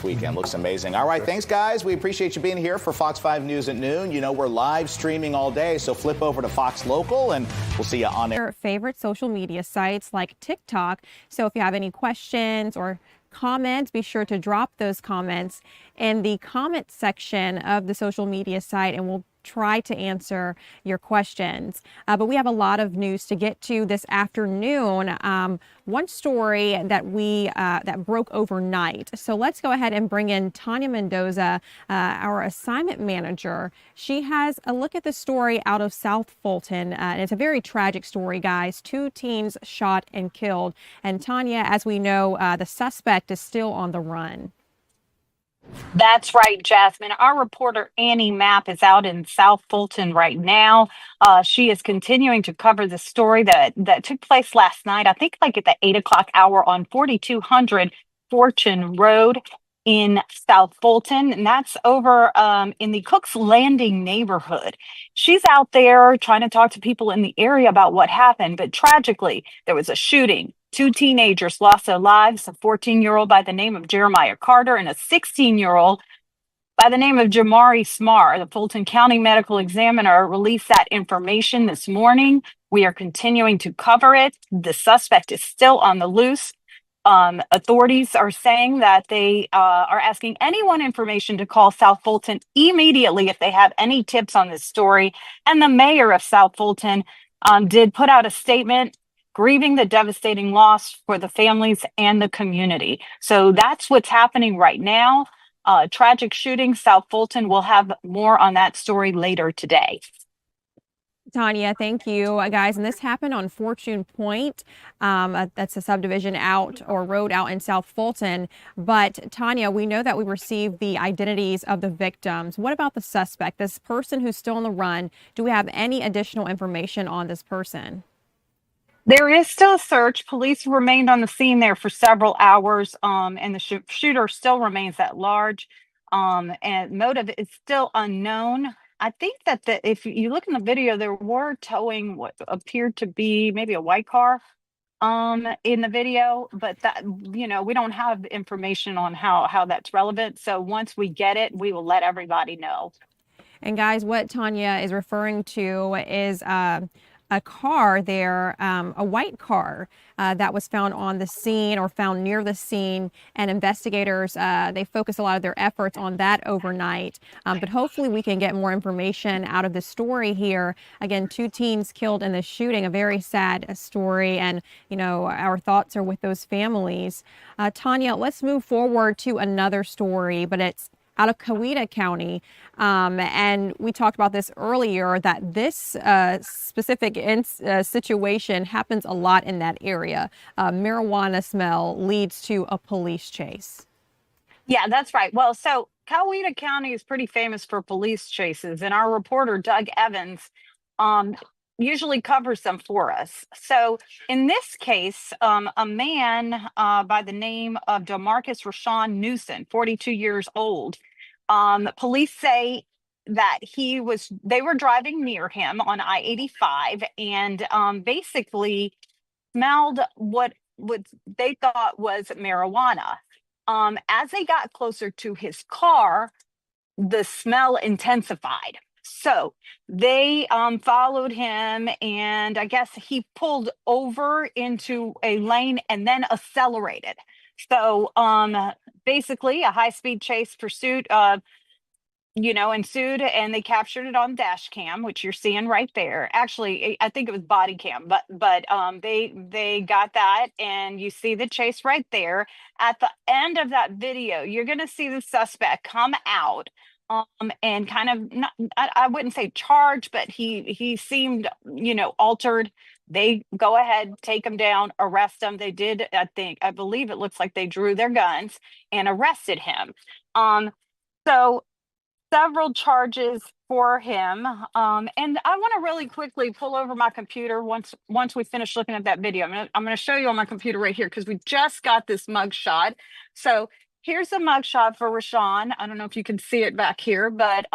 this weekend. Looks amazing. All right, thanks, guys. We appreciate you being here for Fox 5 News at noon. You know, we're live streaming all day, so flip over to Fox Local, and we'll see you on air. Your favorite social media sites like TikTok. So if you have any questions or comments, be sure to drop those comments in the comment section of the social media site, and we'll try to answer your questions. But we have a lot of news to get to this afternoon. One story that broke overnight. So let's go ahead and bring in Tanya Mendoza, our assignment manager. She has a look at the story out of South Fulton. And it's a very tragic story, guys. 2 teens shot and killed. And Tanya, as we know, the suspect is still on the run. That's right, Jasmine. Our reporter Annie Mapp is out in South Fulton right now. She is continuing to cover the story that took place last night, I think like at the 8 o'clock hour on 4200 Fortune Road in South Fulton. And that's over in the Cook's Landing neighborhood. She's out there trying to talk to people in the area about what happened. But tragically, there was a shooting. 2 teenagers lost their lives, a 14-year-old by the name of Jeremiah Carter and a 16-year-old by the name of Jamari Smar. The Fulton County Medical Examiner released that information this morning. We are continuing to cover it. The suspect is still on the loose. Authorities are saying that they are asking anyone information to call South Fulton immediately if they have any tips on this story. And the mayor of South Fulton did put out a statement grieving the devastating loss for the families and the community. So that's what's happening right now. Tragic shooting, South Fulton. We'll have more on that story later today. Tanya, thank you, guys. And this happened on Fortune Point. That's a subdivision out or road out in South Fulton. But Tanya, we know that we received the identities of the victims. What about the suspect, this person who's still on the run? Do we have any additional information on this person? There is still a search. Police remained on the scene there for several hours, and the shooter still remains at large. And motive is still unknown. I think that if you look in the video, there were towing what appeared to be maybe a white car in the video, but that, you know, we don't have information on how that's relevant. So once we get it, we will let everybody know. And guys, what Tanya is referring to is a car there, a white car that was found on the scene or found near the scene. And investigators, they focus a lot of their efforts on that overnight. But hopefully we can get more information out of the story here. Again, 2 teens killed in the shooting, a very sad story. And, you know, our thoughts are with those families. Tanya, let's move forward to another story, but it's out of Coweta County. And we talked about this earlier, that this specific situation happens a lot in that area. Marijuana smell leads to a police chase. Yeah, that's right. Well, so Coweta County is pretty famous for police chases, and our reporter, Doug Evans, usually covers them for us. So in this case, a man by the name of DeMarcus Rashawn Newsom, 42 years old, police say that they were driving near him on I-85 and basically smelled what they thought was marijuana. As they got closer to his car, the smell intensified. So they followed him, and I guess he pulled over into a lane and then accelerated. So basically a high-speed chase pursuit ensued, and they captured it on dash cam, which you're seeing right there. Actually, I think it was body cam, but they got that, and you see the chase right there. At the end of that video, you're going to see the suspect come out and kind of, not, I wouldn't say charge, but he seemed, altered. They go ahead, take him down, arrest him. They did, I believe it looks like they drew their guns and arrested him. So several charges for him. And I want to really quickly pull over my computer once we finish looking at that video. I'm going to show you on my computer right here, because we just got this mug shot. So here's a mugshot for Rashawn. I don't know if you can see it back here, but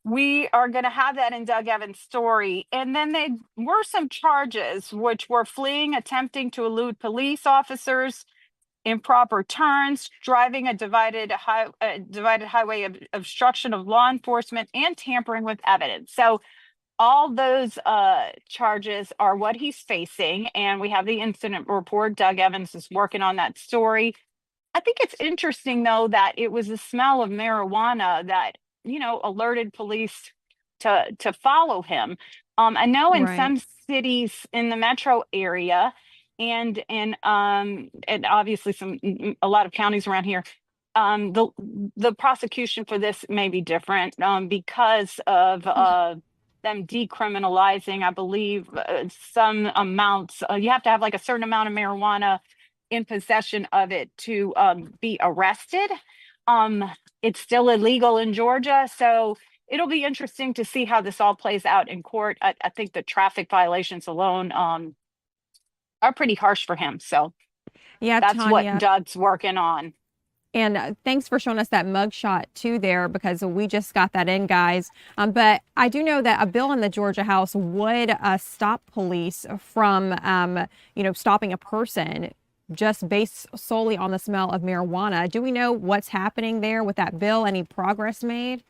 we are going to have that in Doug Evans' story. And then there were some charges, which were fleeing, attempting to elude police officers, improper turns, driving a divided highway, obstruction of law enforcement, and tampering with evidence. So all those charges are what he's facing, and we have the incident report. Doug Evans is working on that story. I think it's interesting, though, that it was the smell of marijuana that, alerted police to follow him. I know in Right. some cities in the metro area and obviously a lot of counties around here, the prosecution for this may be different because of them decriminalizing, I believe, some amounts. You have to have like a certain amount of marijuana in possession of it to be arrested. It's still illegal in Georgia, so it'll be interesting to see how this all plays out in court. I think the traffic violations alone are pretty harsh for him. So Yeah, that's what Tanya. Doug's working on. And thanks for showing us that mugshot too there, because we just got that in, guys. But I do know that a bill in the Georgia House would stop police from, stopping a person just based solely on the smell of marijuana. Do we know what's happening there with that bill? Any progress made?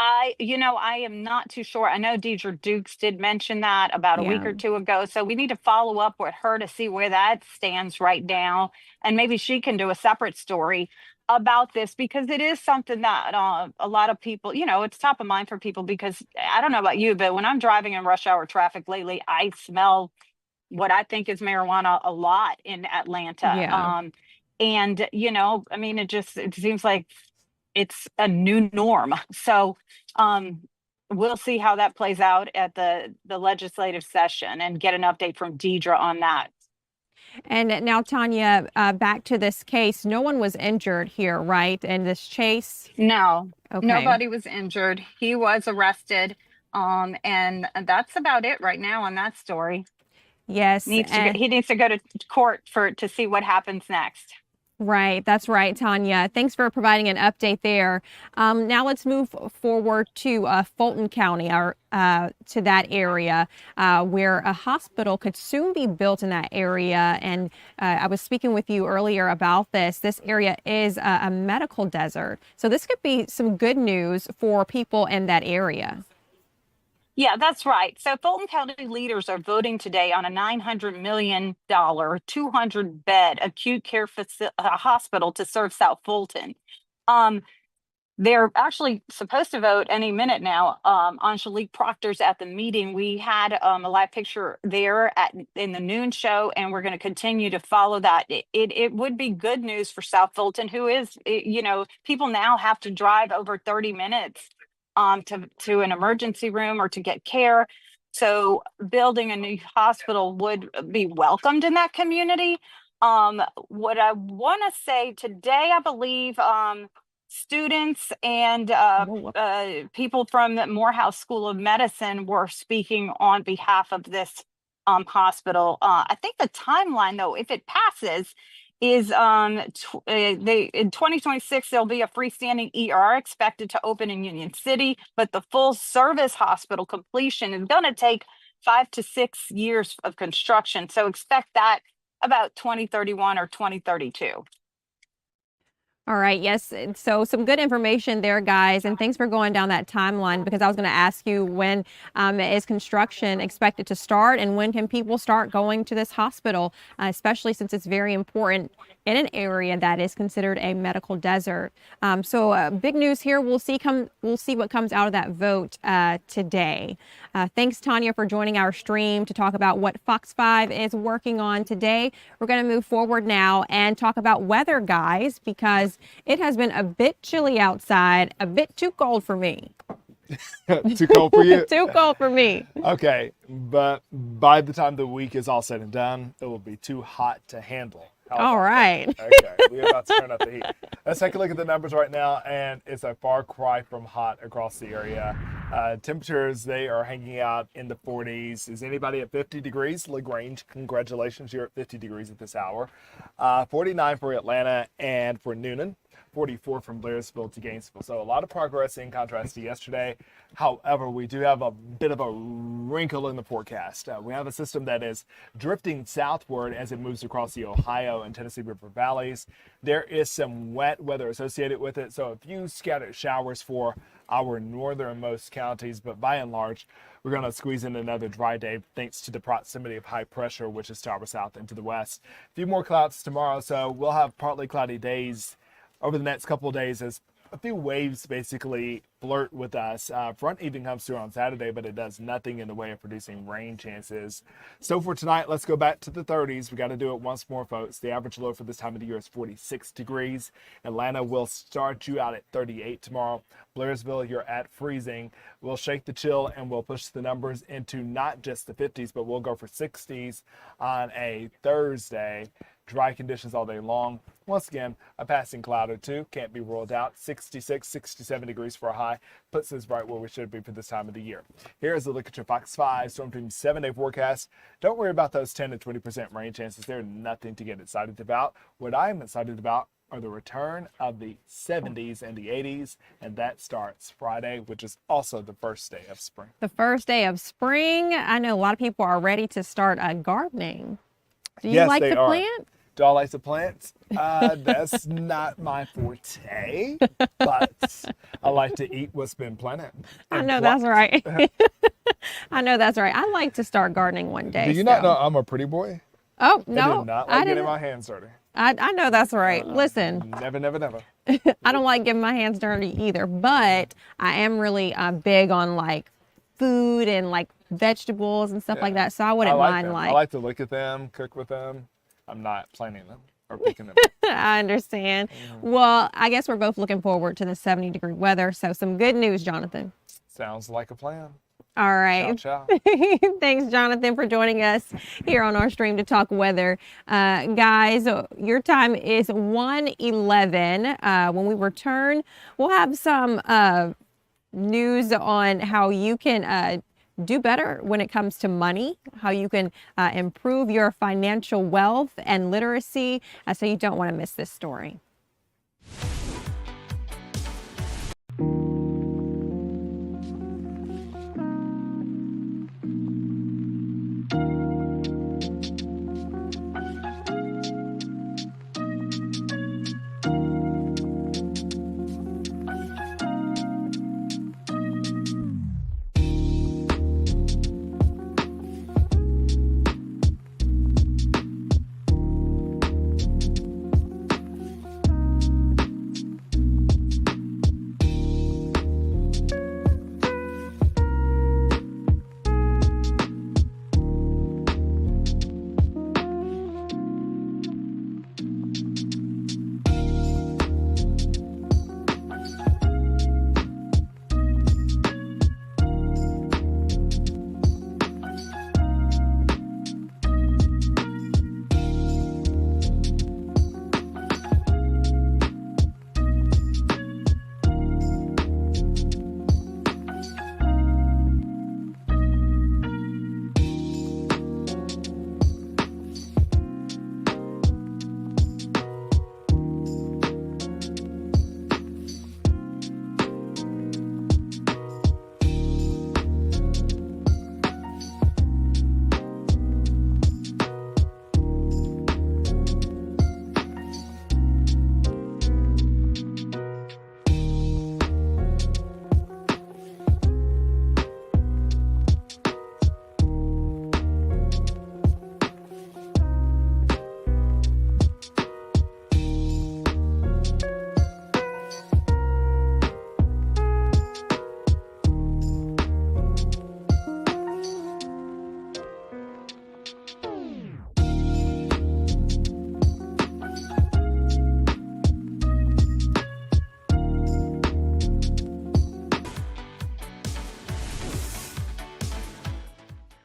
I am not too sure. I know Deidre Dukes did mention that about a week Yeah. or two ago. So we need to follow up with her to see where that stands right now. And maybe she can do a separate story about this, because it is something that a lot of people, it's top of mind for people, because I don't know about you, but when I'm driving in rush hour traffic lately, I smell what I think is marijuana a lot in Atlanta. Yeah. And, it seems like it's a new norm. So we'll see how that plays out at the legislative session and get an update from Deidre on that. And now, Tanya, back to this case. No one was injured here, right? In this chase? No, Okay. nobody was injured. He was arrested. And that's about it right now on that story. Yes. He needs to go to court to see what happens next. Right. That's right, Tanya. Thanks for providing an update there. Now let's move forward to Fulton County, or to that area where a hospital could soon be built in that area. And I was speaking with you earlier about this. This area is a medical desert. So this could be some good news for people in that area. Yeah, that's right. So Fulton County leaders are voting today on a $900 million, 200-bed acute care hospital to serve South Fulton. They're actually supposed to vote any minute now. Angelique Proctor's at the meeting. We had a live picture there in the noon show, and we're going to continue to follow that. It would be good news for South Fulton, who is, people now have to drive over 30 minutes to an emergency room or to get care. So building a new hospital would be welcomed in that community. What I want to say today, I believe students and people from the Morehouse School of Medicine were speaking on behalf of this hospital. I think the timeline, though, if it passes, is in 2026 there'll be a freestanding ER expected to open in Union City, but the full service hospital completion is going to take 5 to 6 years of construction. So expect that about 2031 or 2032. All right. Yes. So some good information there, guys. And thanks for going down that timeline, because I was going to ask you, when is construction expected to start, and when can people start going to this hospital, especially since it's very important in an area that is considered a medical desert. So big news here. We'll see what comes out of that vote today. Thanks, Tanya, for joining our stream to talk about what Fox 5 is working on today. We're going to move forward now and talk about weather, guys, because it has been a bit chilly outside, a bit too cold for me. Too cold for you? Too cold for me. Okay, but by the time the week is all said and done, it will be too hot to handle. All right. Okay, we're about to turn up the heat. Let's take a look at the numbers right now, and it's a far cry from hot across the area. Temperatures, they are hanging out in the 40s. Is anybody at 50 degrees? LaGrange, congratulations, you're at 50 degrees at this hour. 49 for Atlanta and for Noonan. 44 from Blairsville to Gainesville. So a lot of progress in contrast to yesterday. However, we do have a bit of a wrinkle in the forecast. We have a system that is drifting southward as it moves across the Ohio and Tennessee River valleys. There is some wet weather associated with it, so a few scattered showers for our northernmost counties, but by and large, we're going to squeeze in another dry day thanks to the proximity of high pressure, which is to our south and to the west. A few more clouds tomorrow, so we'll have partly cloudy days over the next couple of days as a few waves basically flirt with us. Front even comes through on Saturday, but it does nothing in the way of producing rain chances. So for tonight, let's go back to the 30s. We got to do it once more, folks. The average low for this time of the year is 46 degrees. Atlanta will start you out at 38 tomorrow. Blairsville, you're at freezing. We'll shake the chill and we'll push the numbers into not just the 50s, but we'll go for 60s on a Thursday. Dry conditions all day long. Once again, a passing cloud or two can't be ruled out. 66, 67 degrees for a high puts us right where we should be for this time of the year. Here's a look at your Fox 5 Storm Team 7-day forecast. Don't worry about those 10 to 20% rain chances. They're nothing to get excited about. What I'm excited about are the return of the 70s and the 80s, and that starts Friday, which is also the first day of spring. The first day of spring. I know a lot of people are ready to start gardening. Do you like to plant? Do I like to plant? That's not my forte, but I like to eat what's been planted. I know that's right. I know that's right. I like to start gardening one day. Do you not know I'm a pretty boy? Oh, no. I do not like getting my hands dirty. I know that's right. Listen. Never, never, never. I don't like getting my hands dirty either, but I am really big on like food and like vegetables and stuff like that. So I wouldn't mind them. like. I like to look at them, cook with them. I'm not planting them or picking them. I understand. Well, I guess we're both looking forward to the 70-degree weather. So some good news, Jonathan. Sounds like a plan. All right. Ciao, ciao. Thanks, Jonathan, for joining us here on our stream to talk weather. Guys, your time is 1:11. When we return, we'll have some news on how you can do better when it comes to money, how you can improve your financial wealth and literacy. So you don't want to miss this story.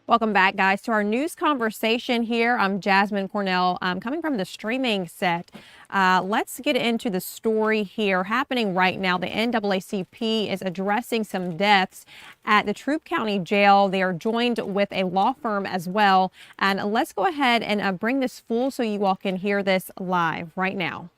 Welcome back, guys, to our news conversation here. I'm Jasmine Cornell, coming from the streaming set. Let's get into the story here happening right now. The NAACP is addressing some deaths at the Troup County Jail. They are joined with a law firm as well. And let's go ahead and bring this full so you all can hear this live right now.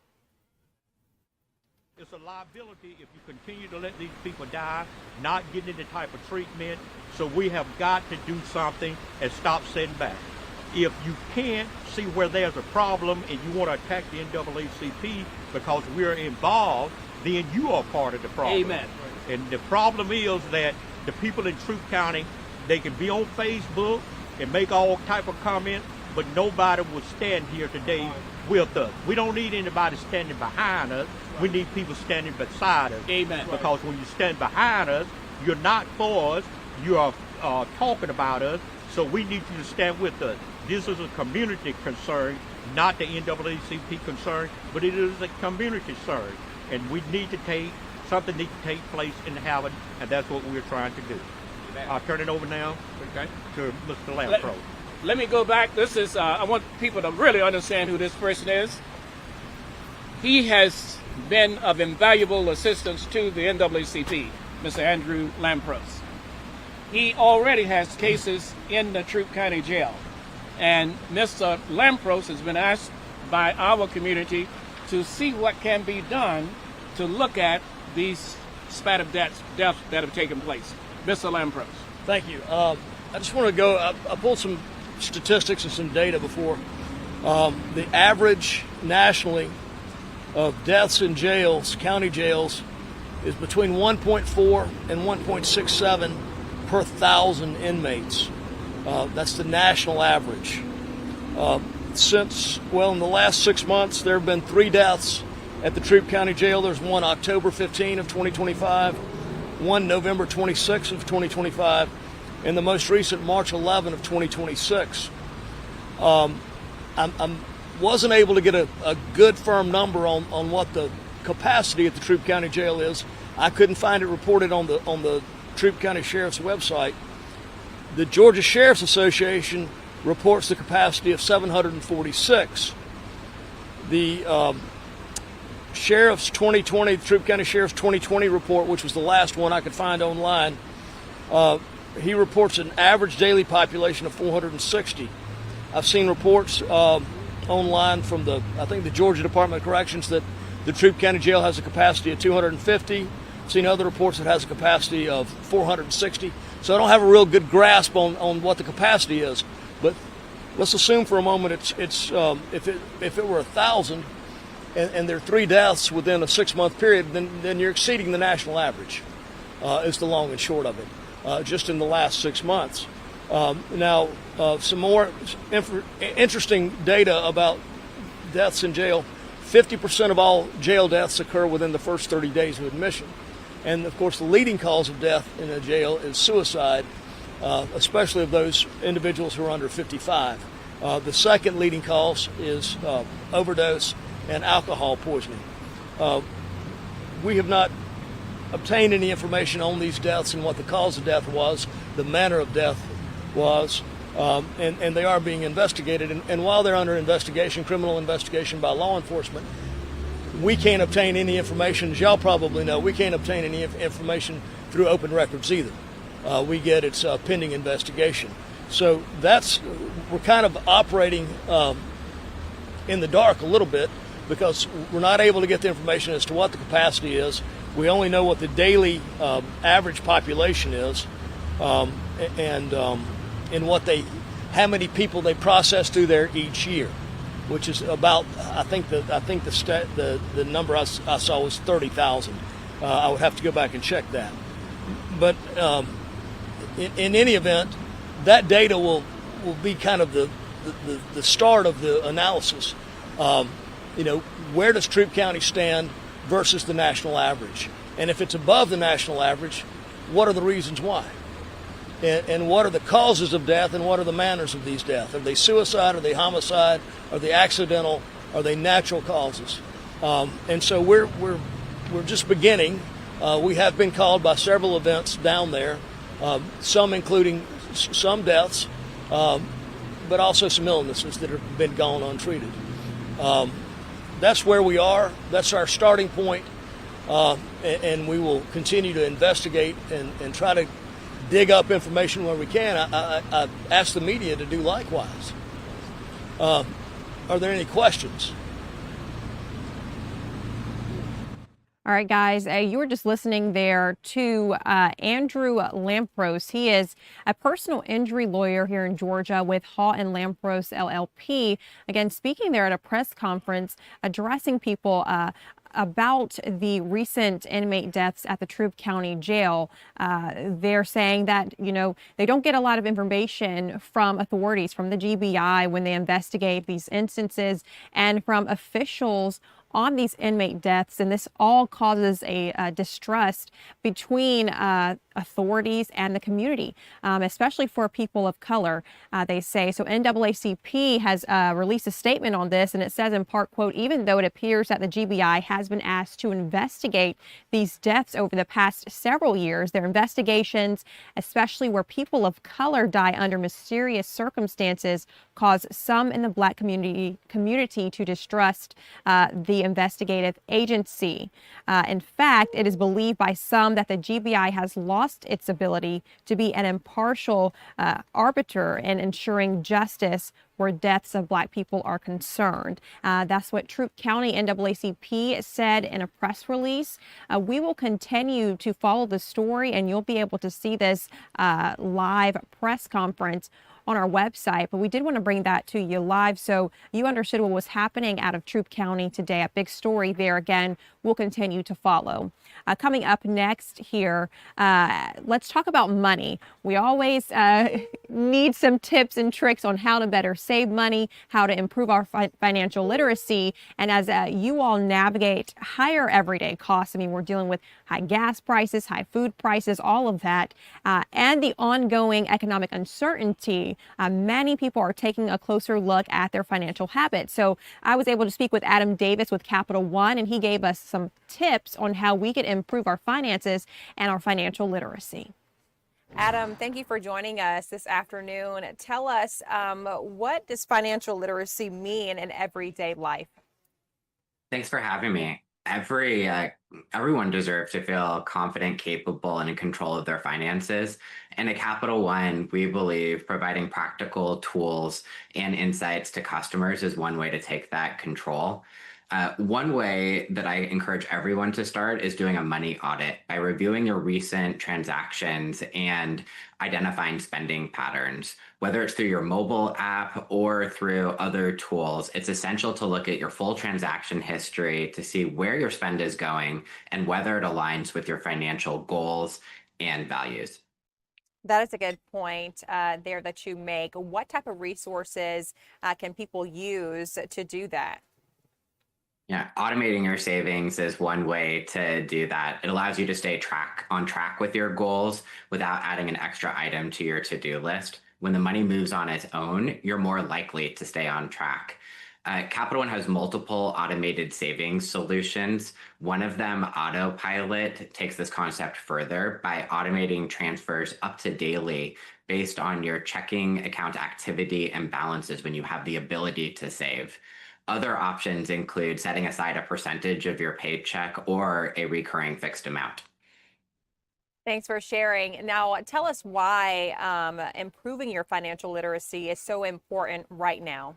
It's a liability if you continue to let these people die, not getting the type of treatment. So we have got to do something and stop sitting back. If you can't see where there's a problem and you want to attack the NAACP because we're involved, then you are part of the problem. Amen. And the problem is that the people in Truth County, they can be on Facebook and make all type of comments, but nobody will stand here today with us. We don't need anybody standing behind us. We need people standing beside us. Amen. Because when you stand behind us, you're not for us. You are talking about us. So we need you to stand with us. This is a community concern, not the NAACP concern, but it is a community concern. And we need to something needs to take place in heaven, and that's what we're trying to do. I'll turn it over now to Mr. Lampro. Let me go back. This is, I want people to really understand who this person is. He has been of invaluable assistance to the NAACP, Mr. Andrew Lampros. He already has cases in the Troup County Jail. And Mr. Lampros has been asked by our community to see what can be done to look at these spate deaths that have taken place. Mr. Lampros. Thank you. I just want to go, I pulled some statistics and some data before. The average nationally of deaths in jails, county jails, is between 1.4 and 1.67 per 1,000 inmates. That's the national average. In the last 6 months, there have been 3 deaths at the Troup County Jail. There's one October 15 of 2025, one November 26 of 2025, and the most recent March 11 of 2026. I wasn't able to get a good firm number on what the capacity at the Troup County Jail is. I couldn't find it reported on the Troup County Sheriff's website. The Georgia Sheriff's Association reports the capacity of 746. The Sheriff's 2020, the Troup County Sheriff's 2020 report, which was the last one I could find online, he reports an average daily population of 460. I've seen reports online from I think the Georgia Department of Corrections that the Troup County Jail has a capacity of 250. I've seen other reports that has a capacity of 460. So I don't have a real good grasp on what the capacity is. But let's assume for a moment it's if it were 1,000 and there are 3 deaths within a 6-month period, then you're exceeding the national average. Is the long and short of it, just in the last 6 months. Now, some more interesting data about deaths in jail. 50% of all jail deaths occur within the first 30 days of admission. And, of course, the leading cause of death in a jail is suicide, especially of those individuals who are under 55. The second leading cause is overdose and alcohol poisoning. We have not obtained any information on these deaths and what the cause of death was, the manner of death was, and they are being investigated. And while they're under investigation, criminal investigation by law enforcement, we can't obtain any information. As y'all probably know, we can't obtain any information through open records either. We get it's pending investigation. So we're kind of operating in the dark a little bit because we're not able to get the information as to what the capacity is. We only know what the daily average population is, and how many people they process through there each year, which is about I think the number I saw was 30,000. I would have to go back and check that. But in any event, that data will be kind of the start of the analysis. Where does Troup County stand versus the national average? And if it's above the national average, what are the reasons why? And what are the causes of death and what are the manners of these deaths? Are they suicide? Are they homicide? Are they accidental? Are they natural causes? And so we're just beginning. We have been called by several events down there, some including some deaths, but also some illnesses that have been gone untreated. That's where we are. That's our starting point. And we will continue to investigate and try to dig up information where we can. I ask the media to do likewise. Are there any questions? All right, guys, you were just listening there to Andrew Lampros. He is a personal injury lawyer here in Georgia with Haw and Lampros LLP. Again, speaking there at a press conference, addressing people about the recent inmate deaths at the Troup County Jail. They're saying that, they don't get a lot of information from authorities, from the GBI when they investigate these instances, and from officials on these inmate deaths, and this all causes a distrust between authorities and the community, especially for people of color, they say. So NAACP has released a statement on this, and it says in part, quote, even though it appears that the GBI has been asked to investigate these deaths over the past several years, their investigations, especially where people of color die under mysterious circumstances, cause some in the Black community to distrust the investigative agency. In fact, it is believed by some that the GBI has lost its ability to be an impartial arbiter in ensuring justice where deaths of Black people are concerned. That's what Troup County NAACP said in a press release. We will continue to follow the story, and you'll be able to see this live press conference on our website, but we did want to bring that to you live so you understood what was happening out of Troup County today. A big story there. Again, we'll continue to follow. Coming up next here, let's talk about money. We always need some tips and tricks on how to better save money, how to improve our financial literacy. And as you all navigate higher everyday costs, I mean, we're dealing with high gas prices, high food prices, all of that, and the ongoing economic uncertainty. Many people are taking a closer look at their financial habits. So I was able to speak with Adam Davis with Capital One, and he gave us some tips on how we can improve our finances and our financial literacy. Adam, thank you for joining us this afternoon. Tell us, what does financial literacy mean in everyday life? Thanks for having me. Everyone deserves to feel confident, capable, and in control of their finances. And at Capital One, we believe providing practical tools and insights to customers is one way to take that control. One way that I encourage everyone to start is doing a money audit by reviewing your recent transactions and identifying spending patterns. Whether it's through your mobile app or through other tools, it's essential to look at your full transaction history to see where your spend is going and whether it aligns with your financial goals and values. That is a good point there that you make. What type of resources can people use to do that? Yeah, automating your savings is one way to do that. It allows you to stay on track with your goals without adding an extra item to your to-do list. When the money moves on its own, you're more likely to stay on track. Capital One has multiple automated savings solutions. One of them, Autopilot, takes this concept further by automating transfers up to daily based on your checking account activity and balances when you have the ability to save. Other options include setting aside a percentage of your paycheck or a recurring fixed amount. Thanks for sharing. Now, tell us why improving your financial literacy is so important right now.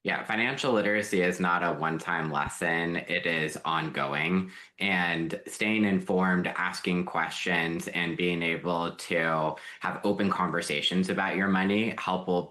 Yeah, financial literacy is not a one-time lesson. It is ongoing, and staying informed, asking questions, and being able to have open conversations about your money will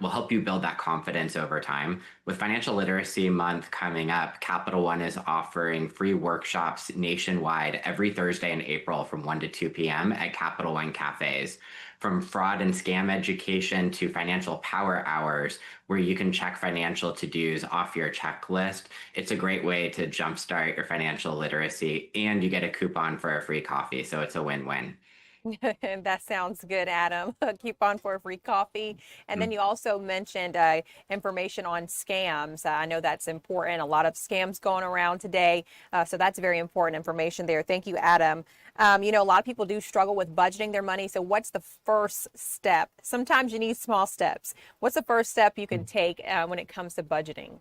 help you build that confidence over time. With Financial Literacy Month coming up, Capital One is offering free workshops nationwide every Thursday in April from 1 to 2 p.m. at Capital One cafes. From fraud and scam education to financial power hours, where you can check financial to-dos off your checklist. It's a great way to jumpstart your financial literacy, and you get a coupon for a free coffee, so it's a win-win. That sounds good, Adam. A coupon for a free coffee. And then you also mentioned information on scams. I know that's important. A lot of scams going around today. So that's very important information there. Thank you, Adam. A lot of people do struggle with budgeting their money. So what's the first step? Sometimes you need small steps. What's the first step you can take when it comes to budgeting?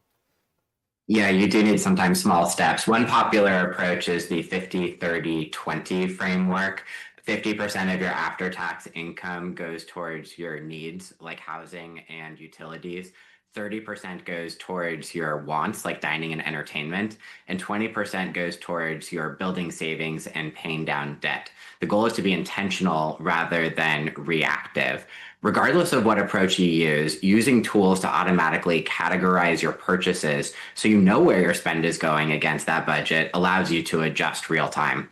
Yeah, you do need sometimes small steps. One popular approach is the 50-30-20 framework. 50% of your after-tax income goes towards your needs like housing and utilities. 30% goes towards your wants, like dining and entertainment, and 20% goes towards your building savings and paying down debt. The goal is to be intentional rather than reactive. Regardless of what approach you use, using tools to automatically categorize your purchases so you know where your spend is going against that budget allows you to adjust real time.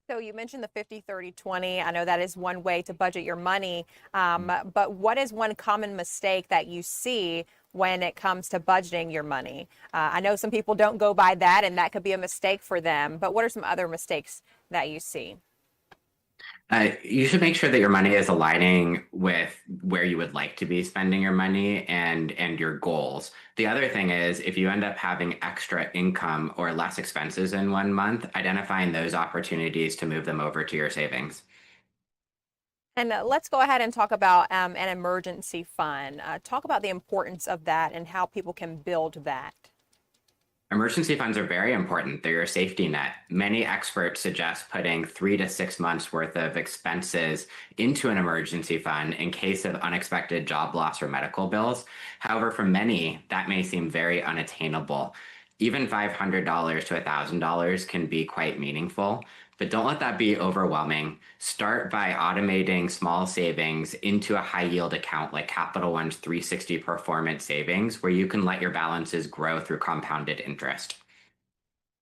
So you mentioned the 50-30-20. I know that is one way to budget your money, but what is one common mistake that you see when it comes to budgeting your money? I know some people don't go by that, and that could be a mistake for them, but what are some other mistakes that you see? You should make sure that your money is aligning with where you would like to be spending your money and your goals. The other thing is, if you end up having extra income or less expenses in 1 month, identifying those opportunities to move them over to your savings. And let's go ahead and talk about an emergency fund. Talk about the importance of that and how people can build that. Emergency funds are very important. They're your safety net. Many experts suggest putting 3 to 6 months worth of expenses into an emergency fund in case of unexpected job loss or medical bills. However, for many, that may seem very unattainable. Even $500 to $1,000 can be quite meaningful, but don't let that be overwhelming. Start by automating small savings into a high yield account like Capital One's 360 Performance Savings, where you can let your balances grow through compounded interest.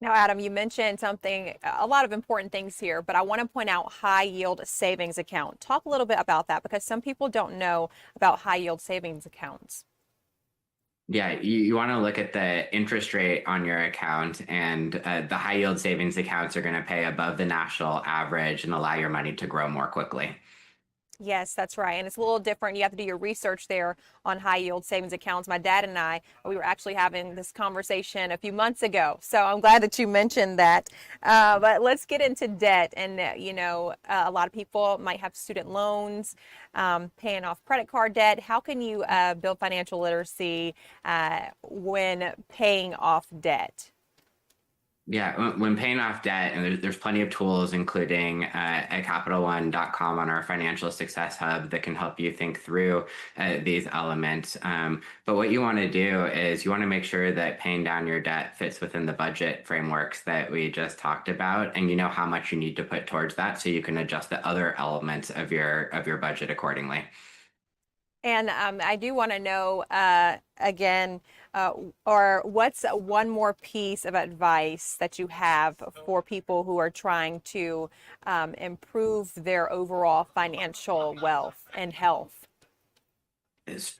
Now, Adam, you mentioned a lot of important things here, but I want to point out high yield savings account. Talk a little bit about that because some people don't know about high yield savings accounts. Yeah, you want to look at the interest rate on your account, and the high yield savings accounts are going to pay above the national average and allow your money to grow more quickly. Yes, that's right. And it's a little different. You have to do your research there on high yield savings accounts. My dad and I, we were actually having this conversation a few months ago. So I'm glad that you mentioned that. But let's get into debt. And, a lot of people might have student loans, paying off credit card debt. How can you build financial literacy when paying off debt? Yeah, when paying off debt, and there's plenty of tools, including at CapitalOne.com on our Financial Success Hub that can help you think through these elements. But what you want to do is you want to make sure that paying down your debt fits within the budget frameworks that we just talked about, and you know how much you need to put towards that so you can adjust the other elements of your budget accordingly. And I do want to know, again, or what's one more piece of advice that you have for people who are trying to improve their overall financial wealth and health?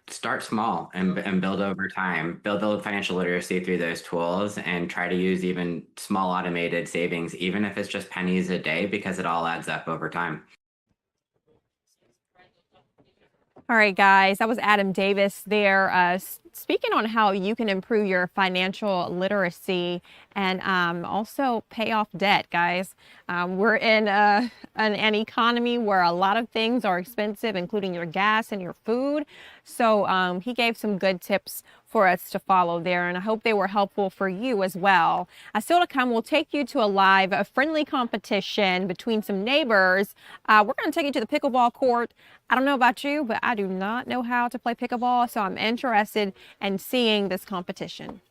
Start small and build over time. Build financial literacy through those tools and try to use even small automated savings, even if it's just pennies a day, because it all adds up over time. All right, guys, that was Adam Davis there speaking on how you can improve your financial literacy and also pay off debt, guys. We're in an economy where a lot of things are expensive, including your gas and your food. So he gave some good tips for us to follow there, and I hope they were helpful for you as well. Still to come, we'll take you to a friendly competition between some neighbors. We're going to take you to the pickleball court. I don't know about you, but I do not know how to play pickleball, so I'm interested in seeing this competition.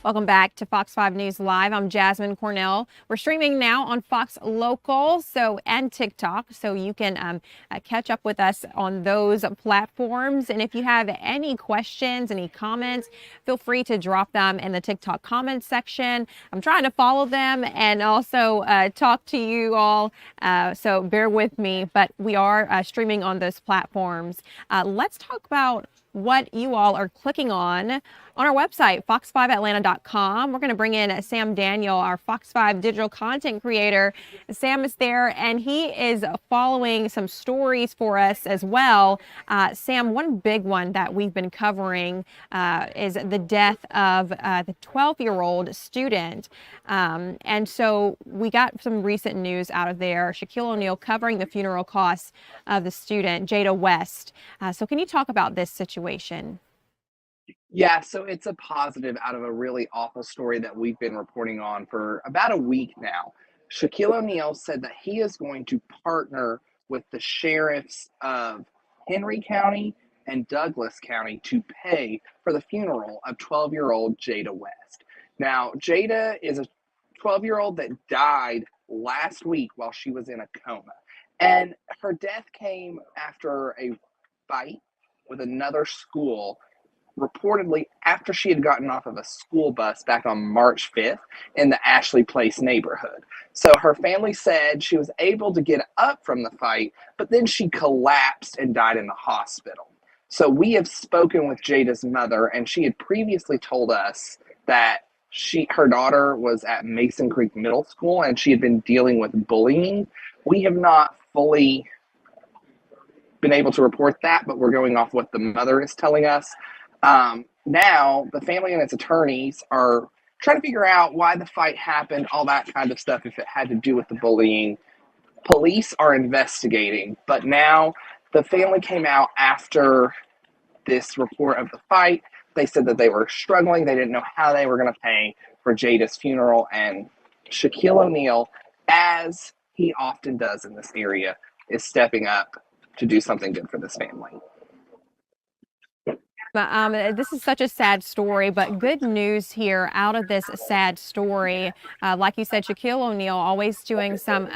Welcome back to Fox 5 News Live. I'm Jasmine Cornell. We're streaming now on Fox Local and TikTok, so you can catch up with us on those platforms. And if you have any questions, any comments, feel free to drop them in the TikTok comments section. I'm trying to follow them and also talk to you all, so bear with me. But we are streaming on those platforms. Let's talk about what you all are clicking on our website, fox5atlanta.com. We're going to bring in Sam Daniel, our Fox 5 digital content creator. Sam is there, and he is following some stories for us as well. Sam, one big one that we've been covering is the death of the 12-year-old student. And so we got some recent news out of there. Shaquille O'Neal covering the funeral costs of the student, Jada West. So can you talk about this situation? Yeah, so it's a positive out of a really awful story that we've been reporting on for about a week now. Shaquille O'Neal said that he is going to partner with the sheriffs of Henry County and Douglas County to pay for the funeral of 12-year-old Jada West. Now, Jada is a 12-year-old that died last week while she was in a coma. And her death came after a fight with another school, reportedly after she had gotten off of a school bus back on March 5th in the Ashley Place neighborhood. So her family said she was able to get up from the fight, but then she collapsed and died in the hospital. So we have spoken with Jada's mother, and she had previously told us that her daughter was at Mason Creek Middle School and she had been dealing with bullying. We have not fully been able to report that, but we're going off what the mother is telling us. Now, the family and its attorneys are trying to figure out why the fight happened, all that kind of stuff, if it had to do with the bullying. Police are investigating, but now the family came out after this report of the fight. They said that they were struggling. They didn't know how they were going to pay for Jada's funeral, and Shaquille O'Neal, as he often does in this area, is stepping up to do something good for this family. This is such a sad story, but good news here out of this sad story. Like you said, Shaquille O'Neal always doing some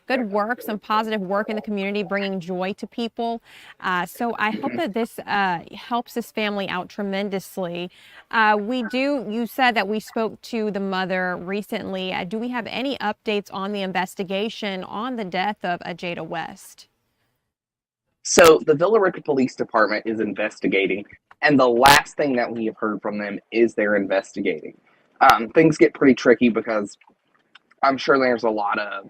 good work, some positive work in the community, bringing joy to people. So I hope that this helps this family out tremendously. You said that we spoke to the mother recently. Do we have any updates on the investigation on the death of Jada West? So the Villa Rica Police Department is investigating, and the last thing that we have heard from them is they're investigating. Things get pretty tricky because I'm sure there's a lot of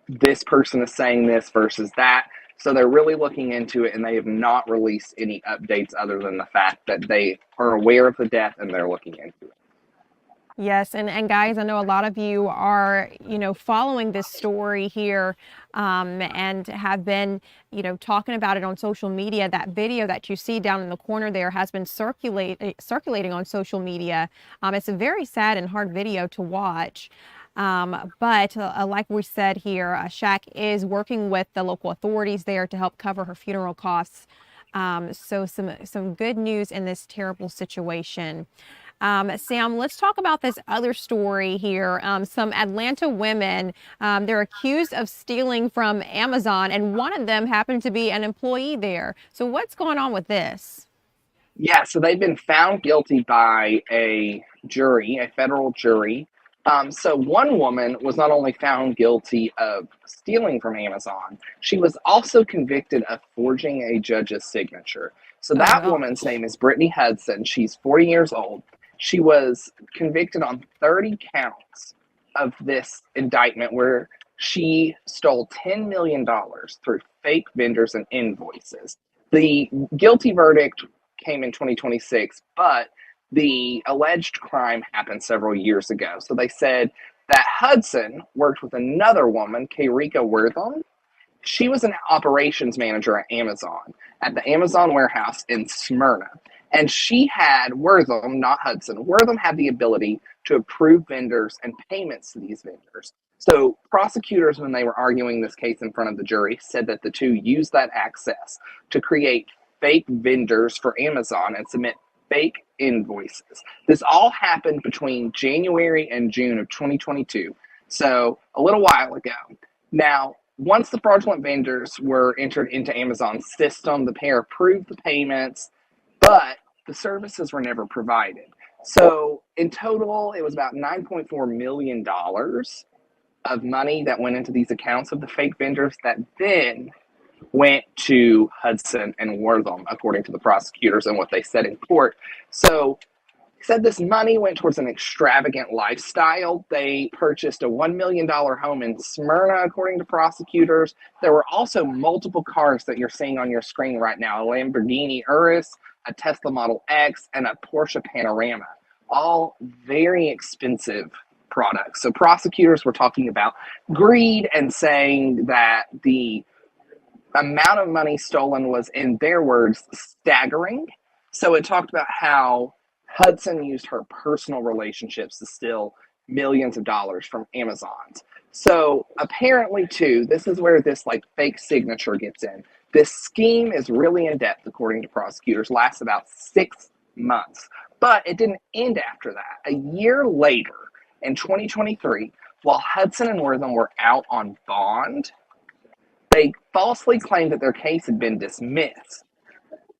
this person is saying this versus that. So they're really looking into it, and they have not released any updates other than the fact that they are aware of the death and they're looking into it. Yes, and guys, I know a lot of you are, following this story here and have been, talking about it on social media. That video that you see down in the corner there has been circulating on social media. It's a very sad and hard video to watch. But like we said here, Shaq is working with the local authorities there to help cover her funeral costs. So some good news in this terrible situation. Sam, let's talk about this other story here. Some Atlanta women, they're accused of stealing from Amazon, and one of them happened to be an employee there. So what's going on with this? Yeah, so they've been found guilty by a jury, a federal jury. So one woman was not only found guilty of stealing from Amazon, she was also convicted of forging a judge's signature. So that woman's name is Brittany Hudson. She's 40 years old. She was convicted on 30 counts of this indictment where she stole $10 million through fake vendors and invoices. The guilty verdict came in 2026, but the alleged crime happened several years ago. So they said that Hudson worked with another woman, Kayrika Wortham. She was an operations manager at Amazon, at the Amazon warehouse in Smyrna. And she had Wortham, not Hudson. Wortham had the ability to approve vendors and payments to these vendors. So prosecutors, when they were arguing this case in front of the jury, said that the two used that access to create fake vendors for Amazon and submit fake invoices. This all happened between January and June of 2022, so a little while ago. Now, once the fraudulent vendors were entered into Amazon's system, the pair approved the payments, but the services were never provided. So in total, it was about $9.4 million of money that went into these accounts of the fake vendors that then went to Hudson and Wortham, according to the prosecutors and what they said in court. So said this money went towards an extravagant lifestyle. They purchased a $1 million home in Smyrna, according to prosecutors. There were also multiple cars that you're seeing on your screen right now, a Lamborghini Urus, a Tesla Model X, and a Porsche Panorama, all very expensive products. So prosecutors were talking about greed and saying that the amount of money stolen was, in their words, staggering. So it talked about how Hudson used her personal relationships to steal millions of dollars from Amazon's. So apparently, too, this is where this fake signature gets in. This scheme is really in depth, according to prosecutors, lasts about 6 months. But it didn't end after that. A year later, in 2023, while Hudson and Wortham were out on bond, they falsely claimed that their case had been dismissed.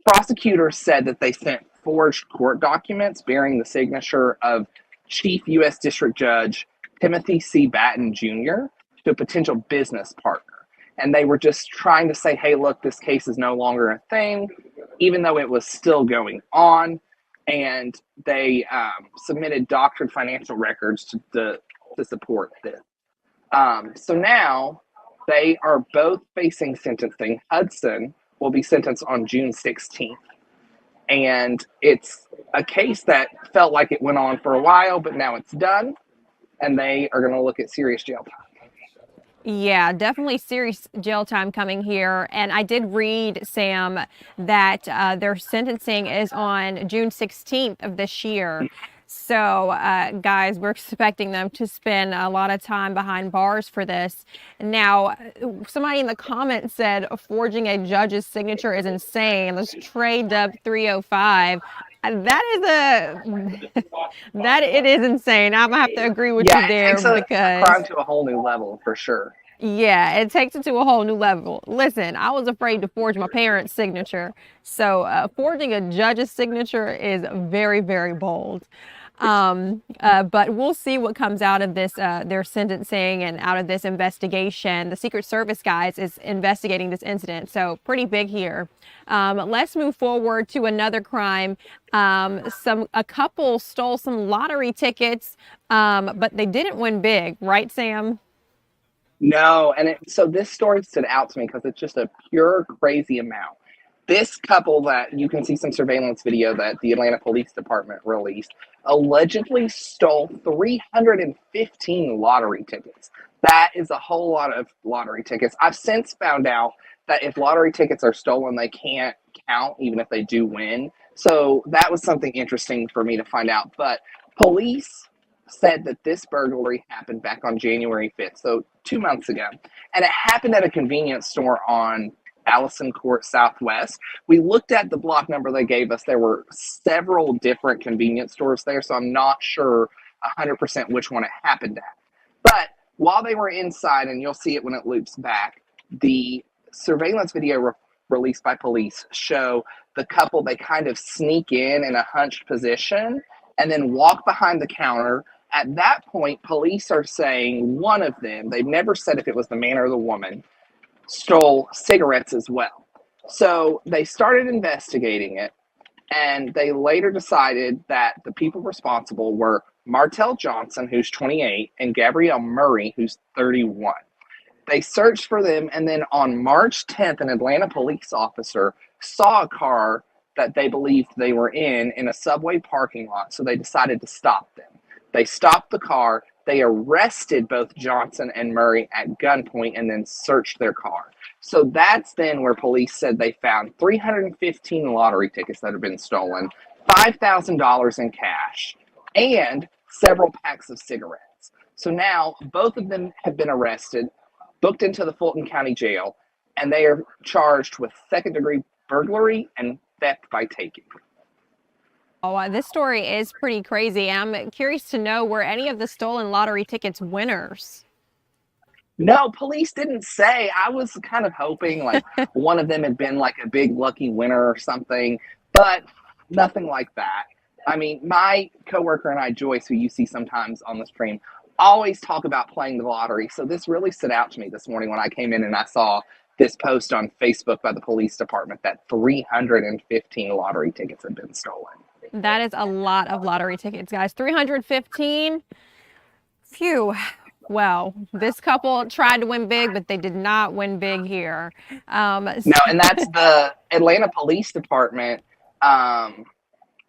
Prosecutors said that they sent forged court documents bearing the signature of Chief U.S. District Judge Timothy C. Batten Jr. to a potential business partner. And they were just trying to say, hey, look, this case is no longer a thing, even though it was still going on. And they submitted doctored financial records to support this. So now they are both facing sentencing. Hudson will be sentenced on June 16th. And it's a case that felt like it went on for a while, but now it's done. And they are going to look at serious jail time. Yeah, definitely serious jail time coming here. And I did read, Sam, that their sentencing is on June 16th of this year. So, guys, we're expecting them to spend a lot of time behind bars for this. Now, somebody in the comments said forging a judge's signature is insane. Let's trade up 305. That it is insane. I'm gonna have to agree with you there, it takes because a crime to a whole new level for sure. Yeah, it takes it to a whole new level. Listen, I was afraid to forge my parents' signature, so forging a judge's signature is very, very bold. But we'll see what comes out of this, their sentencing and out of this investigation. The Secret Service, guys, is investigating this incident, so pretty big here. Let's move forward to another crime. A couple stole some lottery tickets, but they didn't win big, right, Sam? No, and so this story stood out to me because it's just a pure crazy amount. This couple that you can see some surveillance video that the Atlanta Police Department released allegedly stole 315 lottery tickets. That is a whole lot of lottery tickets. I've since found out that if lottery tickets are stolen, they can't count even if they do win. So that was something interesting for me to find out. But police said that this burglary happened back on January 5th, so 2 months ago. And it happened at a convenience store on Allison Court Southwest. We looked at the block number they gave us. There were several different convenience stores there, so I'm not sure 100% which one it happened at. But while they were inside, and you'll see it when it loops back, the surveillance video released by police show the couple, they kind of sneak in a hunched position and then walk behind the counter. At that point, police are saying one of them, they've never said if it was the man or the woman, stole cigarettes as well. So they started investigating it, and they later decided that the people responsible were Martell Johnson, who's 28, and Gabrielle Murray, who's 31. They searched for them, and then on March 10th, an Atlanta police officer saw a car that they believed they were in a subway parking lot, so they decided to stop them. They stopped the car. They arrested both Johnson and Murray at gunpoint and then searched their car. So that's then where police said they found 315 lottery tickets that had been stolen, $5,000 in cash, and several packs of cigarettes. So now both of them have been arrested, booked into the Fulton County Jail, and they are charged with second-degree burglary and theft by taking. Oh, this story is pretty crazy. I'm curious to know, were any of the stolen lottery tickets winners? No, police didn't say. I was kind of hoping like one of them had been like a big lucky winner or something, but nothing like that. I mean, my coworker and I, Joyce, who you see sometimes on the stream, always talk about playing the lottery. So this really stood out to me this morning when I came in and I saw this post on Facebook by the police department that 315 lottery tickets had been stolen. That is a lot of lottery tickets, guys. 315. Phew. Well, this couple tried to win big, but they did not win big here. No, and that's the Atlanta Police Department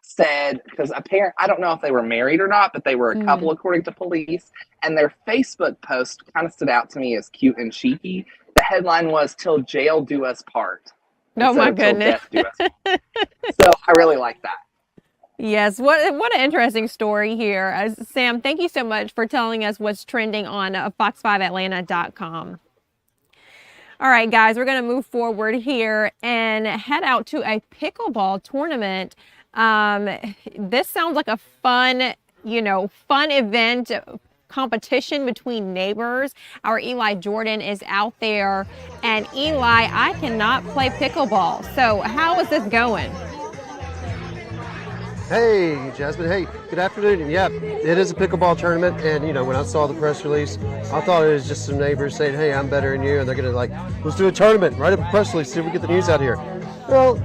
said, because apparently, I don't know if they were married or not, but they were a couple according to police. And their Facebook post kind of stood out to me as cute and cheeky. The headline was, "Till jail do us part." Oh my goodness. So I really like that. Yes, what an interesting story here. Sam, thank you so much for telling us what's trending on fox5atlanta.com. All right, guys, we're going to move forward here and head out to a pickleball tournament. This sounds like a fun event, competition between neighbors. Our Eli Jordan is out there. And Eli, I cannot play pickleball. So how is this going? Hey, Jasmine. Hey, good afternoon. And yeah, it is a pickleball tournament. And, when I saw the press release, I thought it was just some neighbors saying, hey, I'm better than you. And they're going to let's do a tournament, write up a press release, see if we get the news out here. Well,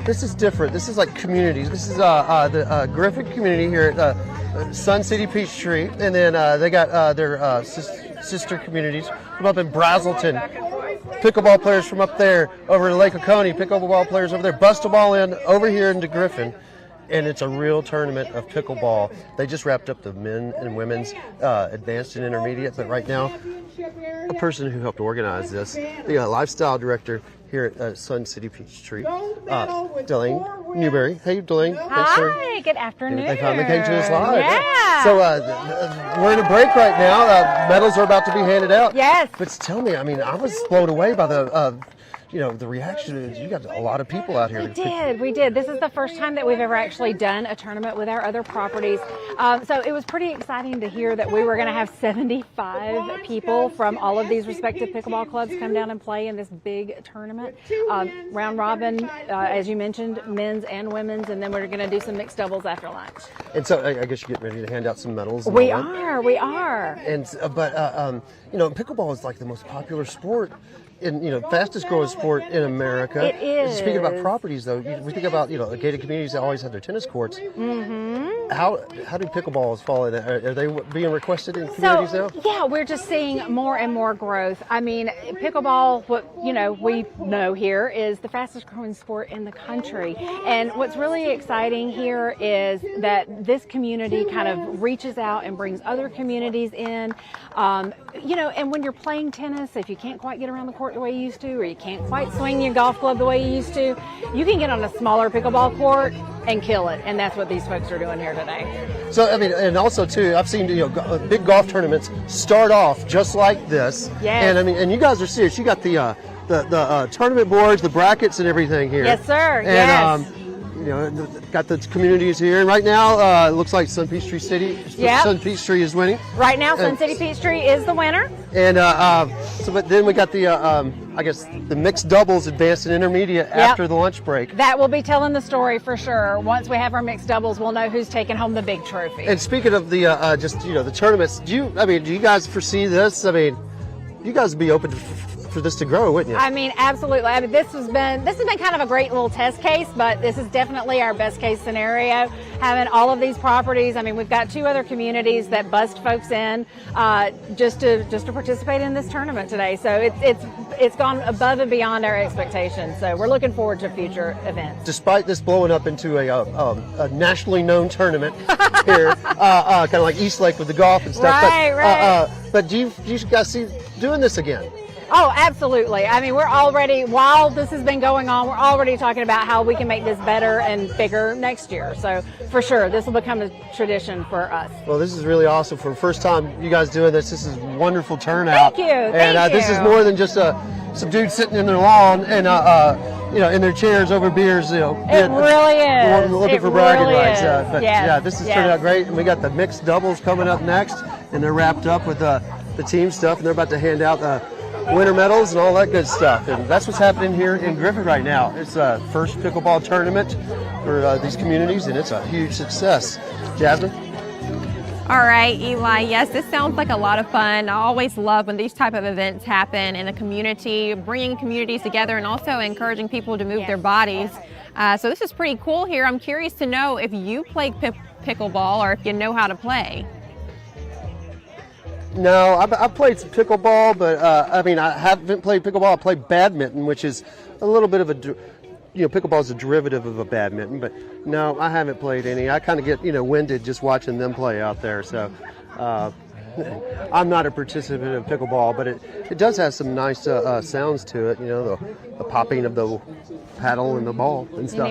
this is different. This is like communities. This is the Griffin community here at Sun City Peachtree. And then they got their sister communities from up in Brazelton. Pickleball players from up there over in Lake Oconee. Pickleball players over there. Bust a ball in over here into Griffin. And it's a real tournament of pickleball. They just wrapped up the men and women's advanced and intermediate, but right now, a person who helped organize this, the lifestyle director here at Sun City Peachtree, Delane Newberry. Hey, Delane. Hi, good afternoon. They finally came to us live. Yeah. So we're in a break right now. Medals are about to be handed out. Yes. But tell me, I was blown away by the the reaction. You got a lot of people out here. We did. This is the first time that we've ever actually done a tournament with our other properties. So it was pretty exciting to hear that we were going to have 75 people from all of these respective pickleball clubs come down and play in this big tournament. Round robin, as you mentioned, men's and women's, and then we're going to do some mixed doubles after lunch. And so I guess you're getting ready to hand out some medals. We are. And pickleball is like the most popular sport. And fastest growing sport in America. It is. Speaking about properties, though, we think about the gated communities that always have their tennis courts. Mm-hmm. How do pickleballs fall in? Are they being requested in communities now? Yeah, we're just seeing more and more growth. I mean, pickleball, what we know here is the fastest growing sport in the country. And what's really exciting here is that this community kind of reaches out and brings other communities in. And when you're playing tennis, if you can't quite get around the court the way you used to, or you can't quite swing your golf club the way you used to, you can get on a smaller pickleball court and kill it. And that's what these folks are doing here today. So, and also too, I've seen, big golf tournaments start off just like this. Yes. And you guys are serious. You got the tournament boards, the brackets and everything here. Yes, sir. And, yes. Got the communities here, and right now it looks like Sun Peachtree City. Yep. Sun Peachtree is winning. Right now, Sun City Peachtree is the winner. And but then we got the I guess the mixed doubles, advanced and intermediate after the lunch break. That will be telling the story for sure. Once we have our mixed doubles, we'll know who's taking home the big trophy. And speaking of the the tournaments, do you guys foresee this? You guys would be open for this to grow, wouldn't you? I mean, absolutely. I mean, this has been kind of a great little test case, but this is definitely our best case scenario. Having all of these properties. I mean, we've got 2 other communities that bust folks in just to participate in this tournament today. So it's gone above and beyond our expectations. So we're looking forward to future events. Despite this blowing up into a nationally known tournament here, kind of like East Lake with the golf and stuff. Right. But do you guys see doing this again? Oh, absolutely. I mean, we're already, while this has been going on, we're already talking about how we can make this better and bigger next year. So for sure, this will become a tradition for us. Well, this is really awesome. For the first time you guys doing this, this is wonderful turnout. Thank you. And this is more than just some dudes sitting in their lawn and in their chairs over beers. It really is. Looking for bragging rights. But yes. this has turned out great, and we got the mixed doubles coming up next, and they're wrapped up with the team stuff, and they're about to hand out the winter medals and all that good stuff. And that's what's happening here in Griffith right now. It's a first pickleball tournament for these communities, and it's a huge success. Jasmine? All right, Eli, yes, this sounds like a lot of fun. I always love when these type of events happen in a community, bringing communities together and also encouraging people to move their bodies. So this is pretty cool here. I'm curious to know if you play pickleball or if you know how to play. No, I played some pickleball, but I haven't played pickleball. I play badminton, which is a little bit of pickleball is a derivative of a badminton, but no, I haven't played any. I kind of get, winded just watching them play out there. So I'm not a participant in pickleball, but it does have some nice sounds to it, the popping of the paddle and the ball and stuff.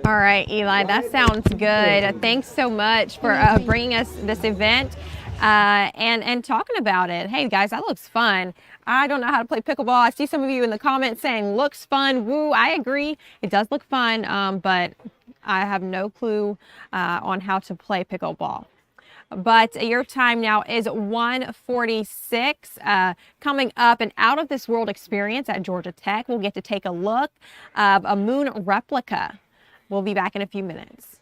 All right, Eli, that sounds good. Thanks so much for bringing us this event and talking about it. Hey, guys, that looks fun. I don't know how to play pickleball. I see some of you in the comments saying, looks fun. Woo, I agree. It does look fun, but I have no clue on how to play pickleball. But your time now is 1:46. Coming up, an out-of-this-world experience at Georgia Tech. We'll get to take a look of a moon replica. We'll be back in a few minutes.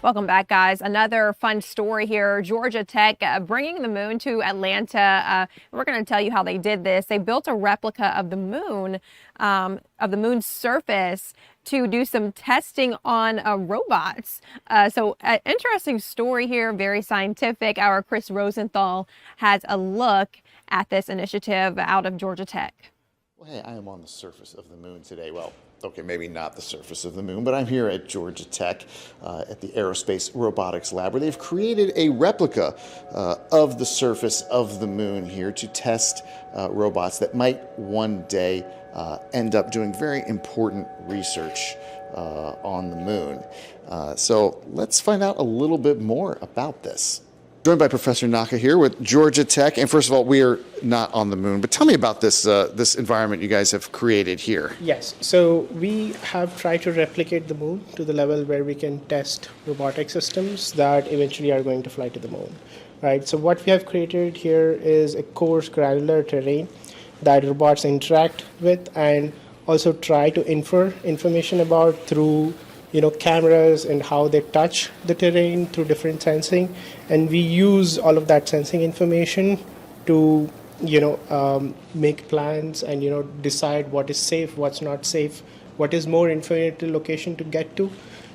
Welcome back, guys. Another fun story here. Georgia Tech bringing the moon to Atlanta. We're going to tell you how they did this. They built a replica of the moon's surface to do some testing on robots. So interesting story here, very scientific. Our Chris Rosenthal has a look at this initiative out of Georgia Tech. Well, hey, I am on the surface of the moon today. Well, okay, maybe not the surface of the moon, but I'm here at Georgia Tech at the Aerospace Robotics Lab, where they've created a replica of the surface of the moon here to test robots that might one day end up doing very important research on the moon. So let's find out a little bit more about this. Joined by Professor Naka here with Georgia Tech. And first of all, we are not on the moon, but tell me about this this environment you guys have created here. Yes, so we have tried to replicate the moon to the level where we can test robotic systems that eventually are going to fly to the moon, right? So what we have created here is a coarse granular terrain that robots interact with and also try to infer information about through cameras and how they touch the terrain through different sensing, and we use all of that sensing information to make plans and decide what is safe, what's not safe, what is more informative location to get to.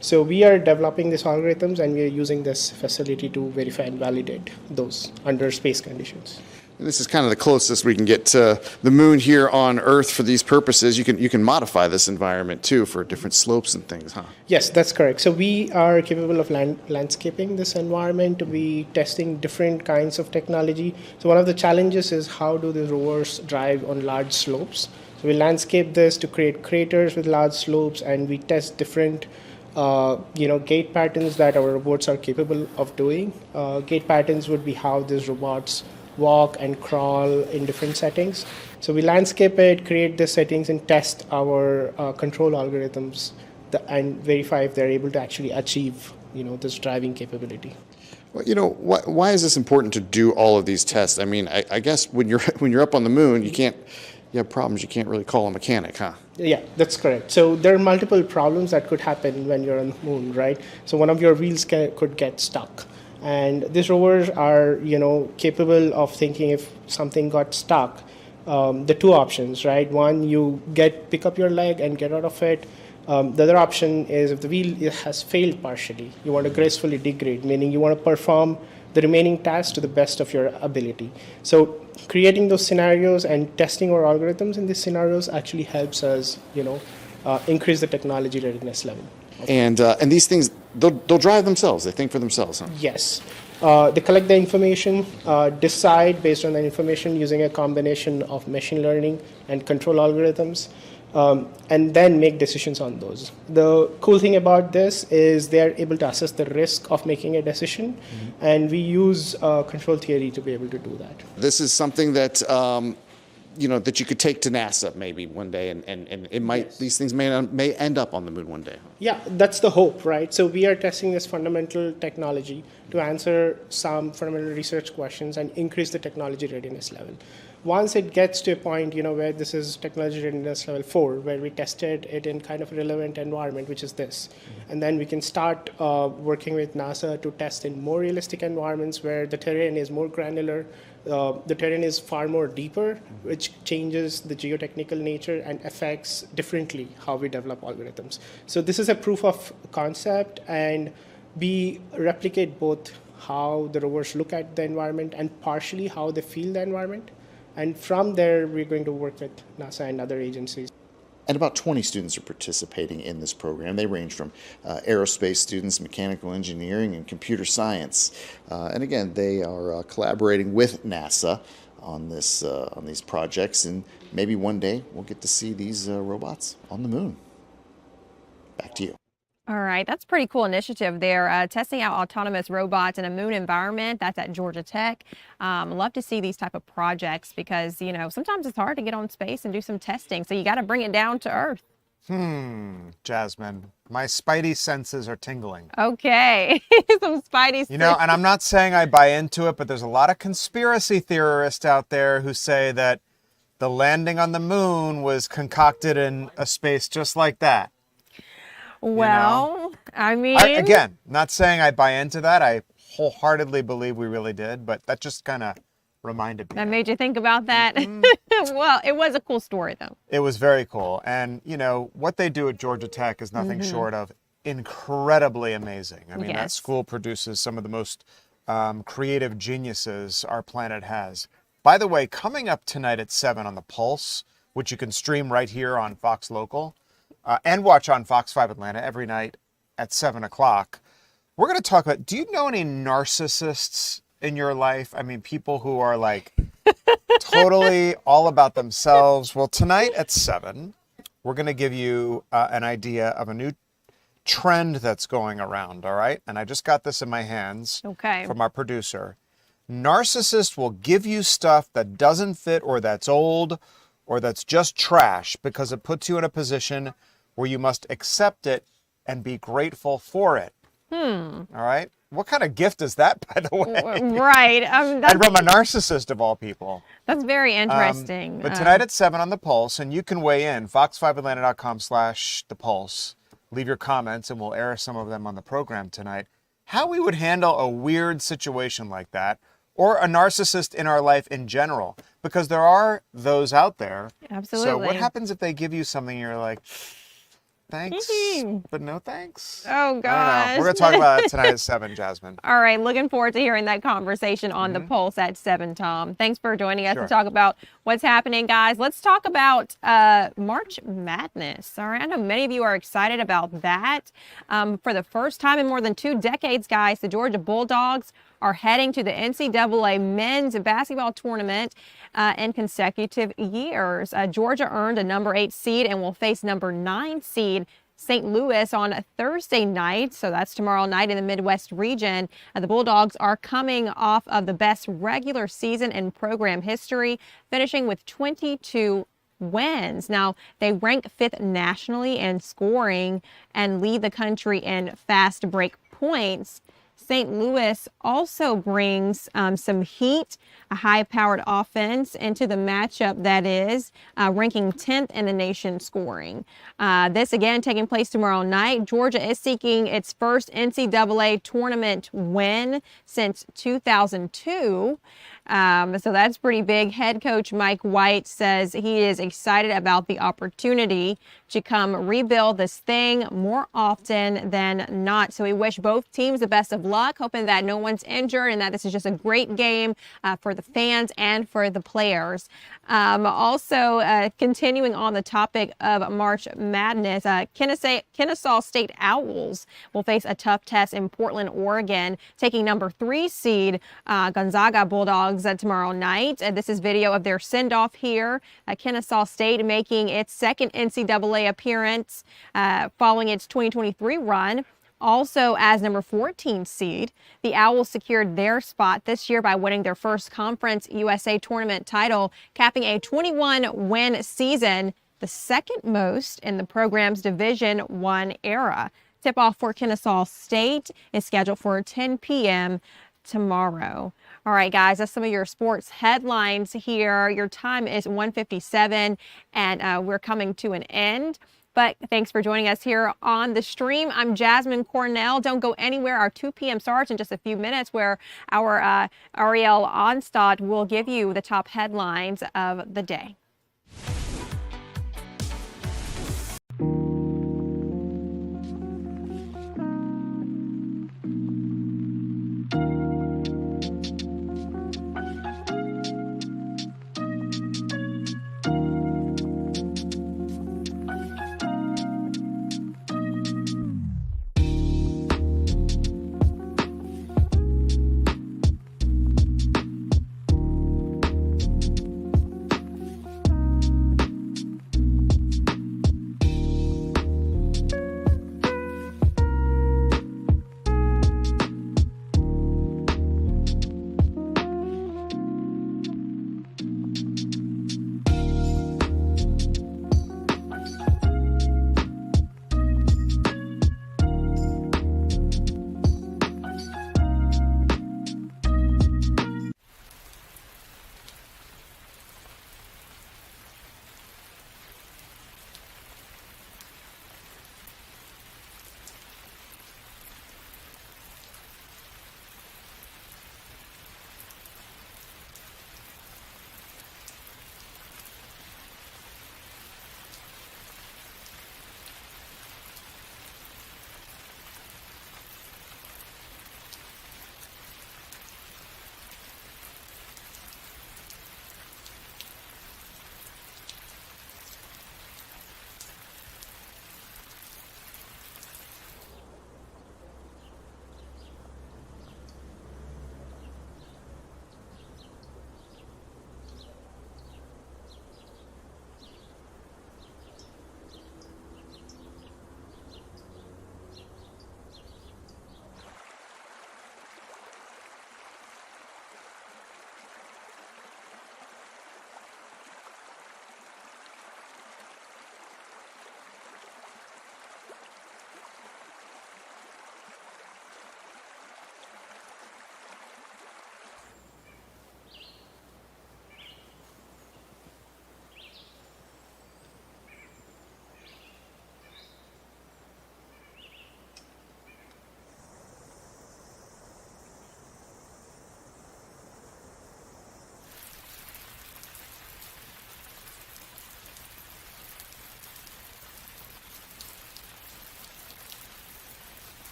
So we are developing these algorithms, and we are using this facility to verify and validate those under space conditions. And this is kind of the closest we can get to the moon here on Earth for these purposes. You can modify this environment too for different slopes and things, huh? Yes, that's correct. So we are capable of landscaping this environment to be testing different kinds of technology. So one of the challenges is how do the rovers drive on large slopes? So we landscape this to create craters with large slopes, and we test different gait patterns that our robots are capable of doing. Gait patterns would be how these robots walk and crawl in different settings. So we landscape it, create the settings, and test our control algorithms and verify if they're able to actually achieve this driving capability. Well, why is this important to do all of these tests? I mean, I guess when you're up on the moon, you have problems. You can't really call a mechanic, huh? Yeah, that's correct. So there are multiple problems that could happen when you're on the moon, right? So one of your wheels could get stuck. And these rovers are, capable of thinking if something got stuck, the two options, right? One, you pick up your leg and get out of it. The other option is if the wheel has failed partially, you want to gracefully degrade, meaning you want to perform the remaining tasks to the best of your ability. So creating those scenarios and testing our algorithms in these scenarios actually helps us, increase the technology readiness level. And these things, they'll drive themselves. They think for themselves, huh? Yes. They collect the information, decide based on the information using a combination of machine learning and control algorithms, and then make decisions on those. The cool thing about this is they're able to assess the risk of making a decision, and we use control theory to be able to do that. This is something that that you could take to NASA maybe one day, and it might, yes, these things may end up on the moon one day. Yeah, that's the hope, right? So we are testing this fundamental technology to answer some fundamental research questions and increase the technology readiness level. Once it gets to a point, where this is technology readiness level 4, where we tested it in kind of a relevant environment, which is this, and then we can start working with NASA to test in more realistic environments where the terrain is more granular, the terrain is far more deeper, which changes the geotechnical nature and affects differently how we develop algorithms. So this is a proof of concept, and we replicate both how the rovers look at the environment and partially how they feel the environment. And from there, we're going to work with NASA and other agencies. And about 20 students are participating in this program. They range from aerospace students, mechanical engineering, and computer science. And again, they are collaborating with NASA on these projects. And maybe one day we'll get to see these robots on the moon. Back to you. All right, that's a pretty cool initiative there. Testing out autonomous robots in a moon environment. That's at Georgia Tech. Love to see these type of projects because, sometimes it's hard to get on space and do some testing. So you got to bring it down to Earth. Jasmine, my spidey senses are tingling. Okay, some spidey senses. And I'm not saying I buy into it, but there's a lot of conspiracy theorists out there who say that the landing on the moon was concocted in a space just like that. Well, I mean... Again, not saying I buy into that. I wholeheartedly believe we really did, but that just kind of reminded me. That made you think about that? Well, it was a cool story, though. It was very cool. And, what they do at Georgia Tech is nothing short of incredibly amazing. I mean, that school produces some of the most creative geniuses our planet has. By the way, coming up tonight at 7 on The Pulse, which you can stream right here on Fox Local, and watch on Fox 5 Atlanta every night at 7 o'clock. We're going to talk about, do you know any narcissists in your life? I mean, people who are like totally all about themselves. Well, tonight at 7, we're going to give you an idea of a new trend that's going around, all right? And I just got this in my hands from our producer. Narcissists will give you stuff that doesn't fit or that's old or that's just trash because it puts you in a position where you must accept it and be grateful for it. All right? What kind of gift is that, by the way? Right. And from a narcissist of all people. That's very interesting. But tonight at 7 on The Pulse, and you can weigh in, fox5atlanta.com/thepulse. leave your comments and we'll air some of them on the program tonight, how we would handle a weird situation like that, or a narcissist in our life in general, because there are those out there. Absolutely. So what happens if they give you something and you're like, thanks, but no thanks? Oh, gosh. I don't know. We're going to talk about that tonight at 7, Jasmine. All right. Looking forward to hearing that conversation on the Pulse at 7, Tom. Thanks for joining us to talk about what's happening, guys. Let's talk about March Madness. All right. I know many of you are excited about that. For the first time in more than 2 decades, guys, the Georgia Bulldogs are heading to the NCAA men's basketball tournament in consecutive years. Georgia earned a number 8 seed and will face number 9 seed St. Louis on a Thursday night. So that's tomorrow night in the Midwest region. The Bulldogs are coming off of the best regular season in program history, finishing with 22 wins. Now, they rank 5th nationally in scoring and lead the country in fast break points. St. Louis also brings some heat, a high-powered offense into the matchup that is ranking 10th in the nation scoring. This, again, taking place tomorrow night. Georgia is seeking its first NCAA tournament win since 2002. So that's pretty big. Head coach Mike White says he is excited about the opportunity to come rebuild this thing more often than not. So we wish both teams the best of luck, hoping that no one's injured and that this is just a great game for the fans and for the players. Also, continuing on the topic of March Madness, Kennesaw State Owls will face a tough test in Portland, Oregon, taking number 3 seed Gonzaga Bulldogs tomorrow night. This is video of their send-off here. Kennesaw State making its second NCAA appearance following its 2023 run. Also, as number 14 seed, the Owls secured their spot this year by winning their first Conference USA tournament title, capping a 21-win season, the second most in the program's Division I era. Tip-off for Kennesaw State is scheduled for 10 p.m. tomorrow. All right, guys, that's some of your sports headlines here. Your time is 1:57, and we're coming to an end. But thanks for joining us here on the stream. I'm Jasmine Cornell. Don't go anywhere. Our 2 p.m. starts in just a few minutes, where our Ariel Onstad will give you the top headlines of the day.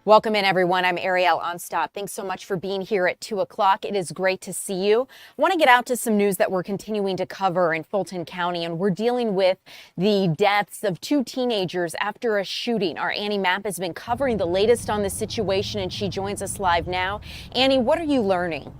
Welcome in, everyone. I'm Ariel Onstop. Thanks so much for being here at 2 o'clock. It is great to see you. I want to get out to some news that we're continuing to cover in Fulton County, and we're dealing with the deaths of 2 teenagers after a shooting. Our Annie Mapp has been covering the latest on the situation, and she joins us live now. Annie, what are you learning?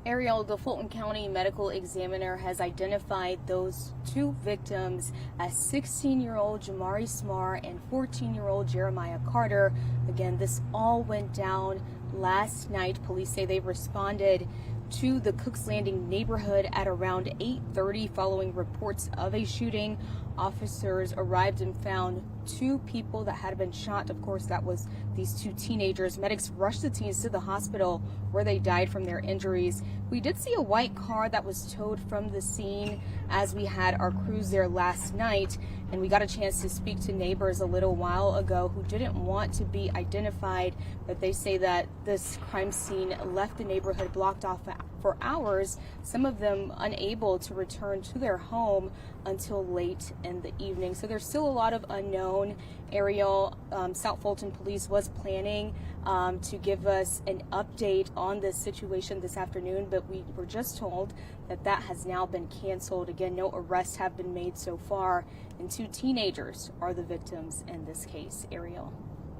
Ariel, the Fulton County medical examiner has identified those 2 victims as 16-year-old Jamari Smar and 14-year-old Jeremiah Carter. Again, this all went down last night. Police say they responded to the Cooks Landing neighborhood at around 8:30 following reports of a shooting. Officers arrived and found 2 people that had been shot. Of course, that was these 2 teenagers. Medics rushed the teens to the hospital where they died from their injuries. We did see a white car that was towed from the scene as we had our crews there last night, and we got a chance to speak to neighbors a little while ago who didn't want to be identified, but they say that this crime scene left the neighborhood blocked off for hours, some of them unable to return to their home until late in the evening. So there's still a lot of unknown. Ariel, South Fulton Police was planning to give us an update on this situation this afternoon, but we were just told that that has now been canceled. Again, no arrests have been made so far, and 2 teenagers are the victims in this case. Ariel.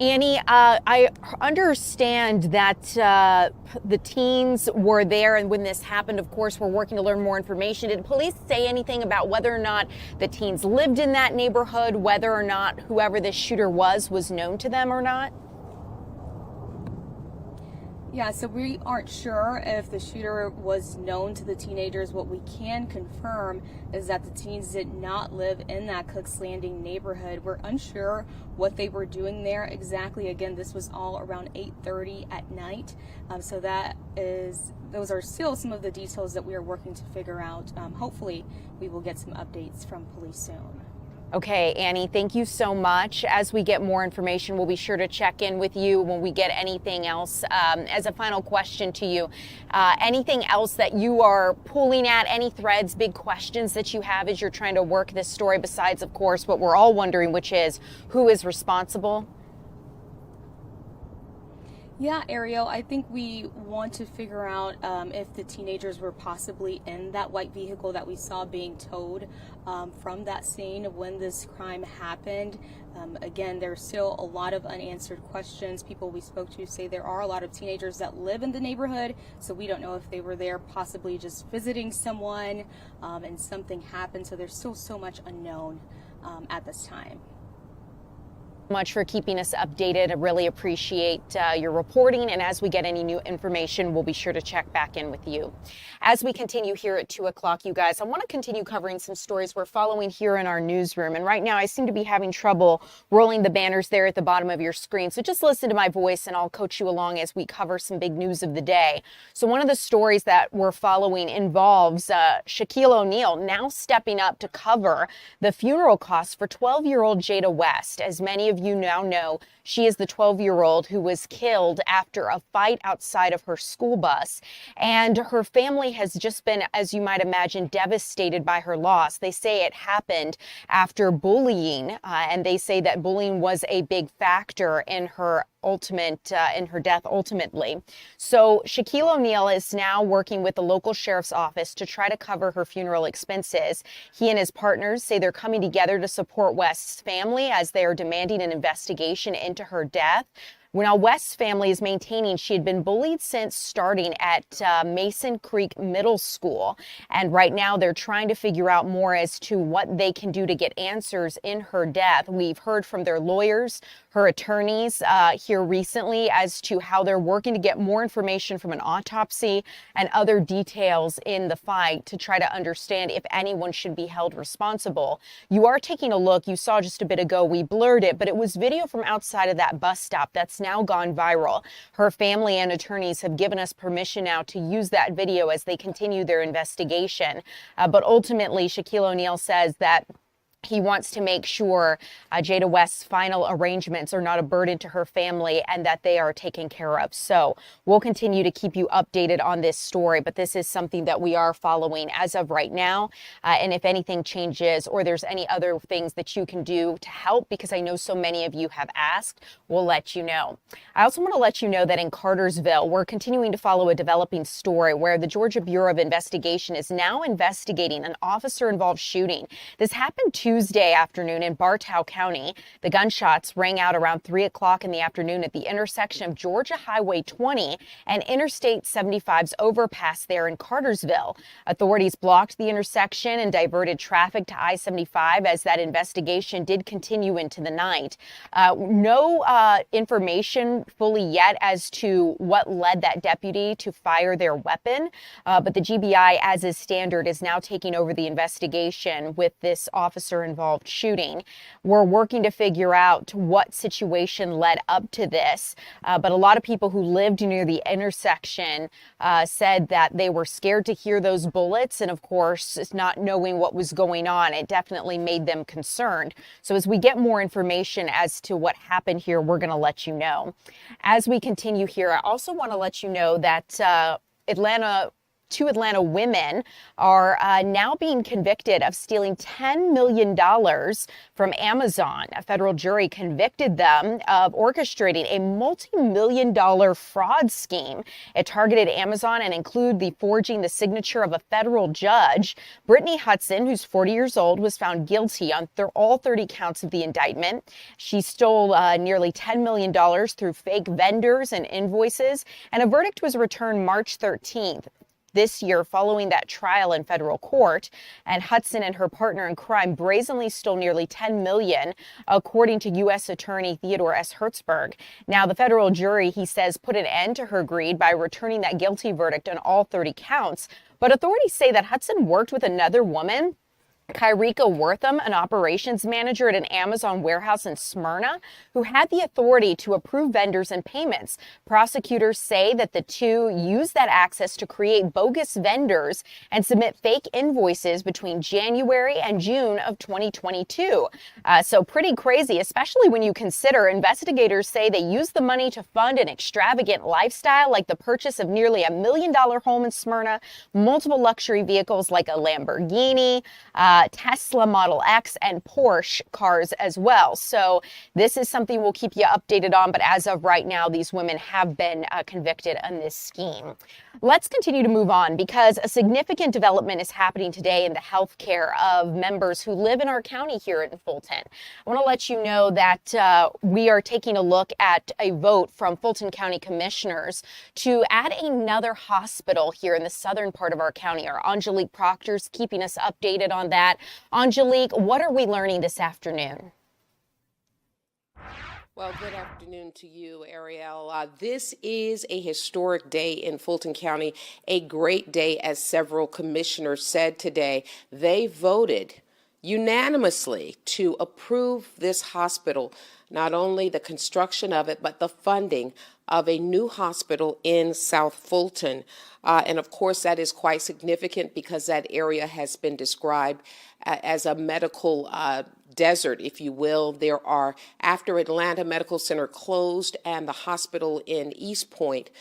Annie, I understand that the teens were there, and when this happened, of course, we're working to learn more information. Did police say anything about whether or not the teens lived in that neighborhood, whether or not whoever this shooter was known to them or not? Yeah, so we aren't sure if the shooter was known to the teenagers. What we can confirm is that the teens did not live in that Cooks Landing neighborhood. We're unsure what they were doing there exactly. Again, this was all around 8:30 at night. So those are still some of the details that we are working to figure out. Hopefully we will get some updates from police soon. Okay, Annie, thank you so much. As we get more information, we'll be sure to check in with you when we get anything else. As a final question to you, anything else that you are pulling at, any threads, big questions that you have as you're trying to work this story, besides, of course, what we're all wondering, which is who is responsible? Yeah, Ariel, I think we want to figure out if the teenagers were possibly in that white vehicle that we saw being towed from that scene when this crime happened. Again, there's still a lot of unanswered questions. People we spoke to say there are a lot of teenagers that live in the neighborhood, so we don't know if they were there possibly just visiting someone and something happened. So there's still so much unknown at this time. Much for keeping us updated. I really appreciate your reporting, and as we get any new information, we'll be sure to check back in with you. As we continue here at 2 o'clock, you guys, I want to continue covering some stories we're following here in our newsroom, and right now I seem to be having trouble rolling the banners there at the bottom of your screen, so just listen to my voice and I'll coach you along as we cover some big news of the day. So one of the stories that we're following involves Shaquille O'Neal now stepping up to cover the funeral costs for 12-year-old Jada West. As many of you now know, she is the 12-year-old who was killed after a fight outside of her school bus. And her family has just been, as you might imagine, devastated by her loss. They say it happened after bullying, and they say that bullying was a big factor in her death ultimately. So Shaquille O'Neal is now working with the local sheriff's office to try to cover her funeral expenses. He and his partners say they're coming together to support West's family as they are demanding an investigation into her death. Now, West's family is maintaining she had been bullied since starting at Mason Creek Middle School. And right now they're trying to figure out more as to what they can do to get answers in her death. We've heard from their lawyers, her attorneys here recently as to how they're working to get more information from an autopsy and other details in the fight to try to understand if anyone should be held responsible. You are taking a look. You saw just a bit ago, we blurred it, but it was video from outside of that bus stop that's now gone viral. Her family and attorneys have given us permission now to use that video as they continue their investigation. But ultimately, Shaquille O'Neal says that He wants to make sure Jada West's final arrangements are not a burden to her family and that they are taken care of. So we'll continue to keep you updated on this story, but this is something that we are following as of right now. And if anything changes or there's any other things that you can do to help, because I know so many of you have asked, we'll let you know. I also want to let you know that in Cartersville, we're continuing to follow a developing story where the Georgia Bureau of Investigation is now investigating an officer-involved shooting. This happened Tuesday afternoon in Bartow County. The gunshots rang out around 3 o'clock in the afternoon at the intersection of Georgia Highway 20 and Interstate 75's overpass there in Cartersville. Authorities blocked the intersection and diverted traffic to I-75 as that investigation did continue into the night. No information fully yet as to what led that deputy to fire their weapon, but the GBI, as is standard, is now taking over the investigation with this officer-involved shooting. We're working to figure out what situation led up to this, but a lot of people who lived near the intersection said that they were scared to hear those bullets, and of course, not knowing what was going on, it definitely made them concerned. So as we get more information as to what happened here, we're going to let you know. As we continue here, I also want to let you know that two Atlanta women are now being convicted of stealing $10 million from Amazon. A federal jury convicted them of orchestrating a multi-million-dollar fraud scheme. It targeted Amazon and included the forging the signature of a federal judge. Brittany Hudson, who's 40 years old, was found guilty on all 30 counts of the indictment. She stole nearly $10 million through fake vendors and invoices, and a verdict was returned March 13th. This year, following that trial in federal court, and Hudson and her partner in crime brazenly stole nearly $10 million, according to U.S. Attorney Theodore S. Hertzberg. Now, the federal jury, he says, put an end to her greed by returning that guilty verdict on all 30 counts. But authorities say that Hudson worked with another woman, Kyrika Wortham, an operations manager at an Amazon warehouse in Smyrna, who had the authority to approve vendors and payments. Prosecutors say that the two used that access to create bogus vendors and submit fake invoices between January and June of 2022. So pretty crazy, especially when you consider investigators say they used the money to fund an extravagant lifestyle like the purchase of nearly $1 million home in Smyrna, multiple luxury vehicles like a Lamborghini, Tesla Model X, and Porsche cars as well. So this is something we'll keep you updated on, but as of right now, these women have been convicted in this scheme. Let's continue to move on because a significant development is happening today in the health care of members who live in our county here in Fulton. I want to let you know that we are taking a look at a vote from Fulton County commissioners to add another hospital here in the southern part of our county. Our Angelique Proctor's keeping us updated on that. Angelique, what are we learning this afternoon? Well, good afternoon to you, Ariel. This is a historic day in Fulton County, a great day, as several commissioners said today. They voted unanimously to approve this hospital, not only the construction of it, but the funding of a new hospital in South Fulton. And of course, that is quite significant because that area has been described as a medical desert, if you will. There are, after Atlanta Medical Center closed and the hospital in East Point,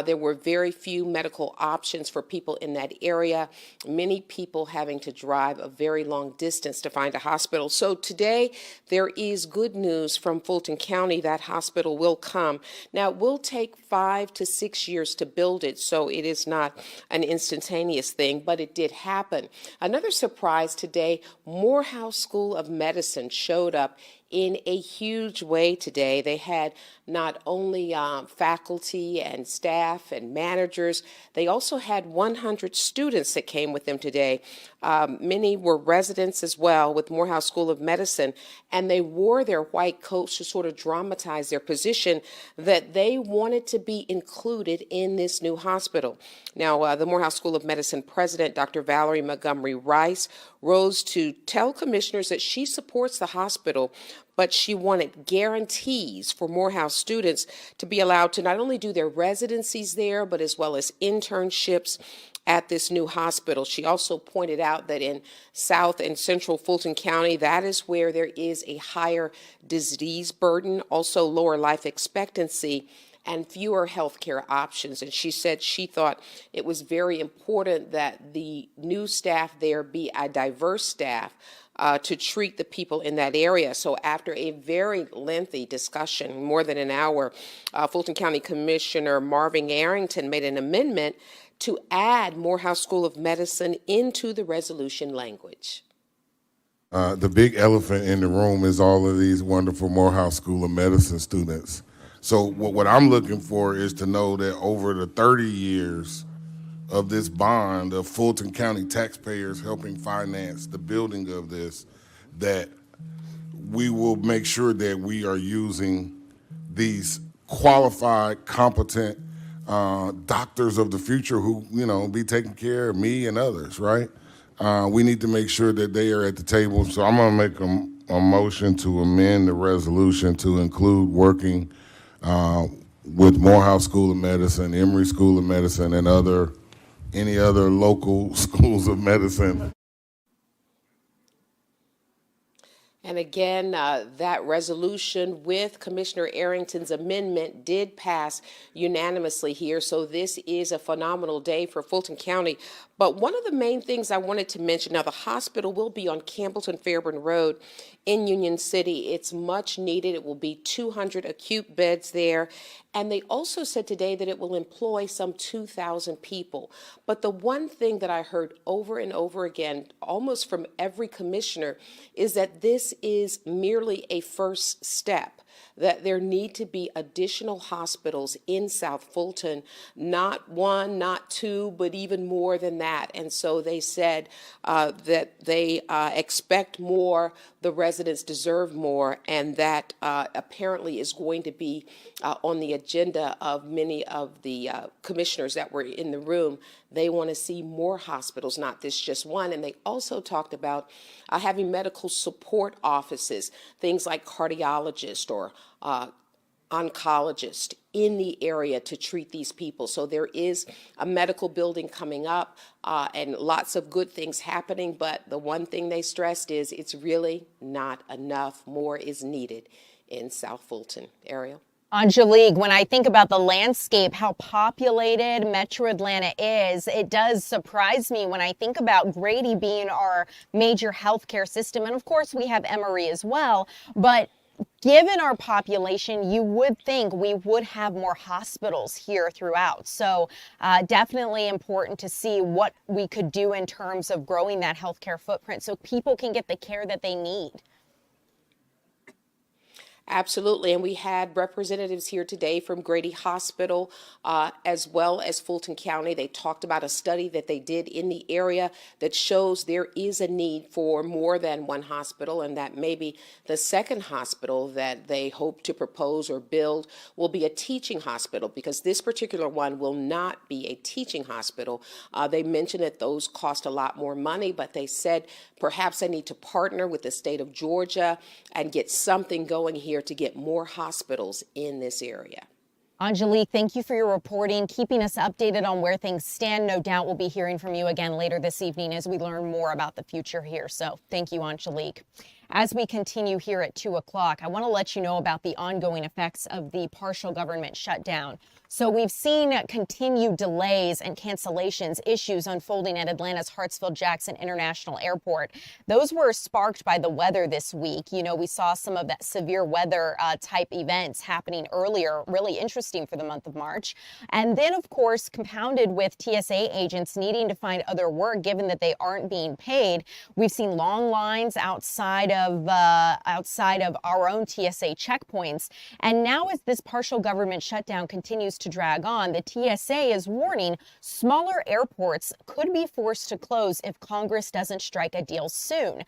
there were very few medical options for people in that area, many people having to drive a very long distance to find a hospital. So today, there is good news from Fulton County. That hospital will come. Now, it will take 5 to 6 years to build it, so it is not an instantaneous thing, but it did happen. Another surprise today, Morehouse School of Medicine showed up in a huge way today. They had not only faculty and staff and managers, they also had 100 students that came with them today. Many were residents as well with Morehouse School of Medicine, and they wore their white coats to sort of dramatize their position that they wanted to be included in this new hospital. Now, the Morehouse School of Medicine president, Dr. Valerie Montgomery Rice, rose to tell commissioners that she supports the hospital, but she wanted guarantees for Morehouse students to be allowed to not only do their residencies there, but as well as internships at this new hospital. She also pointed out that in South and Central Fulton County, that is where there is a higher disease burden, also lower life expectancy, and fewer healthcare options. And she said she thought it was very important that the new staff there be a diverse staff to treat the people in that area. So after a very lengthy discussion, more than an hour, Fulton County Commissioner Marvin Arrington made an amendment to add Morehouse School of Medicine into the resolution language. The big elephant in the room is all of these wonderful Morehouse School of Medicine students. So what I'm looking for is to know that over the 30 years of this bond of Fulton County taxpayers helping finance the building of this, that we will make sure that we are using these qualified, competent doctors of the future who, be taking care of me and others, right? We need to make sure that they are at the table. So I'm gonna make a motion to amend the resolution to include working with Morehouse School of Medicine, Emory School of Medicine, and any other local schools of medicine. And again, that resolution with Commissioner Arrington's amendment did pass unanimously here. So this is a phenomenal day for Fulton County. But one of the main things I wanted to mention, now the hospital will be on Campbellton-Fairburn Road in Union City. It's much needed. It will be 200 acute beds there. And they also said today that it will employ some 2,000 people. But the one thing that I heard over and over again, almost from every commissioner, is that this is merely a first step, that there need to be additional hospitals in South Fulton, not one, not two, but even more than that. And so they said that they expect more, the residents deserve more, and that apparently is going to be on the agenda of many of the commissioners that were in the room. They want to see more hospitals, not this just one. And they also talked about having medical support offices, things like cardiologist or oncologist in the area to treat these people. So there is a medical building coming up and lots of good things happening. But the one thing they stressed is it's really not enough. More is needed in South Fulton. Ariel? Angelique, when I think about the landscape, how populated Metro Atlanta is, it does surprise me when I think about Grady being our major healthcare system. And of course, we have Emory as well. But given our population, you would think we would have more hospitals here throughout. So definitely important to see what we could do in terms of growing that healthcare footprint so people can get the care that they need. Absolutely, and we had representatives here today from Grady Hospital as well as Fulton County. They talked about a study that they did in the area that shows there is a need for more than one hospital, and that maybe the second hospital that they hope to propose or build will be a teaching hospital, because this particular one will not be a teaching hospital. They mentioned that those cost a lot more money, but they said perhaps they need to partner with the state of Georgia and get something going here to get more hospitals in this area. Angelique, thank you for your reporting, keeping us updated on where things stand. No doubt we'll be hearing from you again later this evening as we learn more about the future here. So thank you, Angelique. As we continue here at 2 o'clock, I want to let you know about the ongoing effects of the partial government shutdown. So we've seen continued delays and cancellations, issues unfolding at Atlanta's Hartsfield-Jackson International Airport. Those were sparked by the weather this week. You know, we saw some of that severe weather type events happening earlier, really interesting for the month of March. And then, of course, compounded with TSA agents needing to find other work given that they aren't being paid. We've seen long lines outside of our own TSA checkpoints. And now as this partial government shutdown continues to drag on, the TSA is warning smaller airports could be forced to close if Congress doesn't strike a deal soon.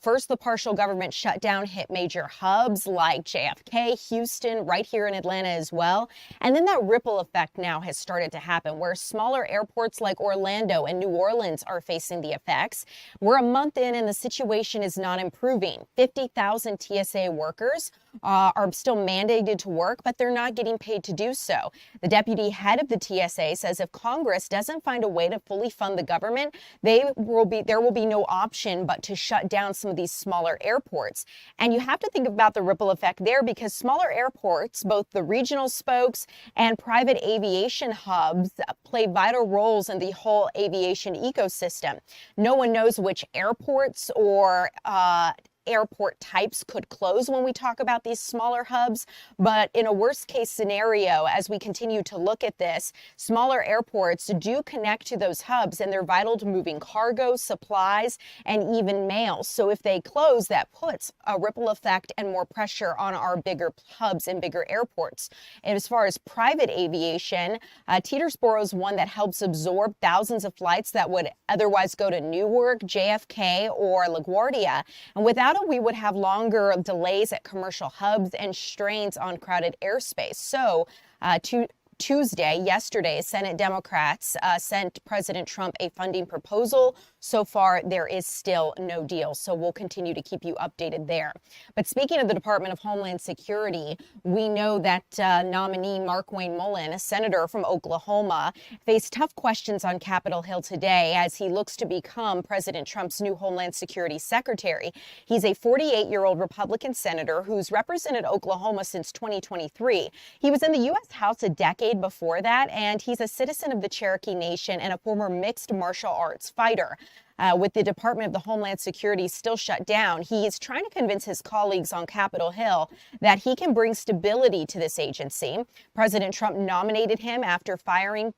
First, the partial government shutdown hit major hubs like JFK, Houston, right here in Atlanta as well. And then that ripple effect now has started to happen where smaller airports like Orlando and New Orleans are facing the effects. We're a month in and the situation is not improving. 50,000 TSA workers are still mandated to work, but they're not getting paid to do so. The deputy head of the TSA says if Congress doesn't find a way to fully fund the government, there will be no option but to shut down some of these smaller airports. And you have to think about the ripple effect there, because smaller airports, both the regional spokes and private aviation hubs, play vital roles in the whole aviation ecosystem. No one knows which airports or airport types could close when we talk about these smaller hubs. But in a worst case scenario, as we continue to look at this, smaller airports do connect to those hubs, and they're vital to moving cargo, supplies, and even mail. So if they close, that puts a ripple effect and more pressure on our bigger hubs and bigger airports. And as far as private aviation, Teterboro is one that helps absorb thousands of flights that would otherwise go to Newark, JFK, or LaGuardia. And without it, we would have longer delays at commercial hubs and strains on crowded airspace. So yesterday, Senate Democrats sent President Trump a funding proposal. So far, there is still no deal. So we'll continue to keep you updated there. But speaking of the Department of Homeland Security, we know that nominee Markwayne Mullin, a senator from Oklahoma, faced tough questions on Capitol Hill today as he looks to become President Trump's new Homeland Security Secretary. He's a 48-year-old Republican senator who's represented Oklahoma since 2023. He was in the U.S. House a decade before that, and he's a citizen of the Cherokee Nation and a former mixed martial arts fighter. With the Department of the Homeland Security still shut down, he is trying to convince his colleagues on Capitol Hill that he can bring stability to this agency. President Trump nominated him after firing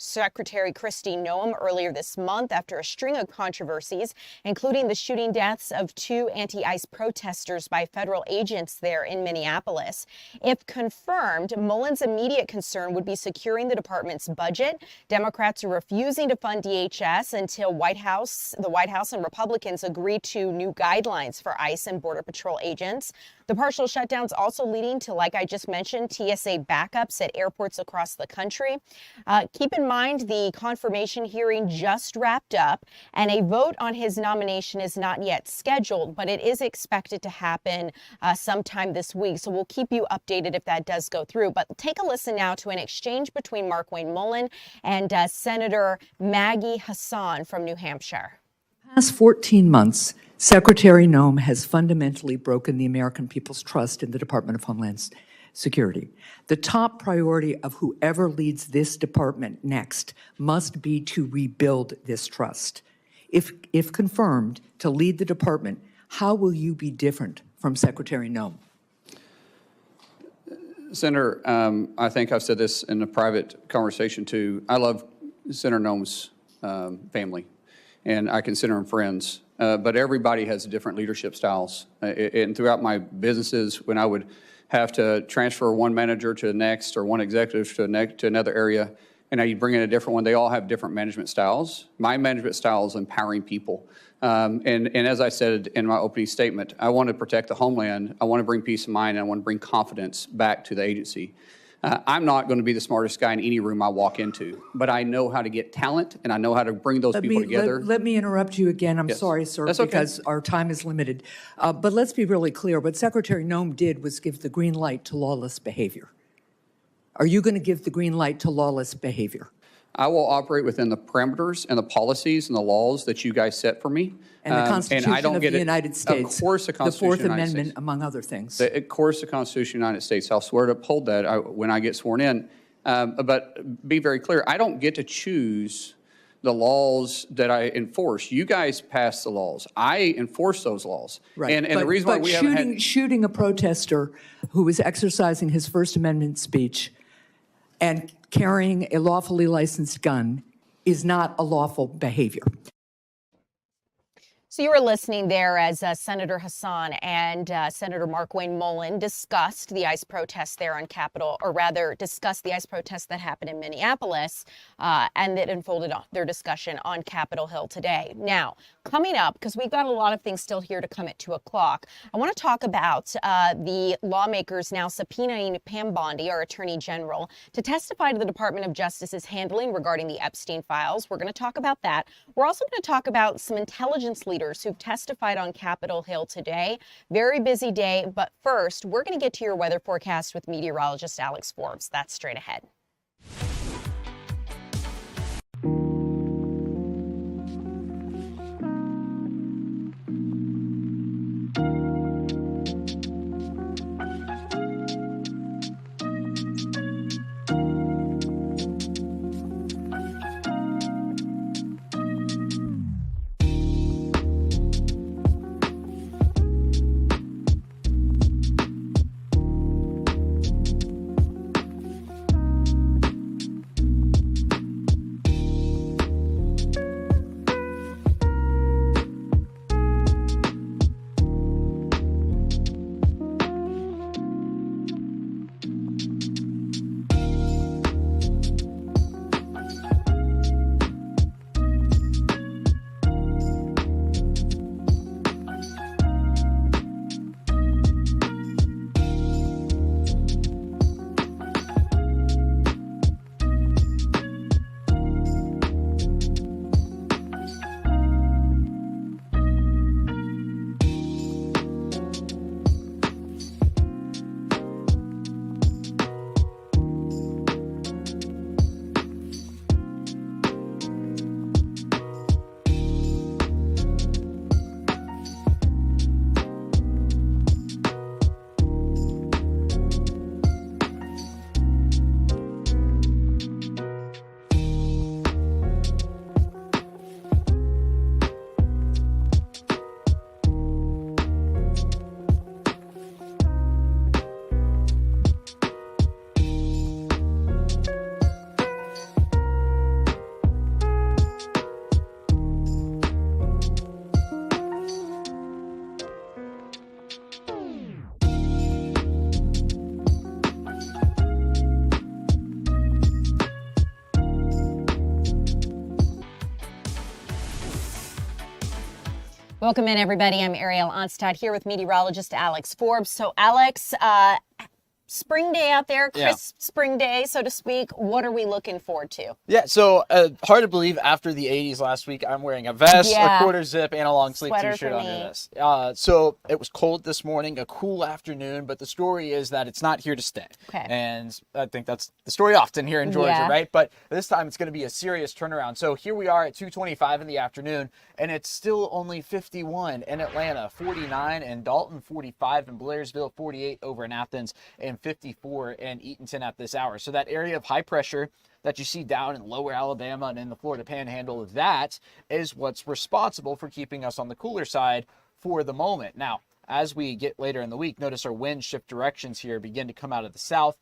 Secretary Kristi Noem earlier this month after a string of controversies, including the shooting deaths of 2 anti-ICE protesters by federal agents there in Minneapolis. If confirmed, Mullin's immediate concern would be securing the department's budget. Democrats are refusing to fund DHS until the White House and Republicans agree to new guidelines for ICE and Border Patrol agents. The partial shutdowns also leading to, like I just mentioned, TSA backups at airports across the country. Keep in mind, the confirmation hearing just wrapped up, and a vote on his nomination is not yet scheduled, but it is expected to happen sometime this week. So we'll keep you updated if that does go through. But take a listen now to an exchange between Markwayne Mullin and Senator Maggie Hassan from New Hampshire. Past 14 months, Secretary Noem has fundamentally broken the American people's trust in the Department of Homeland Security. The top priority of whoever leads this department next must be to rebuild this trust. If confirmed to lead the department, how will you be different from Secretary Noem? Senator, I think I've said this in a private conversation too. I love Senator Noem's family, and I consider them friends. But everybody has different leadership styles. And throughout my businesses, when I would have to transfer one manager to the next or one executive to another area, and you bring in a different one, they all have different management styles. My management style is empowering people. And as I said in my opening statement, I want to protect the homeland. I want to bring peace of mind. And I want to bring confidence back to the agency. I'm not going to be the smartest guy in any room I walk into, but I know how to get talent, and I know how to bring those people together. Let me interrupt you again. I'm sorry, sir, because our time is limited. But let's be really clear. What Secretary Noem did was give the green light to lawless behavior. Are you going to give the green light to lawless behavior? I will operate within the parameters and the policies and the laws that you guys set for me. And the Constitution of the United States. Of course, the Constitution the Fourth of the United Amendment, States. among other things. Of course, the Constitution of the United States. I'll swear to uphold that when I get sworn in. But be very clear, I don't get to choose the laws that I enforce. You guys pass the laws. I enforce those laws. Right. And the reason why we haven't had... shooting a protester who was exercising his First Amendment speech and carrying a lawfully licensed gun is not a lawful behavior. So you were listening there as Senator Hassan and Senator Markwayne Mullin discussed the ICE protests there on Capitol, or rather discussed the ICE protests that happened in Minneapolis, and that unfolded their discussion on Capitol Hill today. Now, coming up, because we've got a lot of things still here to come at 2 o'clock, I want to talk about the lawmakers now subpoenaing Pam Bondi, our Attorney General, to testify to the Department of Justice's handling regarding the Epstein files. We're going to talk about that. We're also going to talk about some intelligence leaders leaders who've testified on Capitol Hill today. Very busy day, but first, we're going to get to your weather forecast with meteorologist Alex Forbes. That's straight ahead. Welcome in, everybody. I'm Ariel Onstad here with meteorologist Alex Forbes. So, Alex, spring day out there, crisp spring day, so to speak. What are we looking forward to? Yeah, so hard to believe after the 80s last week, I'm wearing a vest, a quarter zip, and a long sleeve t-shirt under this. So it was cold this morning, a cool afternoon, but the story is that it's not here to stay. Okay. And I think that's the story often here in Georgia, right? But this time it's going to be a serious turnaround. So here we are at 2:25 in the afternoon, and it's still only 51 in Atlanta, 49 in Dalton, 45 in Blairsville, 48 over in Athens, and 54 in Eatonton at this hour. So that area of high pressure that you see down in lower Alabama and in the Florida Panhandle, that is what's responsible for keeping us on the cooler side for the moment. Now, as we get later in the week, notice our winds shift directions here, begin to come out of the south.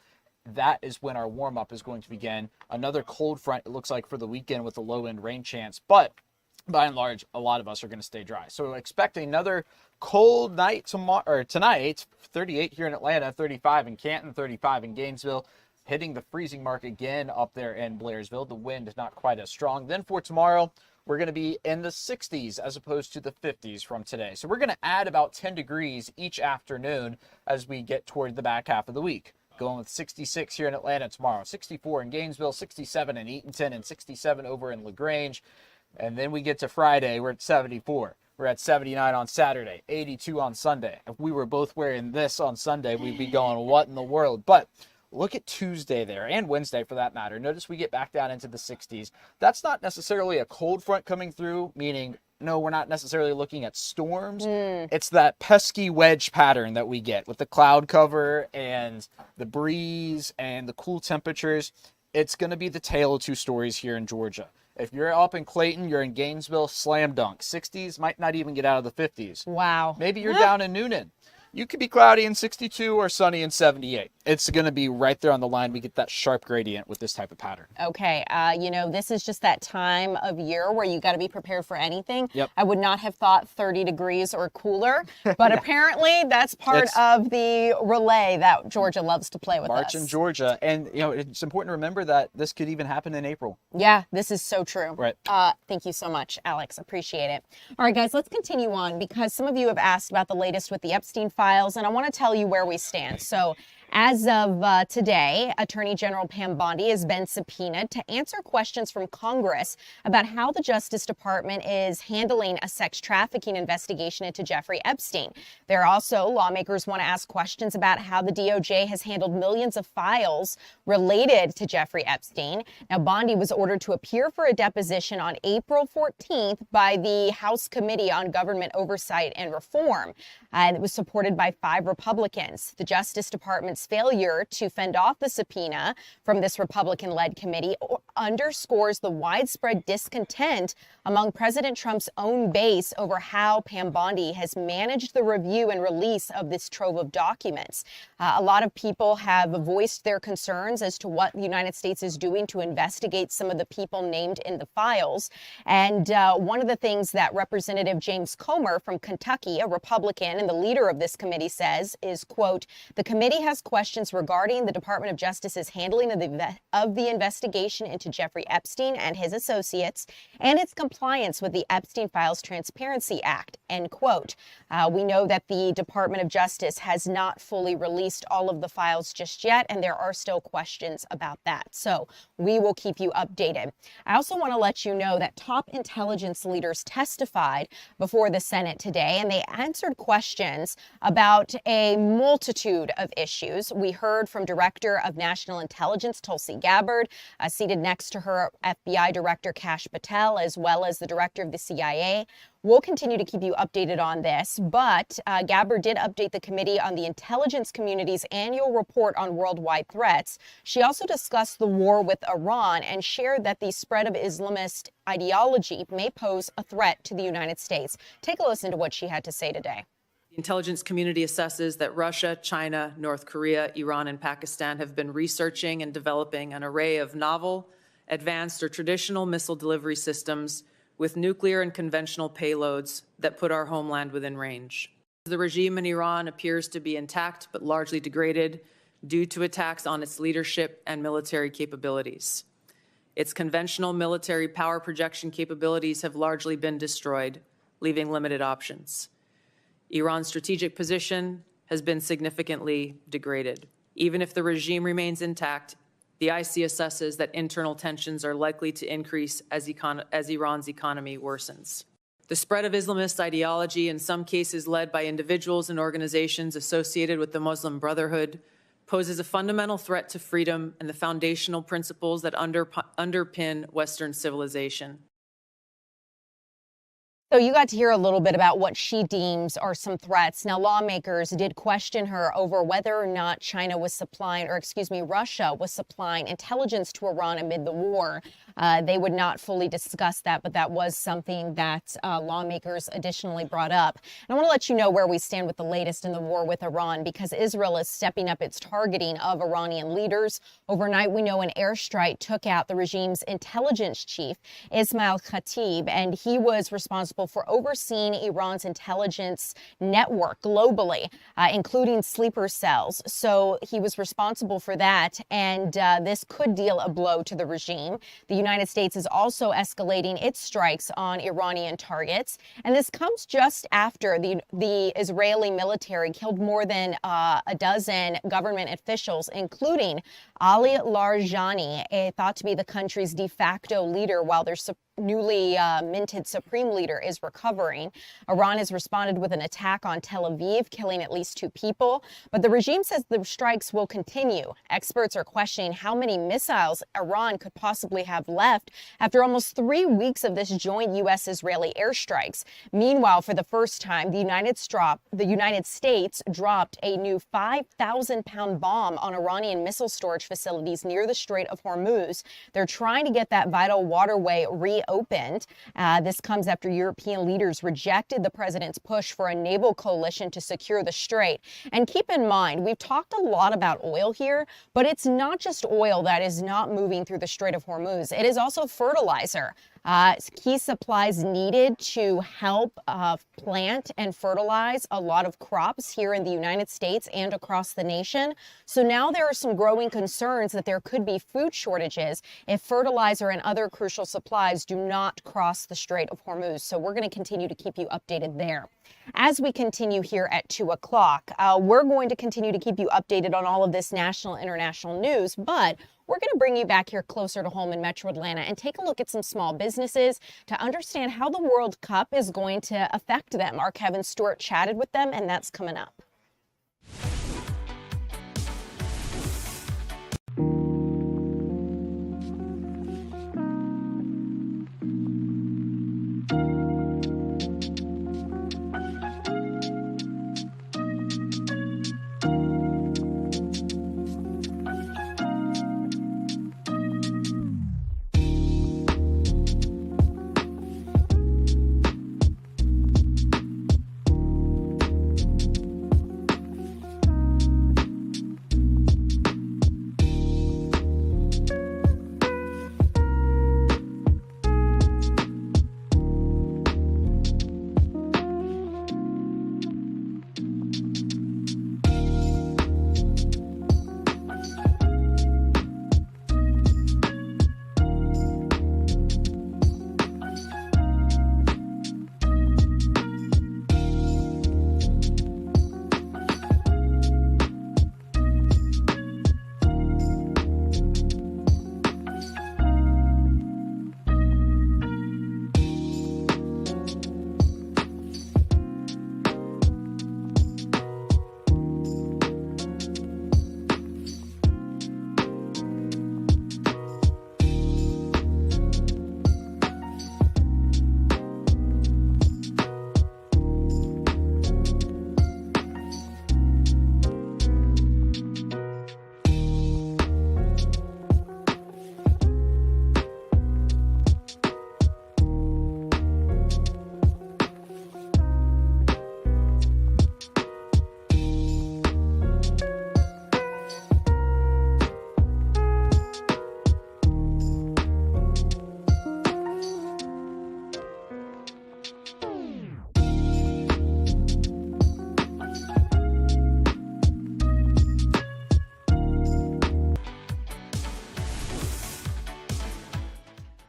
That is when our warm-up is going to begin. Another cold front, it looks like, for the weekend with a low-end rain chance. But by and large, a lot of us are going to stay dry. So expect another cold night tonight, 38 here in Atlanta, 35 in Canton, 35 in Gainesville, hitting the freezing mark again up there in Blairsville. The wind is not quite as strong. Then for tomorrow, we're going to be in the 60s as opposed to the 50s from today. So we're going to add about 10 degrees each afternoon as we get toward the back half of the week. Going with 66 here in Atlanta tomorrow, 64 in Gainesville, 67 in Eatonton, and 67 over in LaGrange. And then we get to Friday, we're at 74. We're at 79 on Saturday, 82 on Sunday. If we were both wearing this on Sunday, we'd be going, what in the world? But look at Tuesday there, and Wednesday for that matter. Notice we get back down into the 60s. That's not necessarily a cold front coming through, meaning, no, we're not necessarily looking at storms. It's that pesky wedge pattern that we get with the cloud cover and the breeze and the cool temperatures. It's going to be the tale of two stories here in Georgia. If you're up in Clayton, you're in Gainesville, slam dunk. 60s, might not even get out of the 50s. Wow. Maybe you're down in Noonan. You could be cloudy in 62 or sunny in 78. It's going to be right there on the line. We get that sharp gradient with this type of pattern. Okay. This is just that time of year where you got to be prepared for anything. Yep. I would not have thought 30 degrees or cooler, but apparently that's part of the relay that Georgia loves to play with March us. in Georgia. And, it's important to remember that this could even happen in April. Yeah, this is so true. Right. Thank you so much, Alex. Appreciate it. All right, guys, let's continue on because some of you have asked about the latest with the Epstein files, and I want to tell you where we stand. So As of today, Attorney General Pam Bondi has been subpoenaed to answer questions from Congress about how the Justice Department is handling a sex trafficking investigation into Jeffrey Epstein. There are also lawmakers want to ask questions about how the DOJ has handled millions of files related to Jeffrey Epstein. Now, Bondi was ordered to appear for a deposition on April 14th by the House Committee on Government Oversight and Reform. It was supported by 5 Republicans. The Justice Department's failure to fend off the subpoena from this Republican-led committee underscores the widespread discontent among President Trump's own base over how Pam Bondi has managed the review and release of this trove of documents. A lot of people have voiced their concerns as to what the United States is doing to investigate some of the people named in the files. And one of the things that Representative James Comer from Kentucky, a Republican and the leader of this committee, says is, quote, "The committee has questions regarding the Department of Justice's handling of the investigation into Jeffrey Epstein and his associates and its compliance with the Epstein Files Transparency Act," end quote. We know that the Department of Justice has not fully released all of the files just yet, and there are still questions about that. So we will keep you updated. I also want to let you know that top intelligence leaders testified before the Senate today, and they answered questions about a multitude of issues. We heard from Director of National Intelligence Tulsi Gabbard, seated next to her FBI Director Kash Patel, as well as the Director of the CIA. We'll continue to keep you updated on this, but Gabbard did update the committee on the intelligence community's annual report on worldwide threats. She also discussed the war with Iran and shared that the spread of Islamist ideology may pose a threat to the United States. Take a listen to what she had to say today. The intelligence community assesses that Russia, China, North Korea, Iran, and Pakistan have been researching and developing an array of novel, advanced, or traditional missile delivery systems with nuclear and conventional payloads that put our homeland within range. The regime in Iran appears to be intact but largely degraded due to attacks on its leadership and military capabilities. Its conventional military power projection capabilities have largely been destroyed, leaving limited options. Iran's strategic position has been significantly degraded. Even if the regime remains intact, the IC assesses that internal tensions are likely to increase as Iran's economy worsens. The spread of Islamist ideology, in some cases led by individuals and organizations associated with the Muslim Brotherhood, poses a fundamental threat to freedom and the foundational principles that underpin Western civilization. So you got to hear a little bit about what she deems are some threats. Now, lawmakers did question her over whether or not Russia was supplying intelligence to Iran amid the war. They would not fully discuss that, but that was something that lawmakers additionally brought up. And I want to let you know where we stand with the latest in the war with Iran, because Israel is stepping up its targeting of Iranian leaders. Overnight, we know an airstrike took out the regime's intelligence chief, Ismail Khatib, and he was responsible for overseeing Iran's intelligence network globally, including sleeper cells. So he was responsible for that, and this could deal a blow to the regime. The United States is also escalating its strikes on Iranian targets, and this comes just after the Israeli military killed more than a dozen government officials, including Ali Larijani, thought to be the country's de facto leader, while their newly minted supreme leader is recovering. Iran has responded with an attack on Tel Aviv, killing at least 2 people, but the regime says the strikes will continue. Experts are questioning how many missiles Iran could possibly have left after almost 3 weeks of this joint U.S.-Israeli airstrikes. Meanwhile, for the first time, the United States dropped a new 5,000-pound bomb on Iranian missile storage facilities near the Strait of Hormuz. They're trying to get that vital waterway reopened. This comes after European leaders rejected the president's push for a naval coalition to secure the strait. And keep in mind, we've talked a lot about oil here, but it's not just oil that is not moving through the Strait of Hormuz. It is also fertilizer. key supplies needed to help plant and fertilize a lot of crops here in the United States and across the nation. So now there are some growing concerns that there could be food shortages if fertilizer and other crucial supplies do not cross the Strait of Hormuz. So we're going to continue to keep you updated there. As we continue here at 2 o'clock, we're going to continue to keep you updated on all of this national and international news, but we're going to bring you back here closer to home in Metro Atlanta and take a look at some small businesses to understand how the World Cup is going to affect them. Our Kevin Stewart chatted with them, and that's coming up.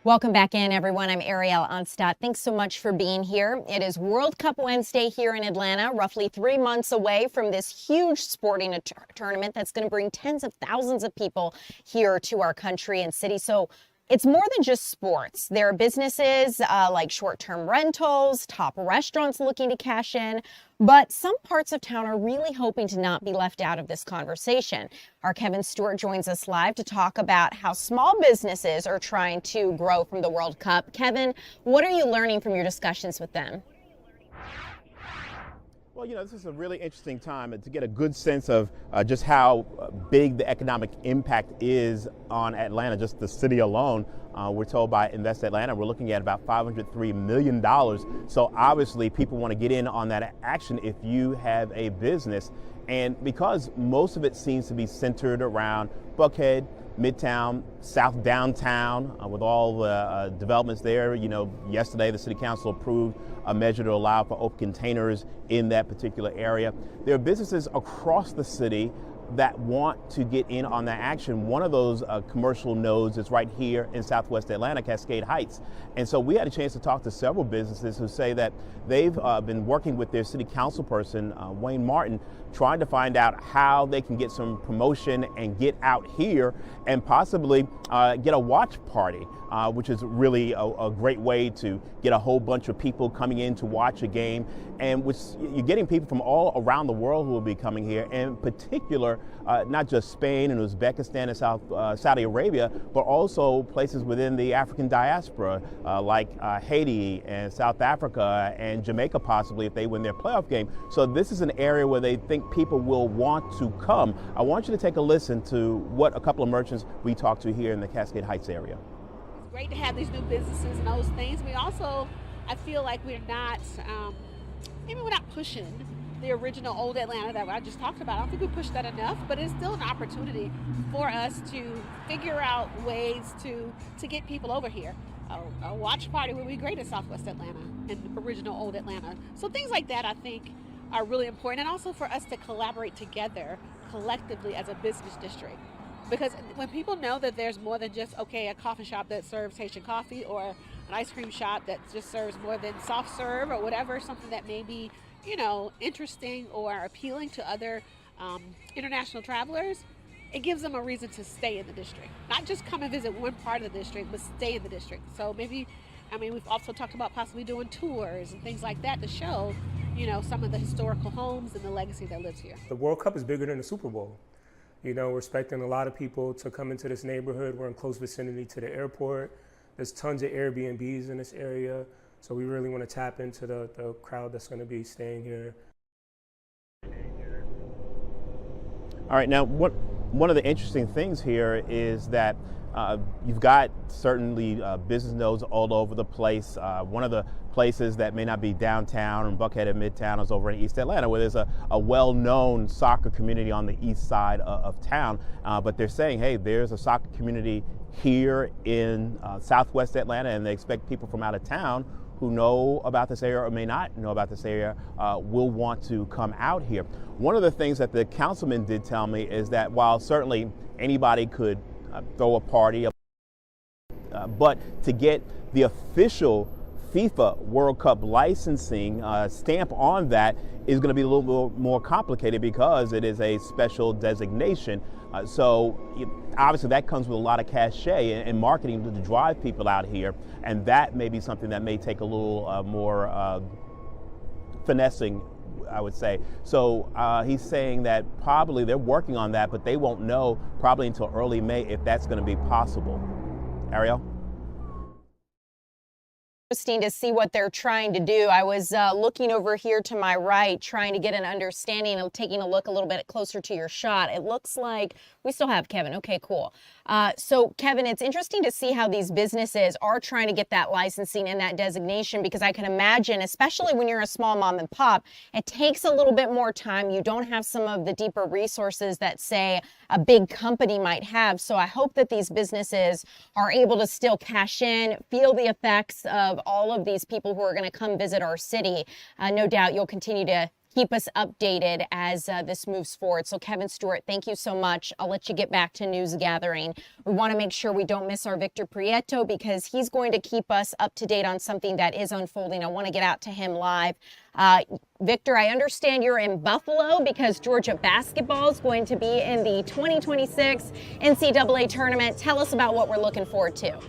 Welcome back in, everyone. I'm Ariel Onstadt. Thanks so much for being here. It is World Cup Wednesday here in Atlanta, roughly 3 months away from this huge sporting tournament that's going to bring tens of thousands of people here to our country and city. So it's more than just sports. There are businesses like short-term rentals, top restaurants looking to cash in, but some parts of town are really hoping to not be left out of this conversation. Our Kevin Stewart joins us live to talk about how small businesses are trying to grow from the World Cup. Kevin, what are you learning from your discussions with them? Well, this is a really interesting time to get a good sense of just how big the economic impact is on Atlanta, just the city alone. We're told by Invest Atlanta we're looking at about $503 million. So obviously people want to get in on that action if you have a business. And because most of it seems to be centered around Buckhead, Midtown, South Downtown, with all the developments there. Yesterday the City Council approved a measure to allow for open containers in that particular area. There are businesses across the city that want to get in on that action. One of those commercial nodes is right here in Southwest Atlanta, Cascade Heights. And so we had a chance to talk to several businesses who say that they've been working with their city council person, Wayne Martin, trying to find out how they can get some promotion and get out here and possibly get a watch party, which is really a great way to get a whole bunch of people coming in to watch a game, and which you're getting people from all around the world who will be coming here, in particular, not just Spain and Uzbekistan and Saudi Arabia, but also places within the African diaspora, like Haiti and South Africa and Jamaica, possibly, if they win their playoff game. So this is an area where they think people will want to come. I want you to take a listen to what a couple of merchants we talked to here in the Cascade Heights area. It's great to have these new businesses and those things. We also, I feel like we're not, maybe we're not pushing the original old Atlanta that I just talked about. I don't think we pushed that enough, but it's still an opportunity for us to figure out ways to get people over here. a watch party would be great at Southwest Atlanta and original old Atlanta. So things like that I think are really important, and also for us to collaborate together collectively as a business district. Because when people know that there's more than just, okay, a coffee shop that serves Haitian coffee, or an ice cream shop that just serves more than soft serve or whatever, something that may be, you know, interesting or appealing to other international travelers, it gives them a reason to stay in the district. Not just come and visit one part of the district, but stay in the district. So maybe, I mean, we've also talked about possibly doing tours and things like that to show, you know, some of the historical homes and the legacy that lives here. The World Cup is bigger than the Super Bowl. You know, we're expecting a lot of people to come into this neighborhood. We're in close vicinity to the airport. There's tons of Airbnbs in this area. So we really want to tap into the crowd that's going to be staying here. All right, now one of the interesting things here is that you've got certainly business nodes all over the place. One of the places that may not be downtown and Buckhead and Midtown is over in East Atlanta, where there's a well-known soccer community on the east side of town. But they're saying, hey, there's a soccer community here in Southwest Atlanta, and they expect people from out of town who know about this area or may not know about this area will want to come out here. One of the things that the councilman did tell me is that while certainly anybody could throw a party, but to get the official FIFA World Cup licensing stamp on that is going to be a little more complicated because it is a special designation. So obviously that comes with a lot of cachet and marketing to drive people out here, and that may be something that may take a little more finessing, I would say. So he's saying that probably they're working on that, but they won't know probably until early May if that's going to be possible. Ariel? Interesting to see what they're trying to do. I was looking over here to my right, trying to get an understanding and taking a look a little bit closer to your shot. It looks like we still have Kevin. Okay, cool. So Kevin, it's interesting to see how these businesses are trying to get that licensing and that designation, because I can imagine, especially when you're a small mom and pop, it takes a little bit more time. You don't have some of the deeper resources that, say, a big company might have. So I hope that these businesses are able to still cash in, feel the effects of all of these people who are going to come visit our city. No doubt you'll continue to keep us updated as this moves forward. So Kevin Stewart, thank you so much. I'll let you get back to news gathering. We want to make sure we don't miss our Victor Prieto, because he's going to keep us up to date on something that is unfolding. I want to get out to him live. Victor, I understand you're in Buffalo because Georgia basketball is going to be in the 2026 NCAA tournament. Tell us about what we're looking forward to.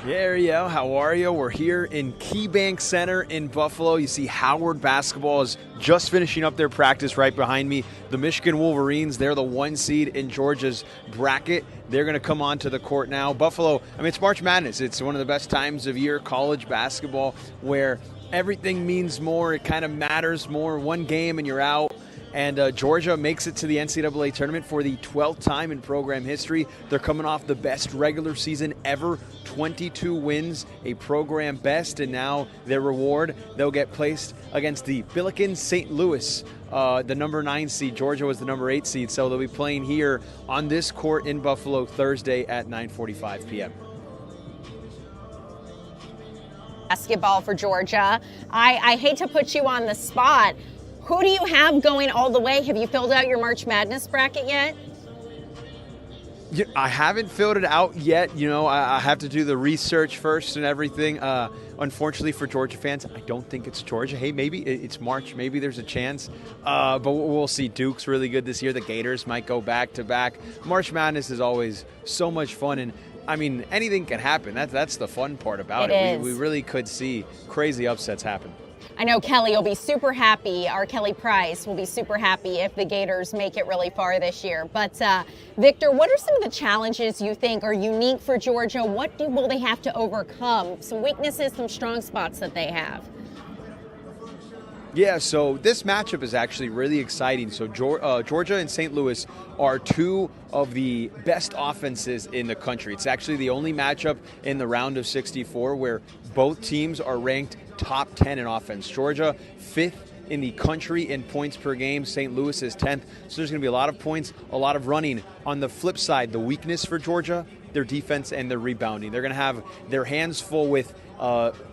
Yeah, Ariel, how are you? We're here in KeyBank Center in Buffalo. You see Howard basketball is just finishing up their practice right behind me. The Michigan Wolverines, they're the 1 seed in Georgia's bracket. They're going to come onto the court now. Buffalo, I mean, it's March Madness. It's one of the best times of year, college basketball, where everything means more. It kind of matters more. One game and you're out. And Georgia makes it to the NCAA tournament for the 12th time in program history. They're coming off the best regular season ever, 22 wins, a program best, and now their reward, they'll get placed against the Billiken St. Louis, the number 9 seed. Georgia was the number 8 seed, so they'll be playing here on this court in Buffalo Thursday at 9:45 p.m. Basketball for Georgia. I hate to put you on the spot. Who do you have going all the way? Have you filled out your March Madness bracket yet? Yeah, I haven't filled it out yet. You know, I have to do the research first and everything. Unfortunately for Georgia fans, I don't think it's Georgia. Hey, maybe it's March. Maybe there's a chance. But we'll see. Duke's really good this year. The Gators might go back-to-back. March Madness is always so much fun. And, I mean, anything can happen. That's the fun part about it. We really could see crazy upsets happen. I know Kelly will be super happy. Our Kelly Price will be super happy if the Gators make it really far this year. But Victor, what are some of the challenges you think are unique for Georgia? What will they have to overcome? Some weaknesses, some strong spots that they have? Yeah, so this matchup is actually really exciting. So Georgia and St. Louis are two of the best offenses in the country. It's actually the only matchup in the round of 64 where both teams are ranked top 10 in offense. Georgia, 5th in the country in points per game. St. Louis is 10th. So there's going to be a lot of points, a lot of running. On the flip side, the weakness for Georgia, their defense and their rebounding. They're going to have their hands full with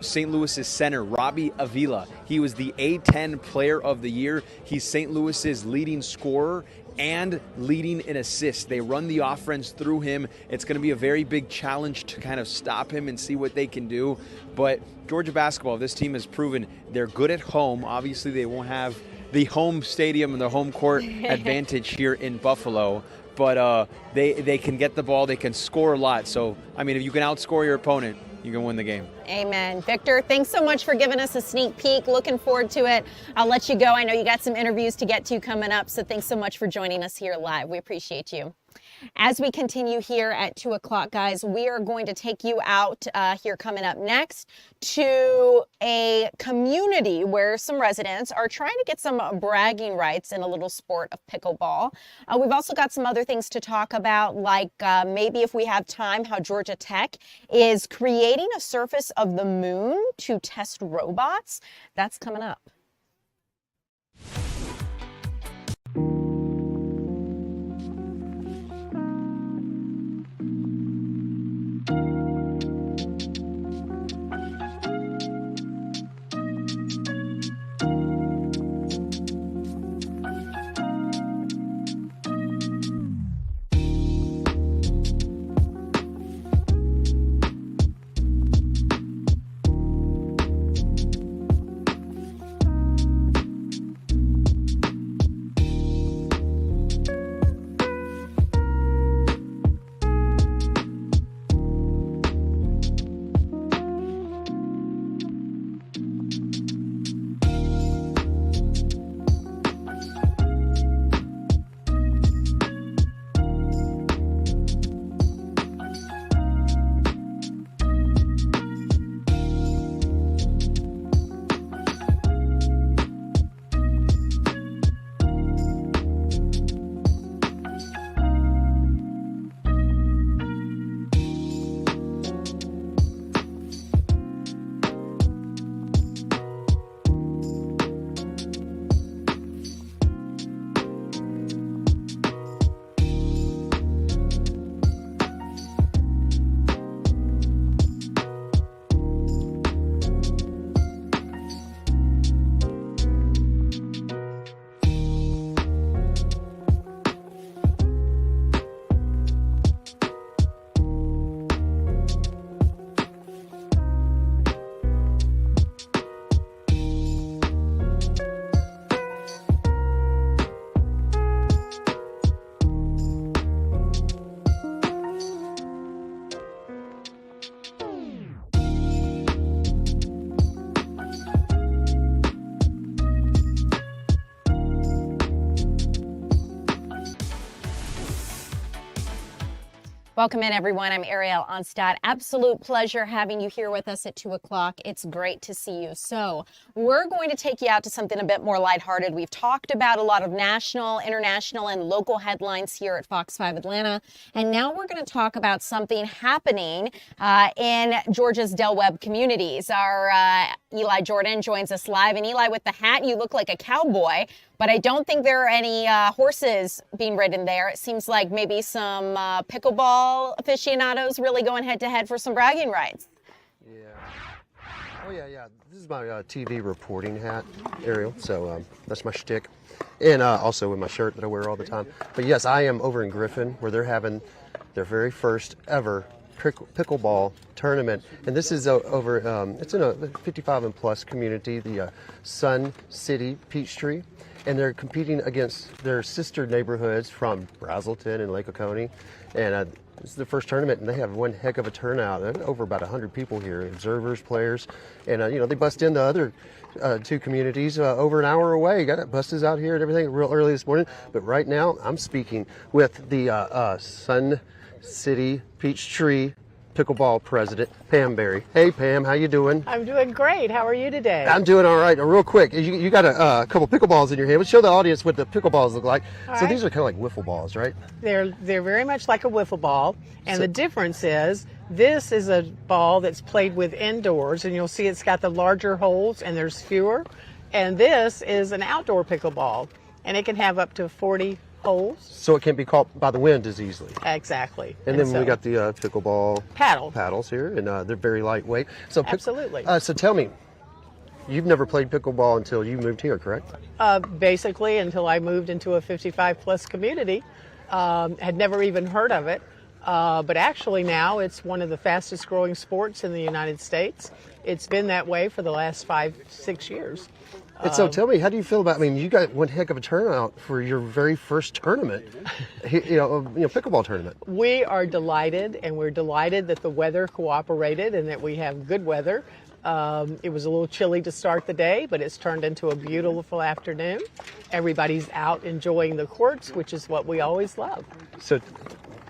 St. Louis's center, Robbie Avila. He was the A10 Player of the Year. He's St. Louis's leading scorer and leading in assists. They run the offense through him. It's going to be a very big challenge to kind of stop him and see what they can do. But Georgia basketball, this team has proven they're good at home. Obviously, they won't have the home stadium and the home court advantage here in Buffalo. But they can get the ball. They can score a lot. So, I mean, if you can outscore your opponent, you can win the game. Amen. Victor, thanks so much for giving us a sneak peek. Looking forward to it. I'll let you go. I know you got some interviews to get to coming up, so thanks so much for joining us here live. We appreciate you. As we continue here at 2 o'clock, guys, we are going to take you out here coming up next to a community where some residents are trying to get some bragging rights in a little sport of pickleball. We've also got some other things to talk about, like maybe if we have time, how Georgia Tech is creating a surface of the moon to test robots. That's coming up. Welcome in, everyone. I'm Ariel Onstad. Absolute pleasure having you here with us at 2 o'clock. It's great to see you. So we're going to take you out to something a bit more lighthearted. We've talked about a lot of national, international, and local headlines here at Fox 5 Atlanta. And now we're going to talk about something happening in Georgia's Del Webb communities. Our Eli Jordan joins us live. And Eli, with the hat, you look like a cowboy. But I don't think there are any horses being ridden there. It seems like maybe some pickleball aficionados really going head-to-head for some bragging rights. Yeah. Oh, yeah. This is my TV reporting hat, Ariel. So that's my shtick. And also with my shirt that I wear all the time. But yes, I am over in Griffin where they're having their very first ever pickleball tournament. And this is over, it's in a 55 and plus community, the Sun City Peachtree. And they're competing against their sister neighborhoods from Brazelton and Lake Oconee. And this is the first tournament, and they have one heck of a turnout. There are over about 100 people here, observers, players. And, they bust in the other two communities over an hour away. Got buses out here and everything real early this morning. But right now, I'm speaking with the Sun City Peachtree Pickleball president, Pam Berry. Hey, Pam, how you doing? I'm doing great. How are you today? I'm doing all right. Real quick, you got a couple pickleballs in your hand. Let's show the audience what the pickleballs look like. So these are kind of like wiffle balls, right? They're very much like a wiffle ball, and the difference is this is a ball that's played with indoors, and you'll see it's got the larger holes and there's fewer. And this is an outdoor pickleball, and it can have up to 40 holes. So it can't be caught by the wind as easily. Exactly. And then so, we got the pickleball paddles here, and they're very lightweight. So absolutely. So tell me, you've never played pickleball until you moved here, correct? Basically, until I moved into a 55-plus community, had never even heard of it. But actually now it's one of the fastest growing sports in the United States. It's been that way for the last 5-6 years. And so tell me, how do you feel about, I mean, you got one heck of a turnout for your very first tournament, pickleball tournament. We are delighted, and we're delighted that the weather cooperated and that we have good weather. It was a little chilly to start the day, but it's turned into a beautiful afternoon. Everybody's out enjoying the courts, which is what we always love. So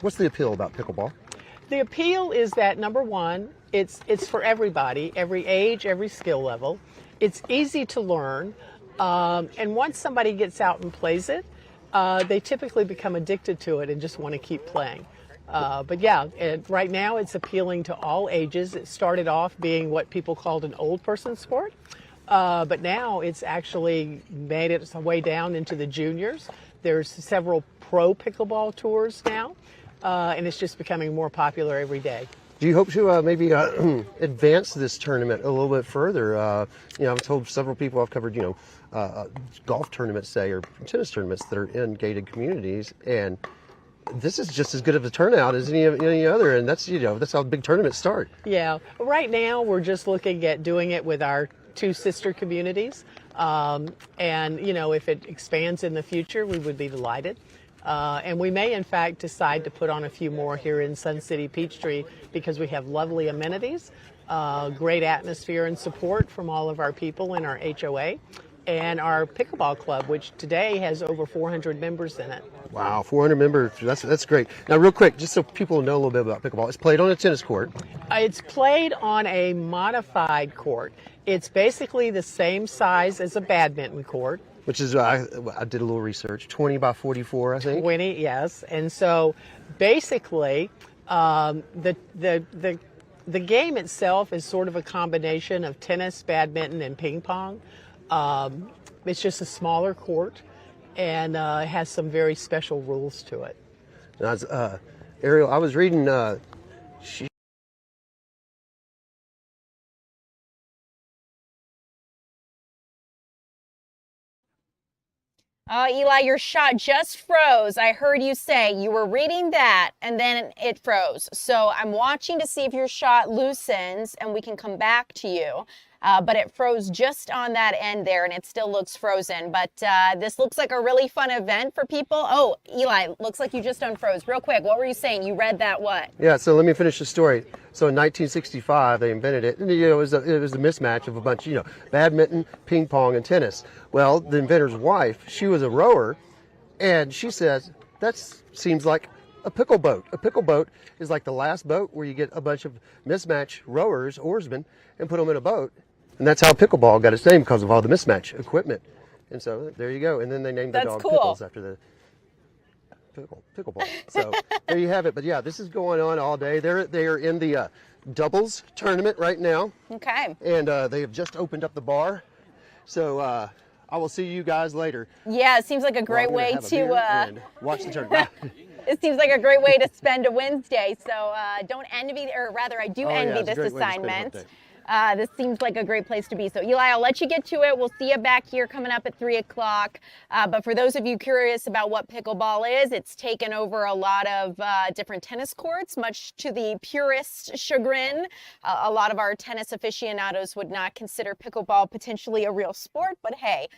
what's the appeal about pickleball? The appeal is that, number one, it's for everybody, every age, every skill level. It's easy to learn, and once somebody gets out and plays it, they typically become addicted to it and just want to keep playing. But yeah, right now it's appealing to all ages. It started off being what people called an old person sport, but now it's actually made its way down into the juniors. There's several pro pickleball tours now, and it's just becoming more popular every day. Do you hope to maybe advance this tournament a little bit further? I've told several people I've covered, golf tournaments, say, or tennis tournaments that are in gated communities, and this is just as good of a turnout as any other, and that's how big tournaments start. Yeah, right now we're just looking at doing it with our 2 sister communities, and if it expands in the future, we would be delighted. And we may, in fact, decide to put on a few more here in Sun City Peachtree because we have lovely amenities, great atmosphere and support from all of our people in our HOA, and our pickleball club, which today has over 400 members in it. Wow, 400 members. That's great. Now, real quick, just so people know a little bit about pickleball, it's played on a tennis court. It's played on a modified court. It's basically the same size as a badminton court. Which is, I did a little research, 20 by 44, I think. 20, yes. And so basically, the game itself is sort of a combination of tennis, badminton, and ping pong. It's just a smaller court, and has some very special rules to it. Now, Ariel, I was reading, Eli, your shot just froze. I heard you say you were reading that and then it froze. So I'm watching to see if your shot loosens and we can come back to you. But it froze just on that end there and it still looks frozen. But this looks like a really fun event for people. Oh, Eli, looks like you just unfroze. Real quick, what were you saying? You read that what? Yeah, so let me finish the story. So in 1965, they invented it. And, it was a mismatch of a bunch, badminton, ping pong, and tennis. Well, the inventor's wife, she was a rower, and she says, that seems like a pickle boat. A pickle boat is like the last boat where you get a bunch of mismatch rowers, oarsmen, and put them in a boat. And that's how pickleball got its name, because of all the mismatch equipment. And so there you go. And then they named the dog Pickles after the pickleball. So there you have it. But yeah, this is going on all day. They are in the doubles tournament right now. Okay. And they have just opened up the bar. So I will see you guys later. Yeah, it seems like a great way to watch the tournament. It seems like a great way to spend a Wednesday. So don't envy, or rather, I do envy this assignment. This seems like a great place to be. So Eli, I'll let you get to it. We'll see you back here coming up at 3 o'clock. But for those of you curious about what pickleball is, it's taken over a lot of different tennis courts, much to the purist chagrin. A lot of our tennis aficionados would not consider pickleball potentially a real sport, but hey,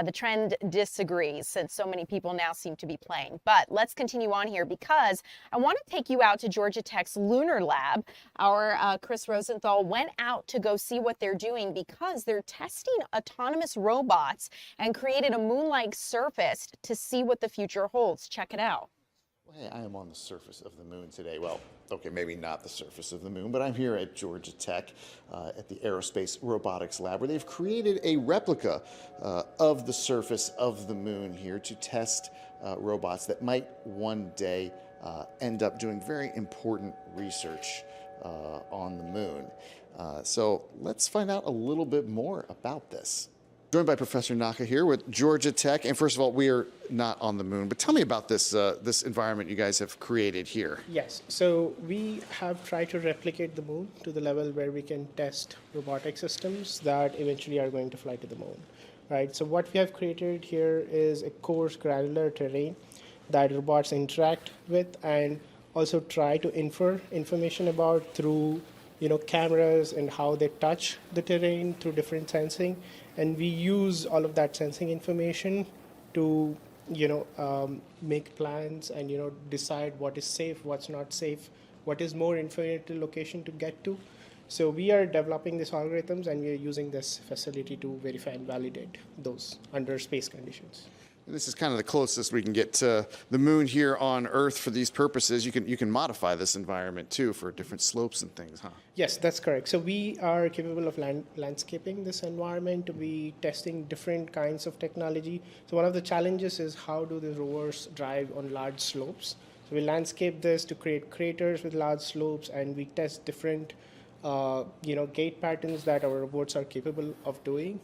the trend disagrees since so many people now seem to be playing. But let's continue on here because I want to take you out to Georgia Tech's Lunar Lab. Our Chris Rosenthal went out to go see what they're doing because they're testing autonomous robots and created a moon-like surface to see what the future holds. Check it out. Hey, I am on the surface of the moon today. Well, okay, maybe not the surface of the moon, but I'm here at Georgia Tech at the Aerospace Robotics Lab, where they've created a replica of the surface of the moon here to test robots that might one day end up doing very important research on the moon. So let's find out a little bit more about this. Joined by Professor Naka here with Georgia Tech. And first of all, we are not on the moon, but tell me about this this environment you guys have created here. Yes, so we have tried to replicate the moon to the level where we can test robotic systems that eventually are going to fly to the moon, right? So what we have created here is a coarse granular terrain that robots interact with and also try to infer information about through cameras and how they touch the terrain through different sensing. And we use all of that sensing information to, make plans and, decide what is safe, what's not safe, what is more informative location to get to. So we are developing these algorithms and we are using this facility to verify and validate those under space conditions. This is kind of the closest we can get to the moon here on Earth for these purposes. You can modify this environment too for different slopes and things, huh? Yes, that's correct. So we are capable of landscaping this environment to be testing different kinds of technology. So one of the challenges is how do the rovers drive on large slopes? So we landscape this to create craters with large slopes, and we test different gait patterns that our robots are capable of doing.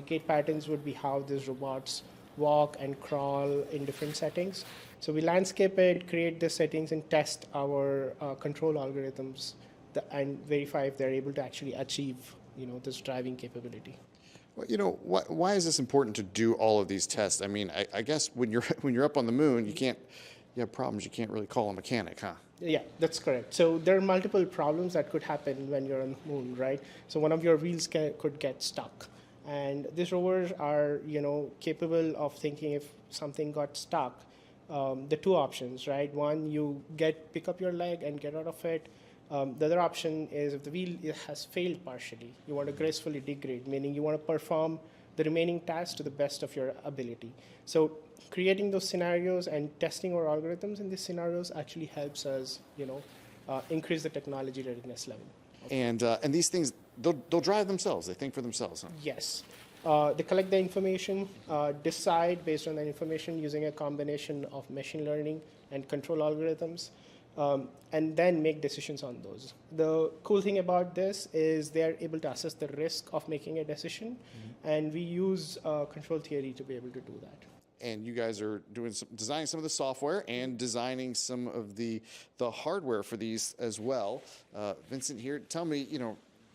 Gait patterns would be how these robots walk and crawl in different settings. So we landscape it, create the settings, and test our control algorithms and verify if they're able to actually achieve, this driving capability. Well, why is this important to do all of these tests? I mean, I guess when you're up on the moon, you have problems. You can't really call a mechanic, huh? Yeah, that's correct. So there are multiple problems that could happen when you're on the moon, right? So one of your wheels could get stuck. And these rovers are, capable of thinking if something got stuck, the two options, right? One, you pick up your leg and get out of it. The other option is if the wheel has failed partially, you want to gracefully degrade, meaning you want to perform the remaining tasks to the best of your ability. So creating those scenarios and testing our algorithms in these scenarios actually helps us, increase the technology readiness level. And these things, they'll drive themselves. They think for themselves, huh? Yes. They collect the information, decide based on the information using a combination of machine learning and control algorithms, and then make decisions on those. The cool thing about this is they are able to assess the risk of making a decision, and we use control theory to be able to do that. And you guys are designing some of the software and designing some of the hardware for these as well. Vincent here, tell me,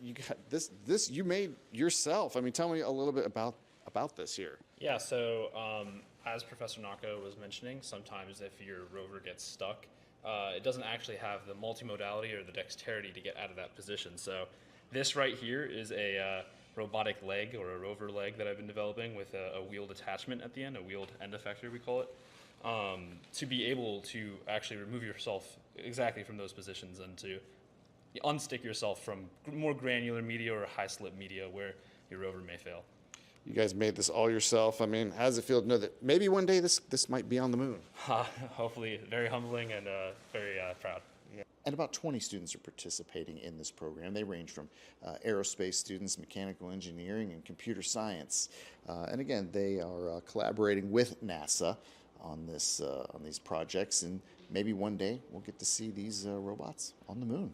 you got this you made yourself. I mean, tell me a little bit about this here. Yeah, so as Professor Naka was mentioning, sometimes if your rover gets stuck, it doesn't actually have the multimodality or the dexterity to get out of that position. So this right here is a robotic leg or a rover leg that I've been developing with a wheeled attachment at the end, a wheeled end effector we call it, to be able to actually remove yourself exactly from those positions and to unstick yourself from more granular media or high slip media where your rover may fail. You guys made this all yourself. I mean, how does it feel to know that maybe one day this might be on the moon? Hopefully, very humbling and very proud. Yeah. And about 20 students are participating in this program. They range from aerospace students, mechanical engineering, and computer science. And again, they are collaborating with NASA on these projects. And maybe one day we'll get to see these robots on the moon.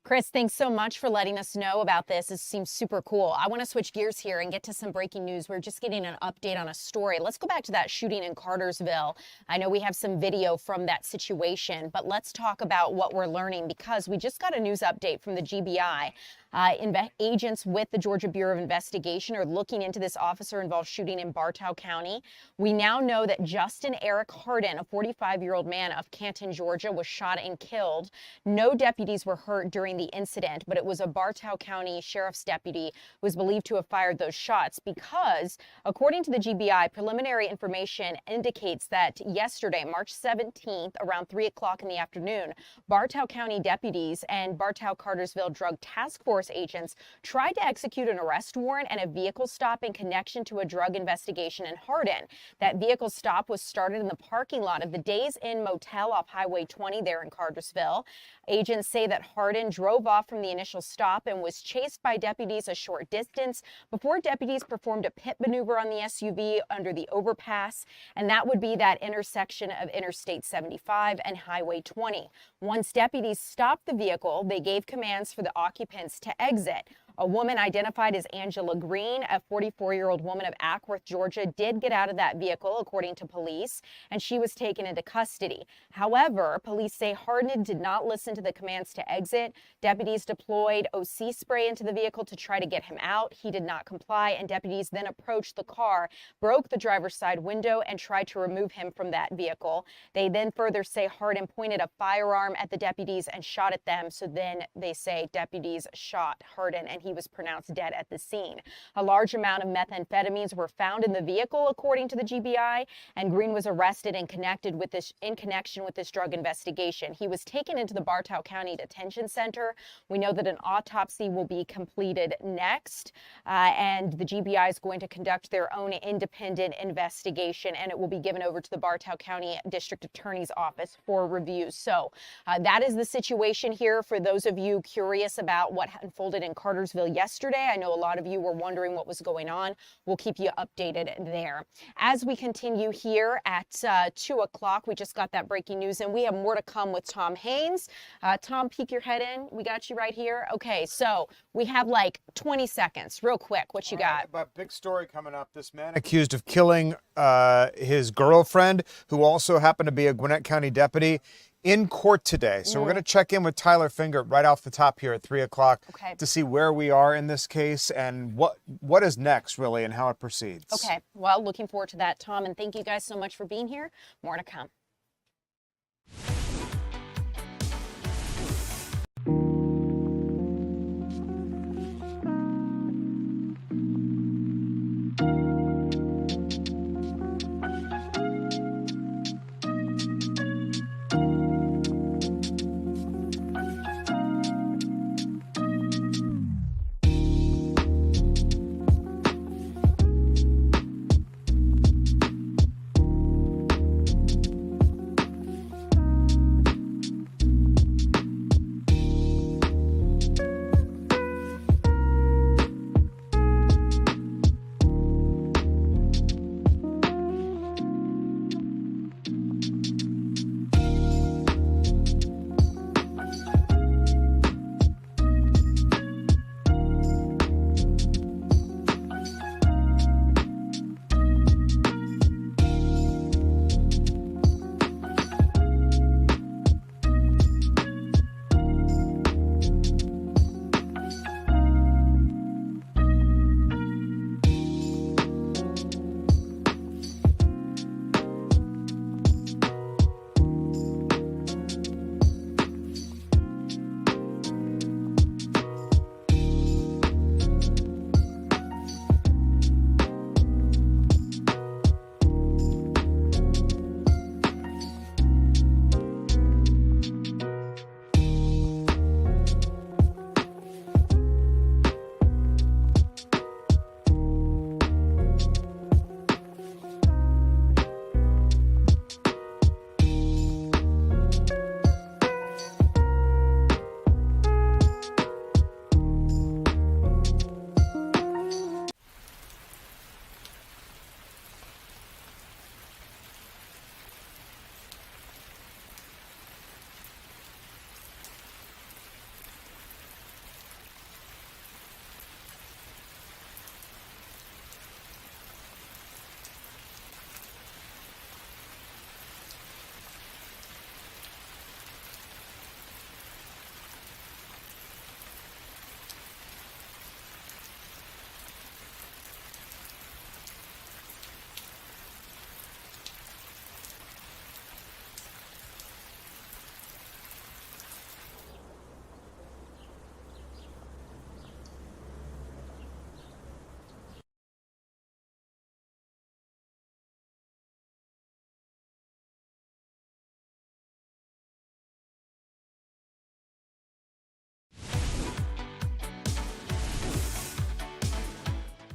Chris, thanks so much for letting us know about this. It seems super cool. I want to switch gears here and get to some breaking news. We're just getting an update on a story. Let's go back to that shooting in Cartersville. I know we have some video from that situation, but let's talk about what we're learning because we just got a news update from the GBI. Agents with the Georgia Bureau of Investigation are looking into this officer-involved shooting in Bartow County. We now know that Justin Eric Hardin, a 45-year-old man of Canton, Georgia, was shot and killed. No deputies were hurt during the incident, but it was a Bartow County Sheriff's deputy who was believed to have fired those shots because, according to the GBI, preliminary information indicates that yesterday, March 17th, around 3 o'clock in the afternoon, Bartow County deputies and Bartow-Cartersville Drug Task Force agents tried to execute an arrest warrant and a vehicle stop in connection to a drug investigation in Hardin. That vehicle stop was started in the parking lot of the Days Inn Motel off Highway 20 there in Cartersville. Agents say that Hardin drove off from the initial stop and was chased by deputies a short distance before deputies performed a pit maneuver on the SUV under the overpass, and that would be that intersection of Interstate 75 and Highway 20. Once deputies stopped the vehicle, they gave commands for the occupants to exit. A woman identified as Angela Green, a 44-year-old woman of Ackworth, Georgia, did get out of that vehicle, according to police, and she was taken into custody. However, police say Hardin did not listen to the commands to exit. Deputies deployed OC spray into the vehicle to try to get him out. He did not comply, and deputies then approached the car, broke the driver's side window, and tried to remove him from that vehicle. They then further say Hardin pointed a firearm at the deputies and shot at them. So then they say deputies shot Hardin, and he was pronounced dead at the scene. A large amount of methamphetamines were found in the vehicle, according to the GBI, and Green was arrested in connection with this drug investigation. He was taken into the Bartow County Detention Center. We know that an autopsy will be completed next, and the GBI is going to conduct their own independent investigation, and it will be given over to the Bartow County District Attorney's Office for review. So that is the situation here. For those of you curious about what unfolded in Cartersville yesterday, I know a lot of you were wondering what was going on. We'll keep you updated there. As we continue here at 2 o'clock, we just got that breaking news, and we have more to come with Tom Haynes. Tom, peek your head in. We got you right here. Okay, so we have like 20 seconds. Real quick, what you got? But big story coming up. This man accused of killing his girlfriend, who also happened to be a Gwinnett County deputy, in court today. So we're going to check in with Tyler Finger right off the top here at 3 o'clock to see where we are in this case and what is next, really, and how it proceeds. Okay, well, looking forward to that, Tom, and thank you guys so much for being here. More to come.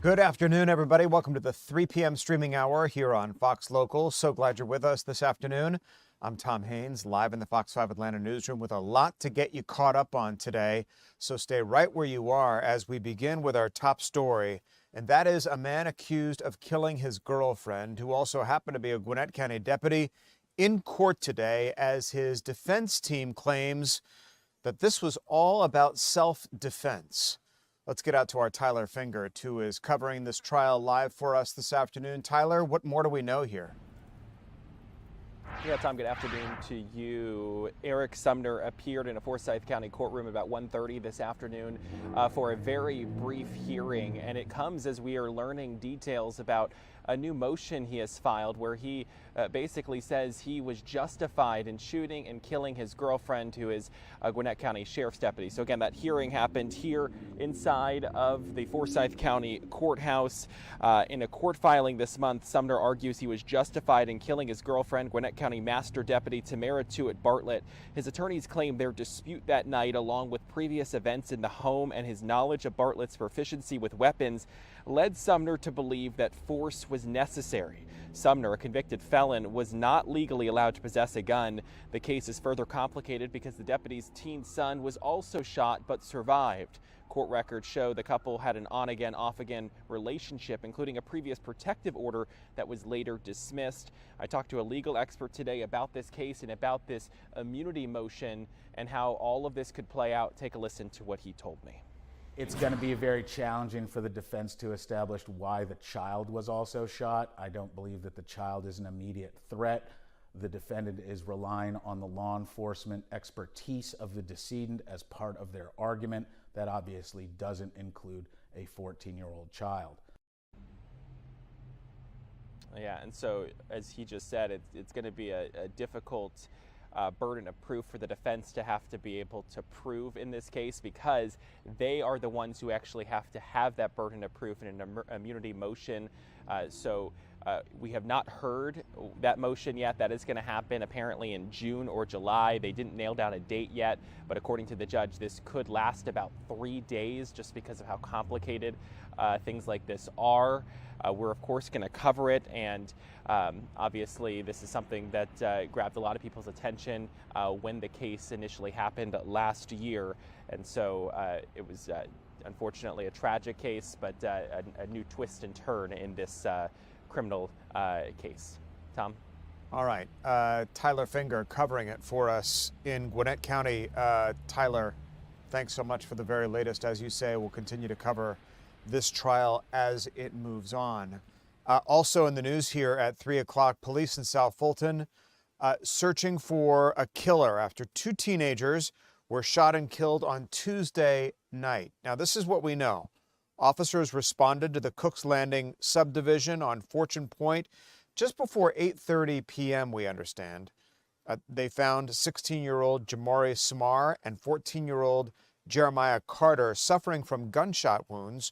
Good afternoon, everybody. Welcome to the 3 p.m. streaming hour here on Fox Local. So glad you're with us this afternoon. I'm Tom Haynes, live in the Fox 5 Atlanta newsroom with a lot to get you caught up on today. So stay right where you are as we begin with our top story. And that is a man accused of killing his girlfriend, who also happened to be a Gwinnett County deputy, in court today as his defense team claims that this was all about self-defense. Let's get out to our Tyler Finger, who is covering this trial live for us this afternoon. Tyler, what more do we know here? Yeah, Tom, good afternoon to you. Eric Sumner appeared in a Forsyth County courtroom about 1:30 this afternoon for a very brief hearing, and it comes as we are learning details about a new motion he has filed where he basically says he was justified in shooting and killing his girlfriend, who is a Gwinnett County Sheriff's deputy. So again, that hearing happened here inside of the Forsyth County Courthouse. In a court filing this month, Sumner argues he was justified in killing his girlfriend, Gwinnett County Master Deputy Tamara Tuitt Bartlett. His attorneys claim their dispute that night, along with previous events in the home and his knowledge of Bartlett's proficiency with weapons, led Sumner to believe that force was necessary. Sumner, a convicted felon, was not legally allowed to possess a gun. The case is further complicated because the deputy's teen son was also shot but survived. Court records show the couple had an on-again, off-again relationship, including a previous protective order that was later dismissed. I talked to a legal expert today about this case and about this immunity motion and how all of this could play out. Take a listen to what he told me. It's going to be very challenging for the defense to establish why the child was also shot. I don't believe that the child is an immediate threat. The defendant is relying on the law enforcement expertise of the decedent as part of their argument. That obviously doesn't include a 14-year-old child. Yeah, and so as he just said, it's going to be a difficult burden of proof for the defense to have to be able to prove in this case, because they are the ones who actually have to have that burden of proof in an immunity motion. We have not heard that motion yet. That is going to happen apparently in June or July. They didn't nail down a date yet, but according to the judge, this could last about 3 days just because of how complicated things like this are. We're of course going to cover it, and obviously this is something that grabbed a lot of people's attention when the case initially happened last year, and so it was unfortunately a tragic case, but a new twist and turn in this criminal case. Tom? All right. Tyler Finger covering it for us in Gwinnett County. Tyler, thanks so much for the very latest. As you say, we'll continue to cover this trial as it moves on. Also in the news here at 3 o'clock, police in South Fulton searching for a killer after 2 teenagers were shot and killed on Tuesday night. Now, this is what we know. Officers responded to the Cook's Landing subdivision on Fortune Point just before 8:30 p.m., we understand. They found 16-year-old Jamari Samar and 14-year-old Jeremiah Carter suffering from gunshot wounds.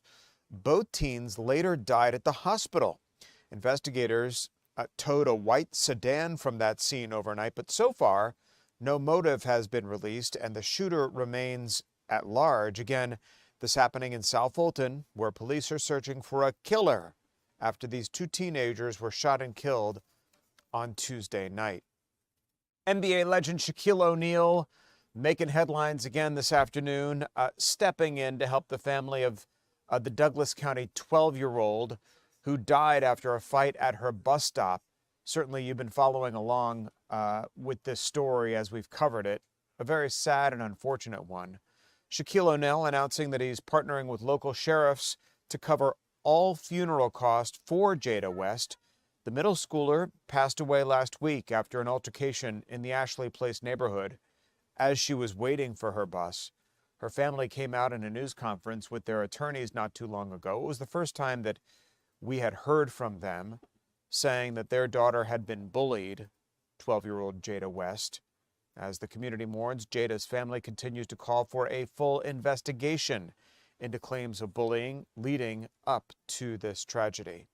Both teens later died at the hospital. Investigators towed a white sedan from that scene overnight, but so far, no motive has been released and the shooter remains at large. Again, this happening in South Fulton, where police are searching for a killer after these 2 teenagers were shot and killed on Tuesday night. NBA legend Shaquille O'Neal making headlines again this afternoon, stepping in to help the family of the Douglas County 12-year-old who died after a fight at her bus stop. Certainly you've been following along with this story as we've covered it, a very sad and unfortunate one. Shaquille O'Neal announcing that he's partnering with local sheriffs to cover all funeral costs for Jada West. The middle schooler passed away last week after an altercation in the Ashley Place neighborhood as she was waiting for her bus. Her family came out in a news conference with their attorneys not too long ago. It was the first time that we had heard from them, saying that their daughter had been bullied, 12-year-old Jada West. As the community mourns, Jada's family continues to call for a full investigation into claims of bullying leading up to this tragedy.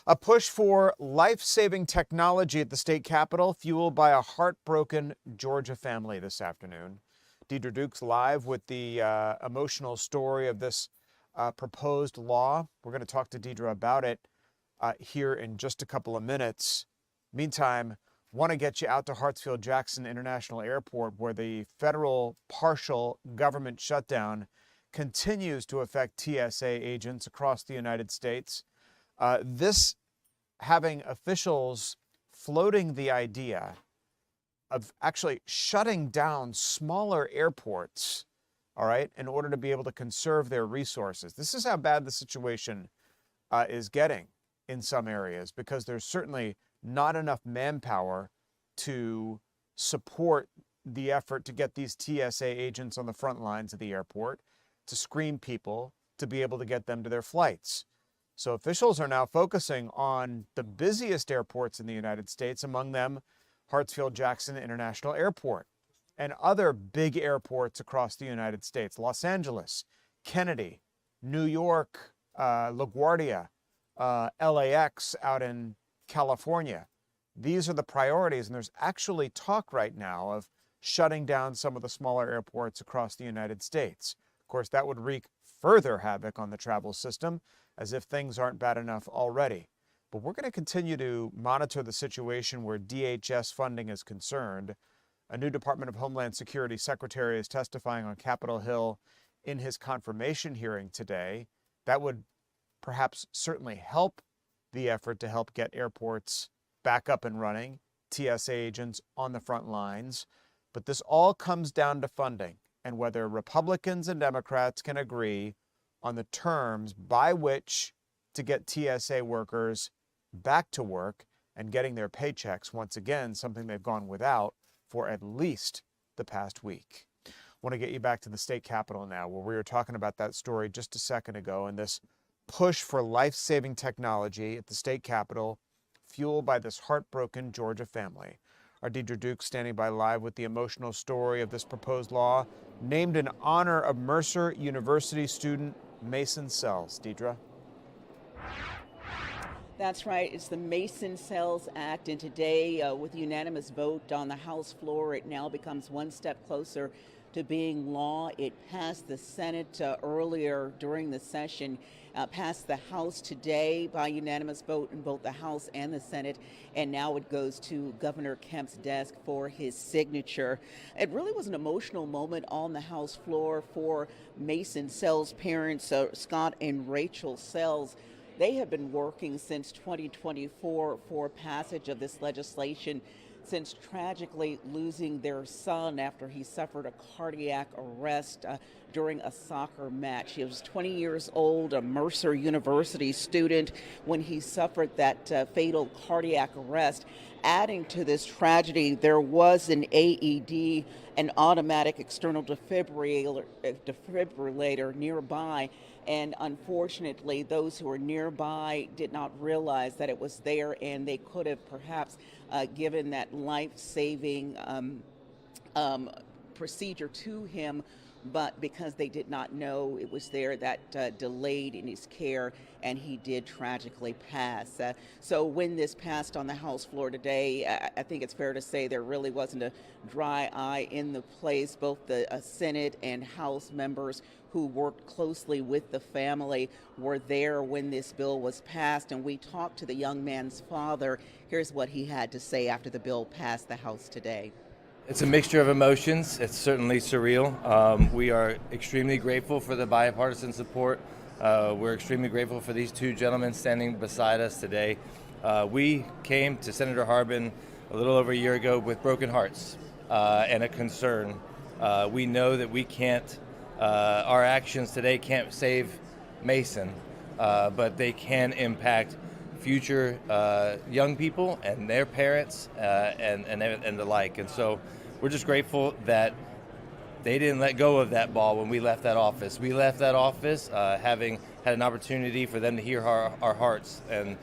A push for life-saving technology at the state capitol, fueled by a heartbroken Georgia family this afternoon. Deidre Dukes live with the emotional story of this proposed law. We're going to talk to Deidre about it here in just a couple of minutes. Meantime, want to get you out to Hartsfield-Jackson International Airport, where the federal partial government shutdown continues to affect TSA agents across the United States. This having officials floating the idea of actually shutting down smaller airports all right, in order to be able to conserve their resources. This is how bad the situation is getting in some areas, because there's certainly not enough manpower to support the effort to get these TSA agents on the front lines of the airport to screen people to be able to get them to their flights. So officials are now focusing on the busiest airports in the United States, among them Hartsfield-Jackson International Airport and other big airports across the United States: Los Angeles, Kennedy, New York, LaGuardia, LAX out in California. These are the priorities, and there's actually talk right now of shutting down some of the smaller airports across the United States. Of course, that would wreak further havoc on the travel system, as if things aren't bad enough already. But we're going to continue to monitor the situation where DHS funding is concerned. A new Department of Homeland Security Secretary is testifying on Capitol Hill in his confirmation hearing today. That would perhaps certainly help the effort to help get airports back up and running, TSA agents on the front lines. But this all comes down to funding and whether Republicans and Democrats can agree on the terms by which to get TSA workers back to work and getting their paychecks, once again, something they've gone without for at least the past week. I want to get you back to the state capitol now, where we were talking about that story just a second ago, and this push for life-saving technology at the state capitol, fueled by this heartbroken Georgia family. Our Deidre Duke standing by live with the emotional story of this proposed law, named in honor of Mercer University student Mason Sells. Deidre? That's right. It's the Mason Sells Act, and today, with a unanimous vote on the House floor, it now becomes one step closer to being law. It passed the Senate earlier during the session, passed the House today by unanimous vote in both the House and the Senate, and now it goes to Governor Kemp's desk for his signature. It really was an emotional moment on the House floor for Mason Sells' parents, Scott and Rachel Sells. They have been working since 2024 for passage of this legislation, since tragically losing their son after he suffered a cardiac arrest during a soccer match. He was 20 years old, a Mercer University student, when he suffered that fatal cardiac arrest. Adding to this tragedy, there was an AED, an automatic external defibrillator nearby. And unfortunately, those who were nearby did not realize that it was there, and they could have perhaps given that life-saving procedure to him, but because they did not know it was there, that delayed in his care, and he did tragically pass. So when this passed on the House floor today, I think it's fair to say there really wasn't a dry eye in the place. Both the Senate and House members who worked closely with the family were there when this bill was passed, and we talked to the young man's father. Here's what he had to say after the bill passed the House today. It's a mixture of emotions. It's certainly surreal. We are extremely grateful for the bipartisan support. We're extremely grateful for these two gentlemen standing beside us today. We came to Senator Harbin a little over a year ago with broken hearts and a concern. We know that we can't, our actions today can't save Mason, but they can impact future young people and their parents and the like. And so we're just grateful that they didn't let go of that ball when we left that office. We left that office having had an opportunity for them to hear our hearts, and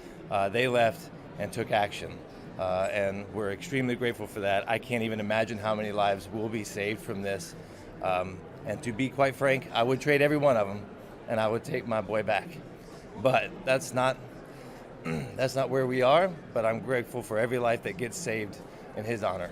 they left and took action. And we're extremely grateful for that. I can't even imagine how many lives will be saved from this. And to be quite frank, I would trade every one of them, and I would take my boy back. But that's not where we are, but I'm grateful for every life that gets saved in his honor.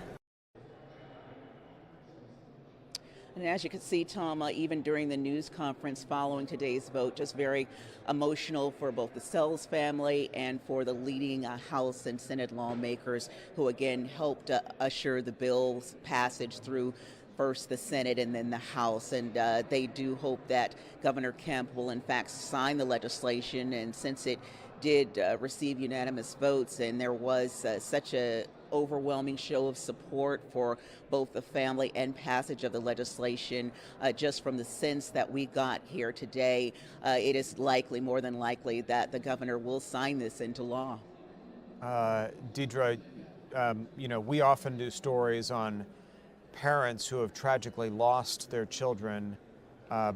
And as you can see, Tom, even during the news conference following today's vote, just very emotional for both the Sells family and for the leading House and Senate lawmakers who, again, helped usher the bill's passage through first the Senate and then the House. And they do hope that Governor Kemp will, in fact, sign the legislation. And since it did receive unanimous votes, and there was such a overwhelming show of support for both the family and passage of the legislation. Just from the sense that we got here today, it is likely, more than likely, that the governor will sign this into law. Deidre, we often do stories on parents who have tragically lost their children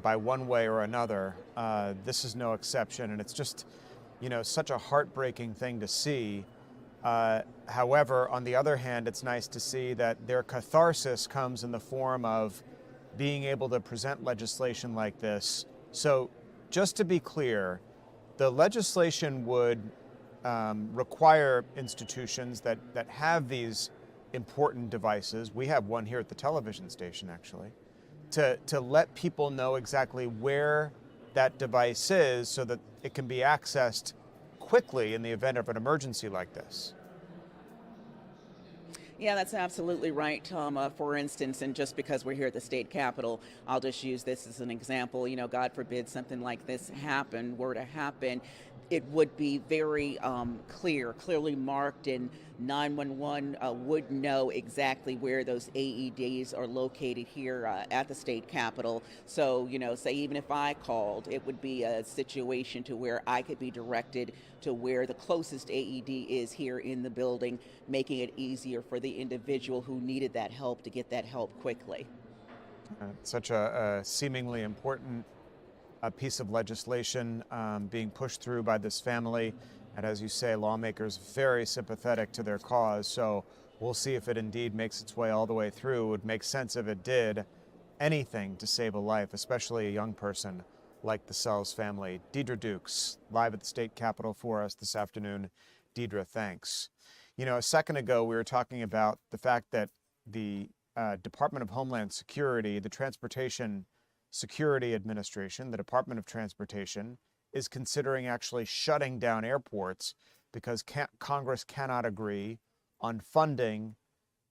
by one way or another. This is no exception, and it's just, such a heartbreaking thing to see. However, on the other hand, it's nice to see that their catharsis comes in the form of being able to present legislation like this. So just to be clear, the legislation would require institutions that have these important devices, we have one here at the television station actually, to let people know exactly where that device is so that it can be accessed quickly in the event of an emergency like this. Yeah, that's absolutely right, Tom. For instance, and just because we're here at the state capitol, I'll just use this as an example. God forbid something like this were to happen, it would be very clearly marked, and 911 would know exactly where those AEDs are located here at the state capitol. So, say even if I called, it would be a situation to where I could be directed to where the closest AED is here in the building, making it easier for the individual who needed that help to get that help quickly. Such a seemingly important piece of legislation being pushed through by this family. And as you say, lawmakers very sympathetic to their cause. So we'll see if it indeed makes its way all the way through. It would make sense if it did. Anything to save a life, especially a young person like the Sells family. Deidre Dukes, live at the state capitol for us this afternoon. Deidre, thanks. A second ago, we were talking about the fact that the Department of Homeland Security, the Transportation Security Administration, the Department of Transportation, is considering actually shutting down airports because Congress cannot agree on funding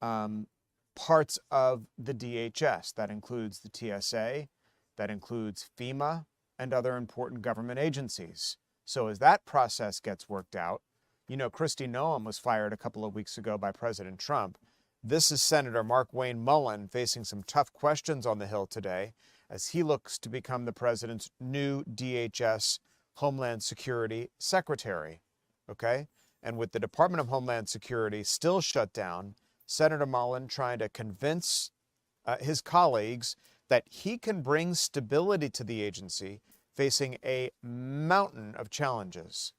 parts of the DHS. That includes the TSA, that includes FEMA, and other important government agencies. So as that process gets worked out, Kristi Noem was fired a couple of weeks ago by President Trump. This is Senator Mark Wayne Mullen facing some tough questions on the Hill today as he looks to become the president's new DHS Homeland Security Secretary. Okay? And with the Department of Homeland Security still shut down, Senator Mullen trying to convince his colleagues that he can bring stability to the agency facing a mountain of challenges.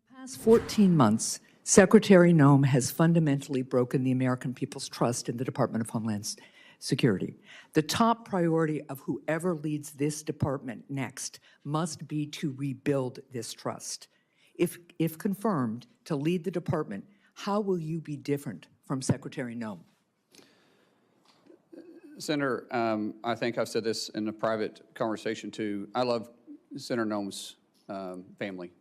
The past 14 months, Secretary Noem has fundamentally broken the American people's trust in the Department of Homeland Security. The top priority of whoever leads this department next must be to rebuild this trust. If confirmed to lead the department, how will you be different from Secretary Noem? Senator, I think I've said this in a private conversation too. I love Senator Noem's family,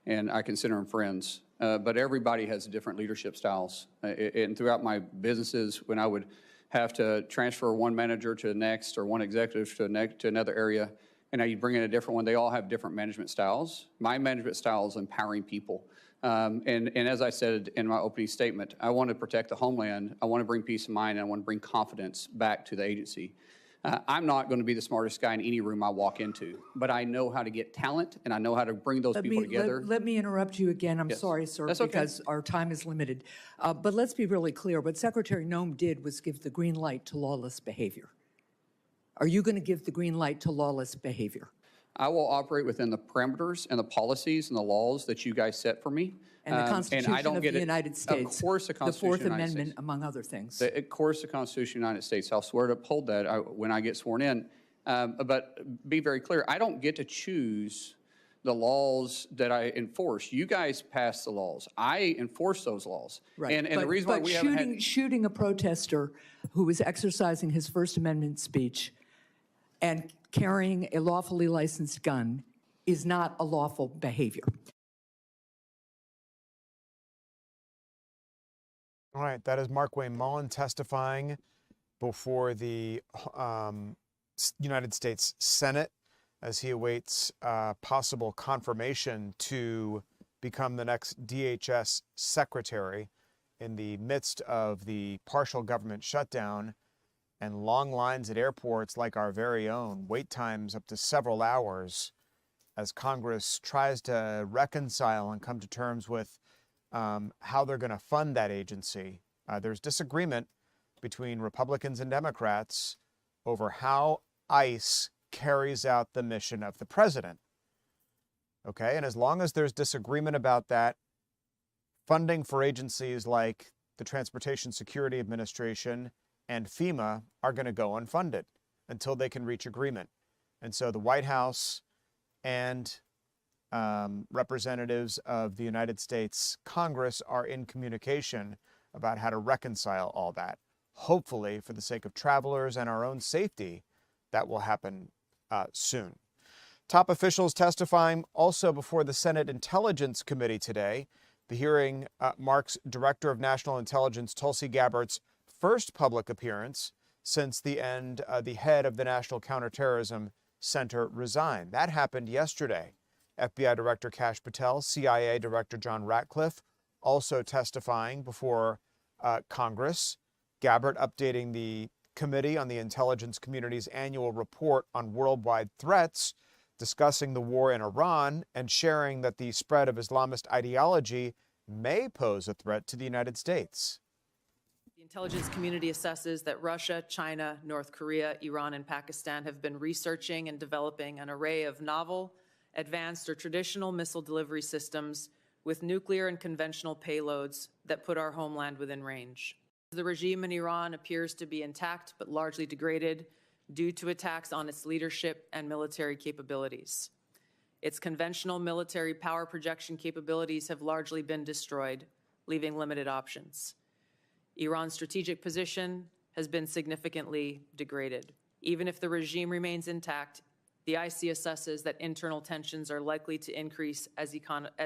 and I consider them friends. But everybody has different leadership styles. And throughout my businesses, when I would have to transfer one manager to the next or one executive to another area, and you bring in a different one, they all have different management styles. My management style is empowering people. And as I said in my opening statement, I want to protect the homeland. I want to bring peace of mind, and I want to bring confidence back to the agency. I'm not going to be the smartest guy in any room I walk into, but I know how to get talent, and I know how to bring those people together. Let me interrupt you again. I'm sorry, sir, because our time is limited. But let's be really clear. What Secretary Noem did was give the green light to lawless behavior. Are you going to give the green light to lawless behavior? I will operate within the parameters and the policies and the laws that you guys set for me. And the Constitution of the United States. Of course, the Constitution the Fourth of the United Amendment, States. among other things. Of course, the Constitution of the United States. I'll swear to uphold that when I get sworn in. But be very clear, I don't get to choose the laws that I enforce. You guys pass the laws. I enforce those laws. Right. And the reason why we haven't had... shooting a protester who was exercising his First Amendment speech and carrying a lawfully licensed gun is not a lawful behavior. All right, that is Mark Wayne Mullen testifying before the United States Senate as he awaits possible confirmation to become the next DHS Secretary. in the midst of the partial government shutdown and long lines at airports like our very own, wait times up to several hours, as Congress tries to reconcile and come to terms with how they're going to fund that agency. There's disagreement between Republicans and Democrats over how ICE carries out the mission of the president. Okay, and as long as there's disagreement about that, funding for agencies like the Transportation Security Administration and FEMA are going to go unfunded until they can reach agreement. And so the White House and representatives of the United States Congress are in communication about how to reconcile all that. Hopefully, for the sake of travelers and our own safety, that will happen soon. Top officials testifying also before the Senate Intelligence Committee today. The hearing marks Director of National Intelligence Tulsi Gabbard's first public appearance since the head of the National Counterterrorism Center resigned. That happened yesterday. FBI Director Kash Patel, CIA Director John Ratcliffe also testifying before Congress. Gabbard updating the Committee on the Intelligence Community's annual report on worldwide threats, discussing the war in Iran and sharing that the spread of Islamist ideology may pose a threat to the United States. The intelligence community assesses that Russia, China, North Korea, Iran, and Pakistan have been researching and developing an array of novel, advanced, or traditional missile delivery systems with nuclear and conventional payloads that put our homeland within range. The regime in Iran appears to be intact but largely degraded due to attacks on its leadership and military capabilities. Its conventional military power projection capabilities have largely been destroyed, leaving limited options. Iran's strategic position has been significantly degraded. Even if the regime remains intact, the IC assesses that internal tensions are likely to increase as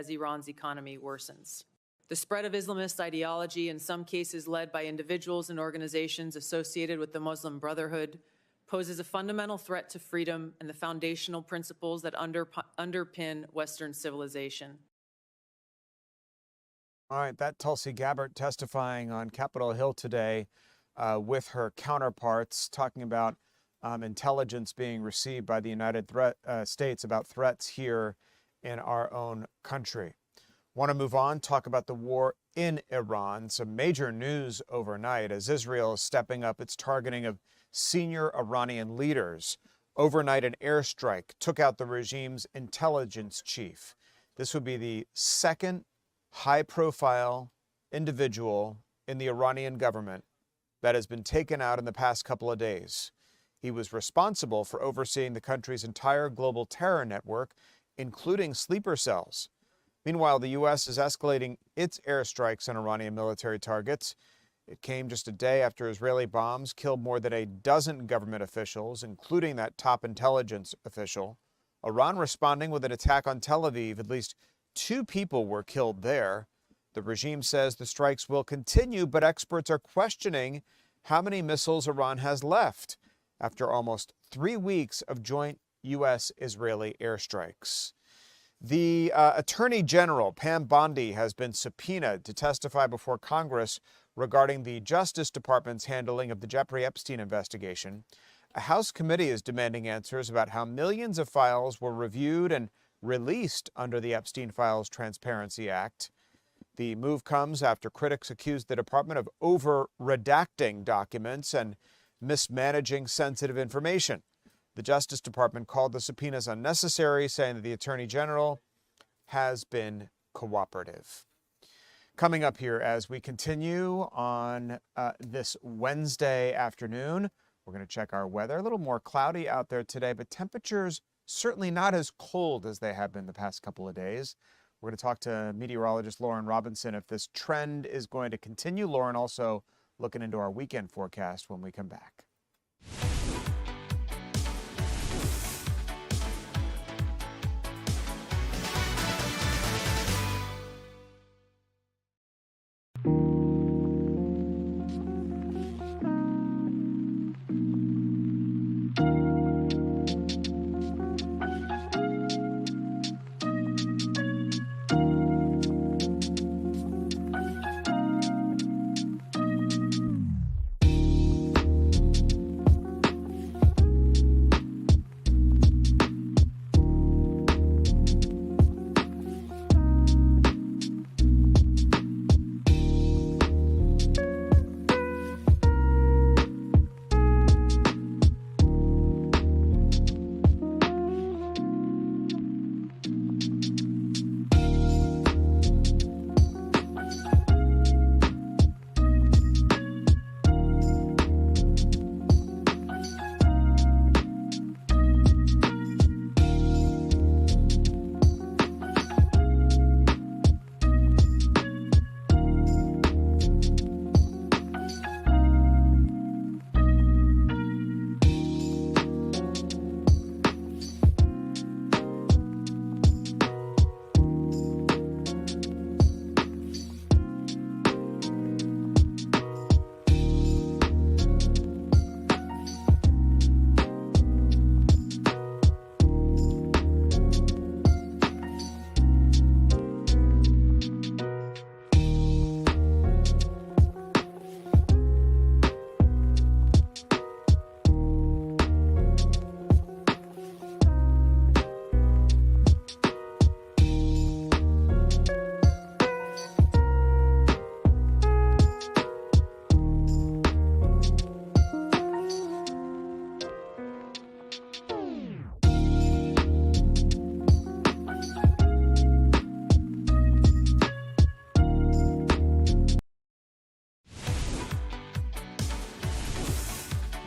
Iran's economy worsens. The spread of Islamist ideology, in some cases led by individuals and organizations associated with the Muslim Brotherhood, poses a fundamental threat to freedom and the foundational principles that underpin Western civilization. All right, that Tulsi Gabbard testifying on Capitol Hill today with her counterparts, talking about intelligence being received by the United States about threats here in our own country. Want to move on, talk about the war in Iran. Some major news overnight as Israel is stepping up its targeting of senior Iranian leaders. Overnight, an airstrike took out the regime's intelligence chief. This would be the second high-profile individual in the Iranian government that has been taken out in the past couple of days. He was responsible for overseeing the country's entire global terror network, including sleeper cells. Meanwhile, the U.S. is escalating its airstrikes on Iranian military targets. It came just a day after Israeli bombs killed more than a dozen government officials, including that top intelligence official. Iran responding with an attack on Tel Aviv. At least 2 people were killed there. The regime says the strikes will continue, but experts are questioning how many missiles Iran has left after almost 3 weeks of joint U.S.-Israeli airstrikes. The Attorney General, Pam Bondi, has been subpoenaed to testify before Congress regarding the Justice Department's handling of the Jeffrey Epstein investigation. A House committee is demanding answers about how millions of files were reviewed and released under the Epstein Files Transparency Act. The move comes after critics accused the department of over-redacting documents and mismanaging sensitive information. The Justice Department called the subpoenas unnecessary, saying that the Attorney General has been cooperative. Coming up here as we continue on this Wednesday afternoon, we're going to check our weather. A little more cloudy out there today, but temperatures certainly not as cold as they have been the past couple of days. We're going to talk to meteorologist Lauren Robinson if this trend is going to continue. Lauren also looking into our weekend forecast when we come back.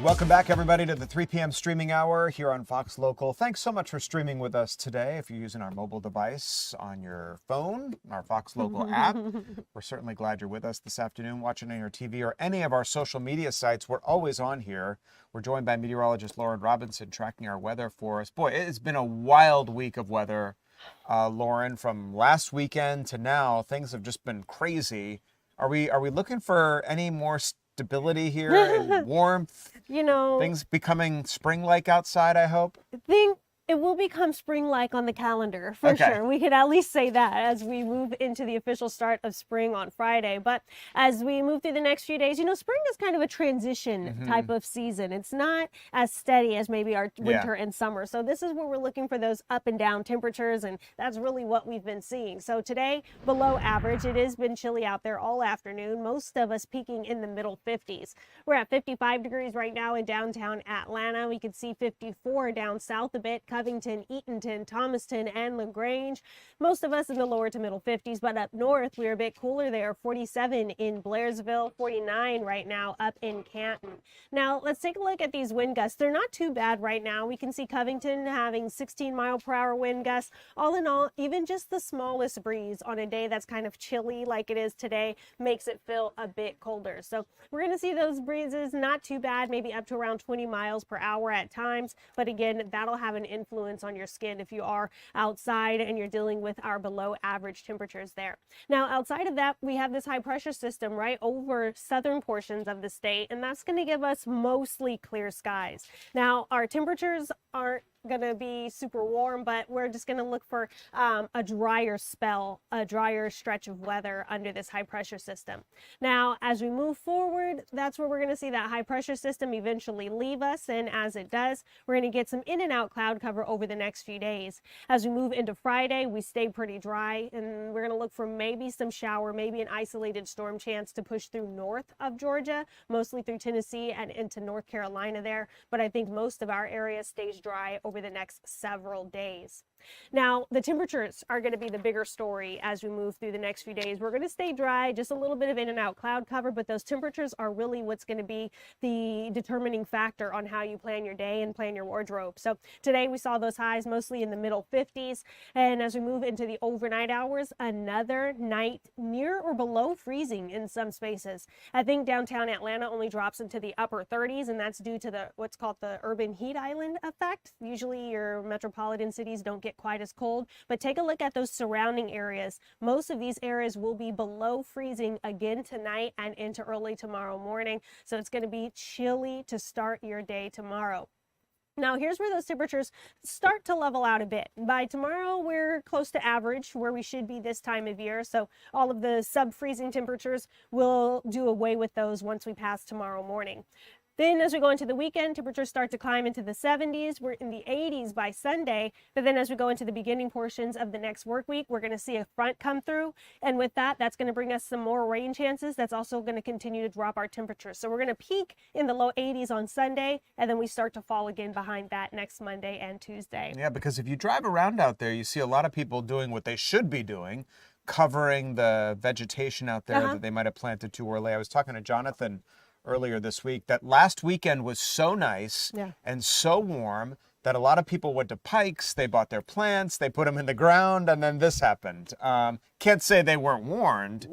Welcome back, everybody, to the 3 p.m. streaming hour here on Fox Local. Thanks so much for streaming with us today. If you're using our mobile device on your phone, our Fox Local app, we're certainly glad you're with us this afternoon, watching on your TV or any of our social media sites. We're always on here. We're joined by meteorologist Lauren Robinson, tracking our weather for us. Boy, it's been a wild week of weather, Lauren. From last weekend to now, things have just been crazy. Are we looking for any more stability here and warmth? Things becoming spring-like outside, I hope? I think it will become spring-like on the calendar, for sure. We could at least say that as we move into the official start of spring on Friday. But as we move through the next few days, spring is kind of a transition type of season. It's not as steady as maybe our winter and summer. So this is where we're looking for those up and down temperatures, and that's really what we've been seeing. So today, below average. It has been chilly out there all afternoon, most of us peaking in the middle 50s. We're at 55 degrees right now in downtown Atlanta. We can see 54 down south a bit, Covington, Eatonton, Thomaston, and LaGrange. Most of us in the lower to middle 50s, but up north, we're a bit cooler there. 47 in Blairsville, 49 right now up in Canton. Now, let's take a look at these wind gusts. They're not too bad right now. We can see Covington having 16-mile-per-hour wind gusts. All in all, even just the smallest breeze on a day that's kind of chilly like it is today makes it feel a bit colder. So we're going to see those breezes not too bad, maybe up to around 20 miles per hour at times. But again, that'll have an influence on your skin if you are outside and you're dealing with our below average temperatures there. Now, outside of that, we have this high pressure system right over southern portions of the state, and that's going to give us mostly clear skies. Now, our temperatures aren't going to be super warm, but we're just going to look for a drier spell, a drier stretch of weather under this high pressure system. Now, as we move forward, that's where we're going to see that high pressure system eventually leave us, and as it does, we're going to get some in and out cloud cover over the next few days. As we move into Friday, we stay pretty dry, and we're going to look for maybe some shower, maybe an isolated storm chance to push through north of Georgia, mostly through Tennessee and into North Carolina there, but I think most of our area stays dry over the next several days. Now, the temperatures are going to be the bigger story as we move through the next few days. We're going to stay dry, just a little bit of in and out cloud cover, but those temperatures are really what's going to be the determining factor on how you plan your day and plan your wardrobe. So today we saw those highs mostly in the middle 50s, and as we move into the overnight hours, another night near or below freezing in some spaces. I think downtown Atlanta only drops into the upper 30s, and that's due to what's called the urban heat island effect. Usually your metropolitan cities don't get quite as cold, but take a look at those surrounding areas. Most of these areas will be below freezing again tonight and into early tomorrow morning, so it's going to be chilly to start your day tomorrow. Now, here's where those temperatures start to level out a bit. By tomorrow, we're close to average, where we should be this time of year. So all of the sub-freezing temperatures, will do away with those once we pass tomorrow morning. Then as we go into the weekend, temperatures start to climb into the 70s. We're in the 80s by Sunday. But then as we go into the beginning portions of the next work week, we're going to see a front come through. And with that, that's going to bring us some more rain chances. That's also going to continue to drop our temperatures. So we're going to peak in the low 80s on Sunday, and then we start to fall again behind that next Monday and Tuesday. Yeah, because if you drive around out there, you see a lot of people doing what they should be doing, covering the vegetation out there that they might have planted too early. I was talking to Jonathan earlier this week that last weekend was so nice and so warm that a lot of people went to Pikes, they bought their plants, they put them in the ground, and then this happened. Can't say they weren't warned,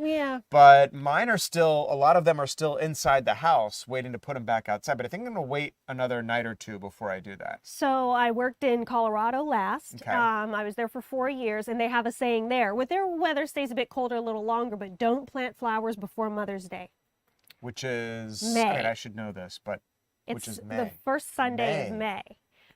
but mine are still, a lot of them are still inside the house waiting to put them back outside, but I think I'm gonna wait another night or two before I do that. So I worked in Colorado last. I was there for 4 years, and they have a saying there, with their weather stays a bit colder a little longer, but don't plant flowers before Mother's Day. Which is, May. I mean, I should know this, but which is May. The first Sunday of May.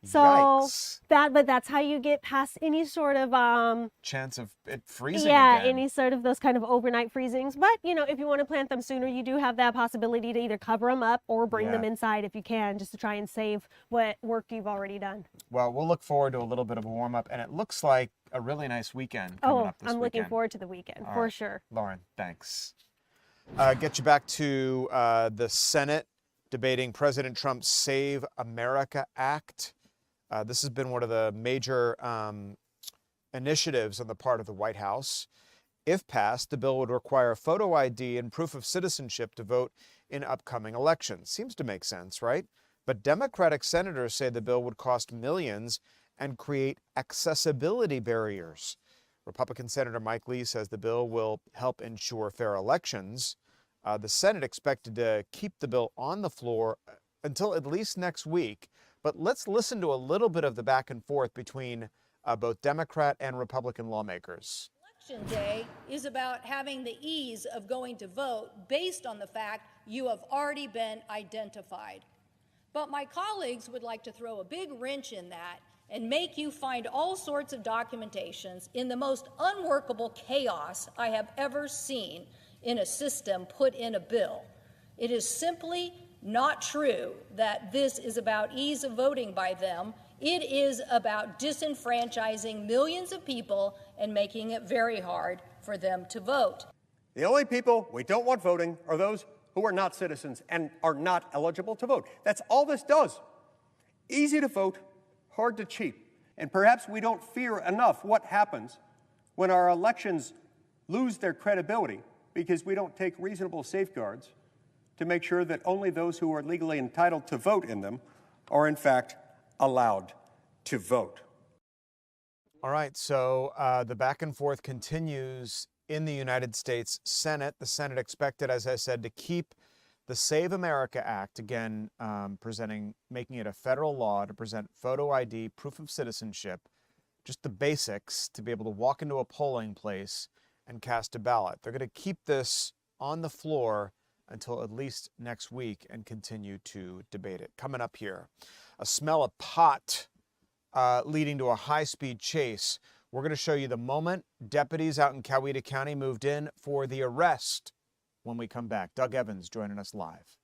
So Yikes. but that's how you get past any sort of chance of it freezing again. any sort of those kind of overnight freezings. But if you want to plant them sooner, you do have that possibility to either cover them up or bring them inside if you can, just to try and save what work you've already done. Well, we'll look forward to a little bit of a warm up, and it looks like a really nice weekend coming up this I'm looking weekend. forward to the weekend for sure. Lauren, thanks. Get you back to the Senate debating President Trump's Save America Act. This has been one of the major initiatives on the part of the White House. If passed, the bill would require photo ID and proof of citizenship to vote in upcoming elections. Seems to make sense, right? But Democratic senators say the bill would cost millions and create accessibility barriers. Republican Senator Mike Lee says the bill will help ensure fair elections. The Senate expected to keep the bill on the floor until at least next week. But let's listen to a little bit of the back and forth between both Democrat and Republican lawmakers. Election day is about having the ease of going to vote based on the fact you have already been identified. But my colleagues would like to throw a big wrench in that and make you find all sorts of documentations in the most unworkable chaos I have ever seen in a system put in a bill. It is simply not true that this is about ease of voting by them. It is about disenfranchising millions of people and making it very hard for them to vote. The only people we don't want voting are those who are not citizens and are not eligible to vote. That's all this does. Easy to vote, hard to cheat. And perhaps we don't fear enough what happens when our elections lose their credibility because we don't take reasonable safeguards to make sure that only those who are legally entitled to vote in them are in fact allowed to vote. All right, so the back and forth continues in the United States Senate. The Senate expected, as I said, to keep the Save America Act, again, making it a federal law to present photo ID, proof of citizenship, just the basics to be able to walk into a polling place and cast a ballot. They're going to keep this on the floor until at least next week and continue to debate it. Coming up here, a smell of pot leading to a high-speed chase. We're going to show you the moment deputies out in Coweta County moved in for the arrest when we come back. Doug Evans joining us live.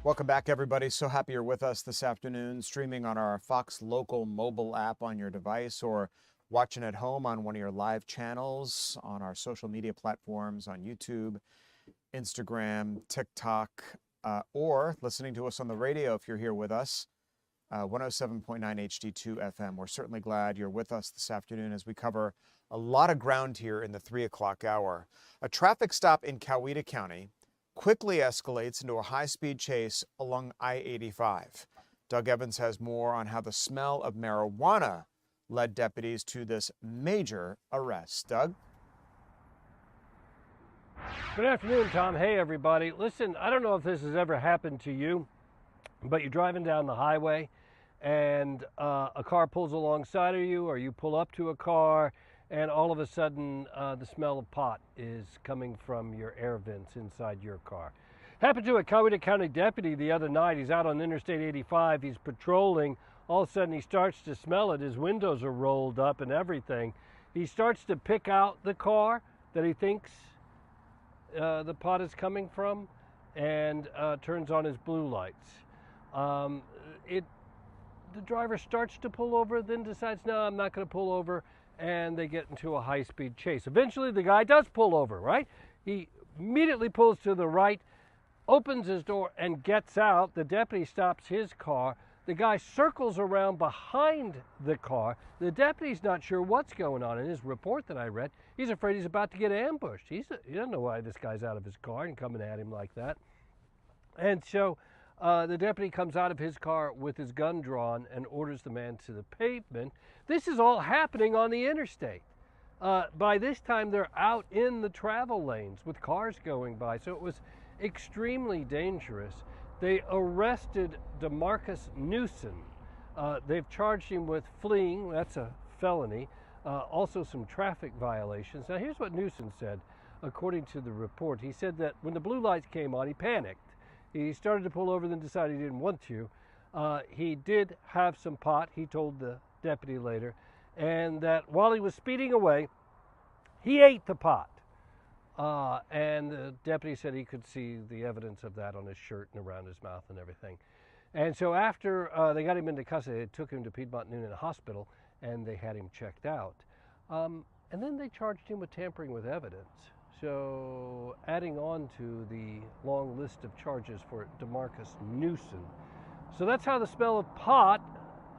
Welcome back, everybody. So happy you're with us this afternoon, streaming on our Fox Local mobile app on your device or watching at home on one of your live channels on our social media platforms on YouTube, Instagram, TikTok, or listening to us on the radio if you're here with us, 107.9 HD2 FM. We're certainly glad you're with us this afternoon as we cover a lot of ground here in the 3 o'clock hour. A traffic stop in Coweta County quickly escalates into a high-speed chase along I-85. Doug Evans has more on how the smell of marijuana led deputies to this major arrest. Doug? Good afternoon, Tom. Hey, everybody. Listen, I don't know if this has ever happened to you, but you're driving down the highway and a car pulls alongside of you, or you pull up to a car, and all of a sudden the smell of pot is coming from your air vents inside your car. Happened to a Coweta County deputy the other night. He's out on Interstate 85. He's patrolling. All of a sudden he starts to smell it. His windows are rolled up and everything. He starts to pick out the car that he thinks the pot is coming from, and turns on his blue lights. The driver starts to pull over, then decides, no, I'm not going to pull over, and they get into a high-speed chase. Eventually, the guy does pull over, right? He immediately pulls to the right, opens his door, and gets out. The deputy stops his car. The guy circles around behind the car. The deputy's not sure what's going on. In his report that I read, he's afraid he's about to get ambushed. He doesn't know why this guy's out of his car and coming at him like that. And so the deputy comes out of his car with his gun drawn and orders the man to the pavement. This is all happening on the interstate. By this time, they're out in the travel lanes with cars going by, so it was extremely dangerous. They arrested DeMarcus Newsom. They've charged him with fleeing, that's a felony, also some traffic violations. Now here's what Newsom said, according to the report. He said that when the blue lights came on, he panicked. He started to pull over, then decided he didn't want to. He did have some pot, he told the deputy later, and that while he was speeding away, he ate the pot. And the deputy said he could see the evidence of that on his shirt and around his mouth and everything. And so after they got him into custody, they took him to Piedmont Noonan Hospital, and they had him checked out. And then they charged him with tampering with evidence. So adding on to the long list of charges for DeMarcus Newsom. So that's how the smell of pot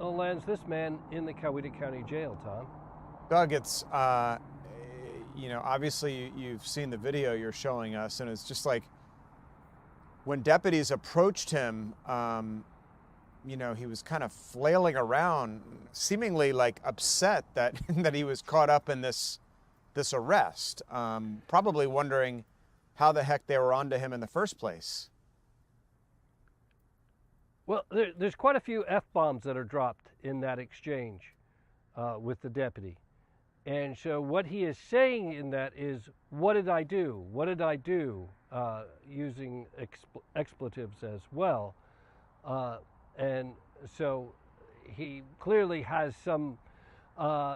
lands this man in the Coweta County Jail, Tom. Doug, it's, obviously you've seen the video you're showing us, and it's just like when deputies approached him, he was kind of flailing around, seemingly like upset that, that he was caught up in this arrest, probably wondering how the heck they were onto him in the first place. Well, there's quite a few F-bombs that are dropped in that exchange with the deputy. And so what he is saying in that is, what did I do? What did I do? Using expletives as well. And so he clearly has some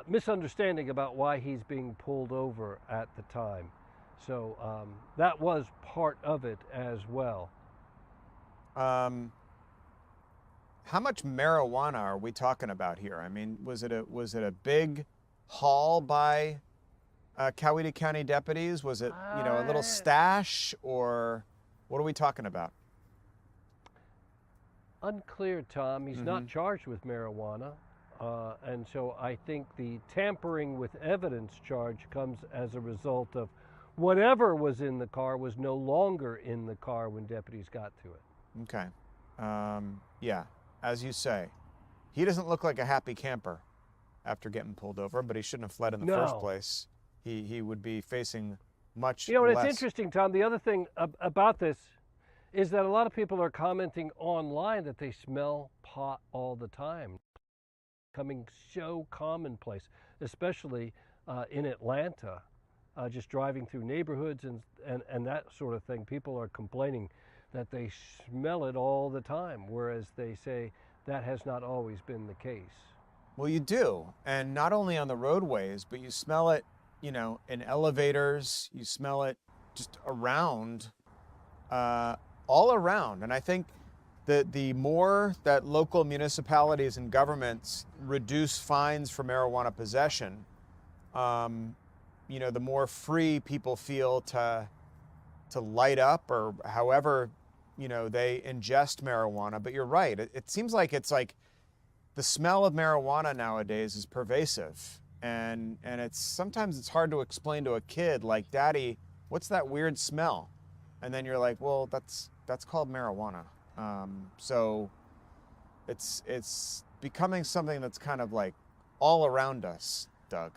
misunderstanding about why he's being pulled over at the time. So that was part of it as well. How much marijuana are we talking about here? I mean, was it a big haul by Coweta County deputies? Was it, a little stash, or what are we talking about? Unclear, Tom. He's not charged with marijuana. And so I think the tampering with evidence charge comes as a result of whatever was in the car was no longer in the car when deputies got to it. Okay. Yeah, as you say, he doesn't look like a happy camper after getting pulled over, but he shouldn't have fled in the first place. He would be facing much less. It's interesting, Tom. The other thing about this is that a lot of people are commenting online that they smell pot all the time. Becoming so commonplace, especially in Atlanta, just driving through neighborhoods and that sort of thing. People are complaining that they smell it all the time, whereas they say that has not always been the case. Well, you do, and not only on the roadways, but you smell it, in elevators, you smell it just around, all around. And I think that the more that local municipalities and governments reduce fines for marijuana possession, the more free people feel to light up, or however, they ingest marijuana. But you're right. It seems like it's like the smell of marijuana nowadays is pervasive. And sometimes it's hard to explain to a kid, like, Daddy, what's that weird smell? And then you're like, well, that's called marijuana. So it's becoming something that's kind of like all around us, Doug.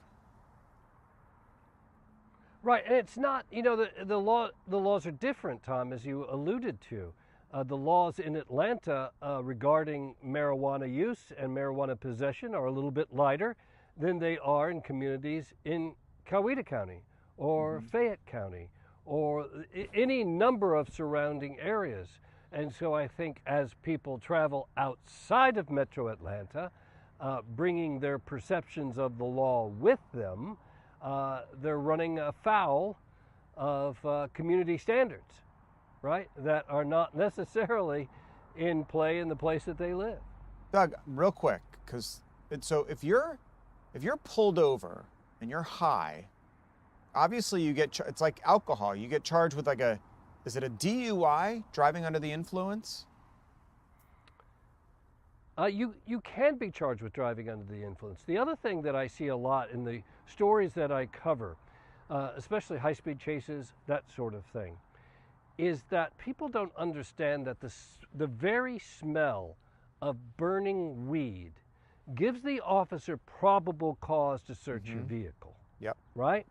Right, and it's not, the laws are different, Tom, as you alluded to. The laws in Atlanta regarding marijuana use and marijuana possession are a little bit lighter than they are in communities in Coweta County or Fayette County or any number of surrounding areas. And so I think as people travel outside of Metro Atlanta, bringing their perceptions of the law with them, they're running afoul of community standards, right, that are not necessarily in play in the place that they live. Doug, real quick, because so if you're pulled over and you're high, obviously you get it's like alcohol. You get charged with like is it a DUI, driving under the influence? You can be charged with driving under the influence. The other thing that I see a lot in the stories that I cover, especially high-speed chases, that sort of thing, is that people don't understand that the very smell of burning weed gives the officer probable cause to search your vehicle. Yep. Right?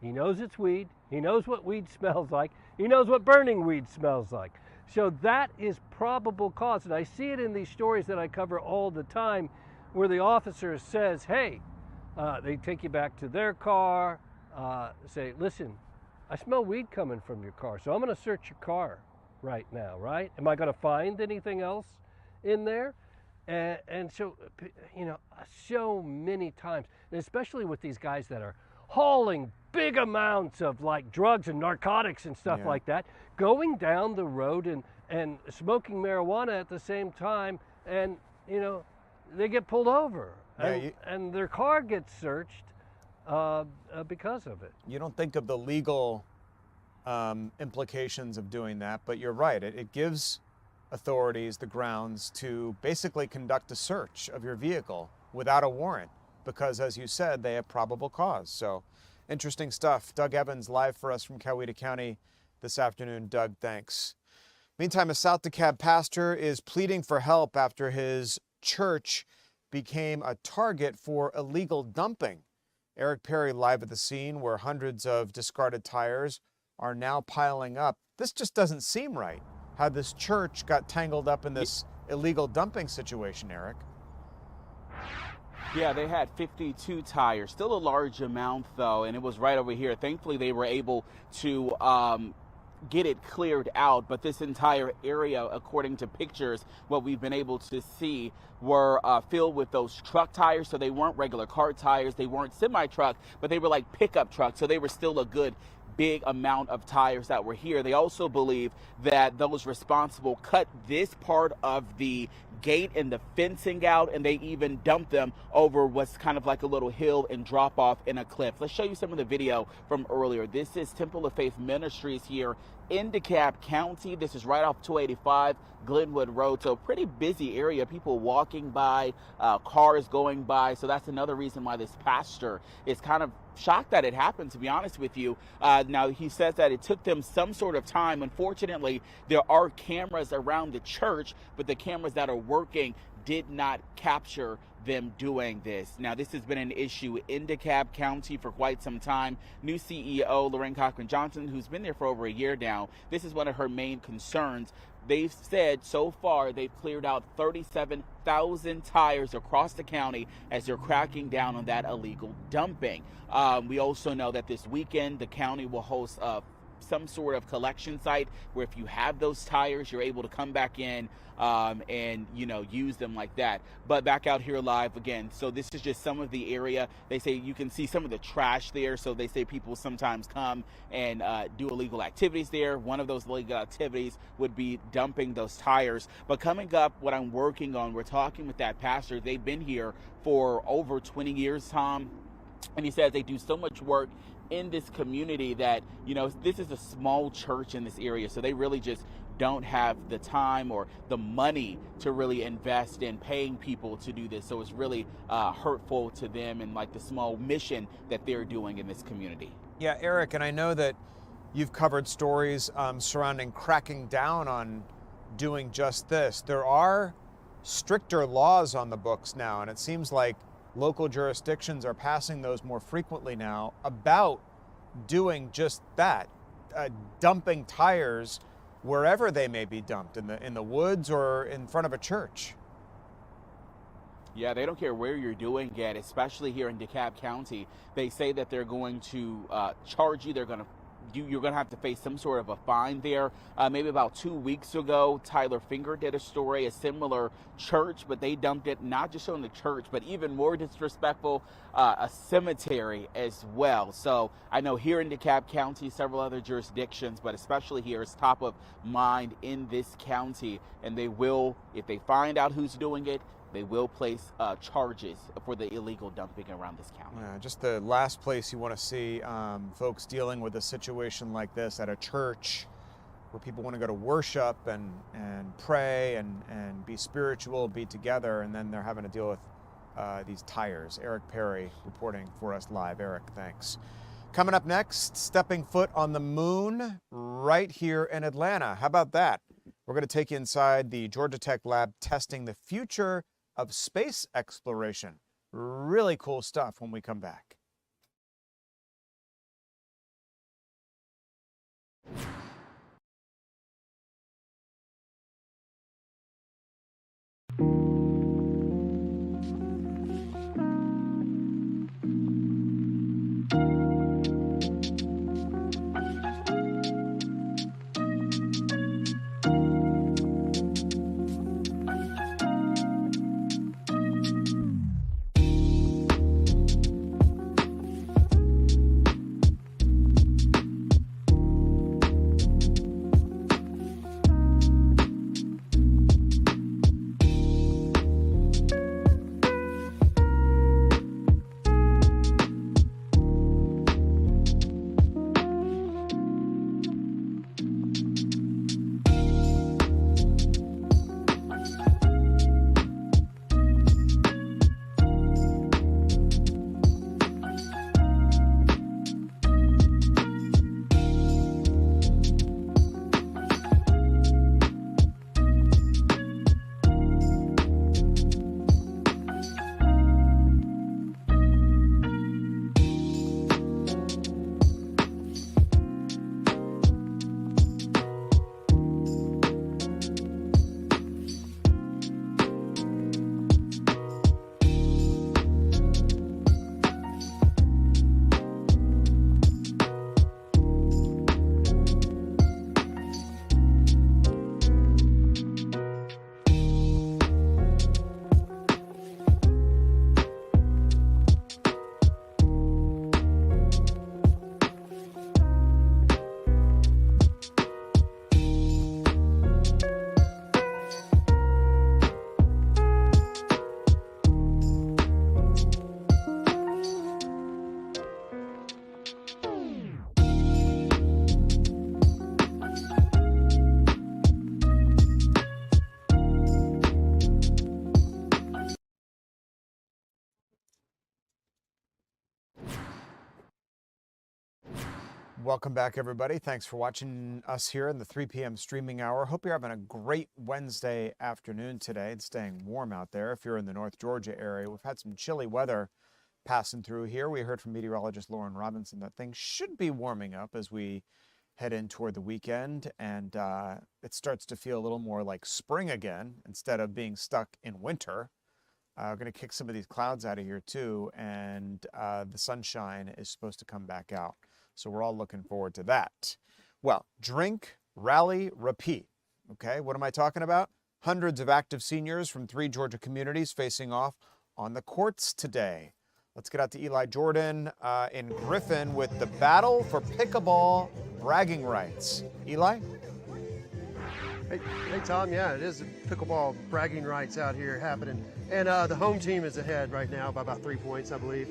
He knows it's weed. He knows what weed smells like. He knows what burning weed smells like. So that is probable cause. And I see it in these stories that I cover all the time where the officer says, hey, they take you back to their car, say, listen, I smell weed coming from your car, so I'm going to search your car right now, right? Am I going to find anything else in there? And so, you know, so many times, and especially with these guys that are hauling big amounts of like drugs and narcotics and stuff like that, going down the road and smoking marijuana at the same time, and, you know, they get pulled over and their car gets searched because of it. You don't think of the legal implications of doing that, but you're right. It gives authorities the grounds to basically conduct a search of your vehicle without a warrant because, as you said, they have probable cause. So interesting stuff. Doug Evans live for us from Coweta County this afternoon. Doug, thanks. Meantime, a South DeKalb pastor is pleading for help after his church became a target for illegal dumping. Eric Perry live at the scene where hundreds of discarded tires are now piling up. This just doesn't seem right, how this church got tangled up in this illegal dumping situation, Eric. Yeah, they had 52 tires, still a large amount though, and it was right over here. Thankfully, they were able to get it cleared out, but this entire area, according to pictures, what we've been able to see, were filled with those truck tires. So they weren't regular car tires, they weren't semi-truck, but they were like pickup trucks, so they were still a good big amount of tires that were here. They also believe that those responsible cut this part of the gate and the fencing out, and they even dumped them over what's kind of like a little hill and drop off in a cliff. Let's show you some of the video from earlier. This is Temple of Faith Ministries here in DeKalb County. This is right off 285 Glenwood Road, so pretty busy area, people walking by, cars going by. So that's another reason why this pastor is kind of shocked that it happened, to be honest with you. Now, he says that it took them some sort of time. Unfortunately, there are cameras around the church, but the cameras that are working did not capture them doing this. Now, this has been an issue in DeKalb County for quite some time. New CEO Lorraine Cochran Johnson, who's been there for over a year now, this is one of her main concerns. They've said so far they've cleared out 37,000 tires across the county as they're cracking down on that illegal dumping. We also know that this weekend the county will host some sort of collection site where if you have those tires, you're able to come back in and, you know, use them like that. But back out here live again. So this is just some of the area. They say you can see some of the trash there. So they say people sometimes come and do illegal activities there. One of those illegal activities would be dumping those tires. But coming up, what I'm working on, we're talking with that pastor. They've been here for over 20 years, Tom. And he says they do so much work in this community that, you know, this is a small church in this area. So they really just don't have the time or the money to really invest in paying people to do this. So it's really hurtful to them and like the small mission that they're doing in this community. Yeah, Eric, and I know that you've covered stories surrounding cracking down on doing just this. There are stricter laws on the books now, and it seems like local jurisdictions are passing those more frequently now about doing just that, dumping tires wherever they may be dumped, in the woods or in front of a church. Yeah, they don't care where you're doing it, especially here in DeKalb County. They say that they're going to charge you. You're going to have to face some sort of a fine there. Maybe about 2 weeks ago, Tyler Finger did a story, a similar church, but they dumped it not just on the church, but even more disrespectful, a cemetery as well. So I know here in DeKalb County, several other jurisdictions, but especially here, it's top of mind in this county. And they will, if they find out who's doing it, they will place charges for the illegal dumping around this county. Yeah, just the last place you want to see folks dealing with a situation like this at a church where people want to go to worship and pray and be spiritual, be together, and then they're having to deal with these tires. Eric Perry reporting for us live. Eric, thanks. Coming up next, stepping foot on the moon right here in Atlanta. How about that? We're going to take you inside the Georgia Tech lab testing the future of space exploration. Really cool stuff when we come back. Welcome back, everybody. Thanks for watching us here in the 3 p.m. streaming hour. Hope you're having a great Wednesday afternoon today. It's staying warm out there. If you're in the North Georgia area, we've had some chilly weather passing through here. We heard from meteorologist Lauren Robinson that things should be warming up as we head in toward the weekend, and it starts to feel a little more like spring again instead of being stuck in winter. We're going to kick some of these clouds out of here too, and the sunshine is supposed to come back out. So we're all looking forward to that. Well, drink, rally, repeat. Okay, what am I talking about? Hundreds of active seniors from 3 Georgia communities facing off on the courts today. Let's get out to Eli Jordan in Griffin with the battle for pickleball bragging rights. Eli? Hey, Tom, yeah, it is pickleball bragging rights out here happening. And the home team is ahead right now by about 3 points, I believe.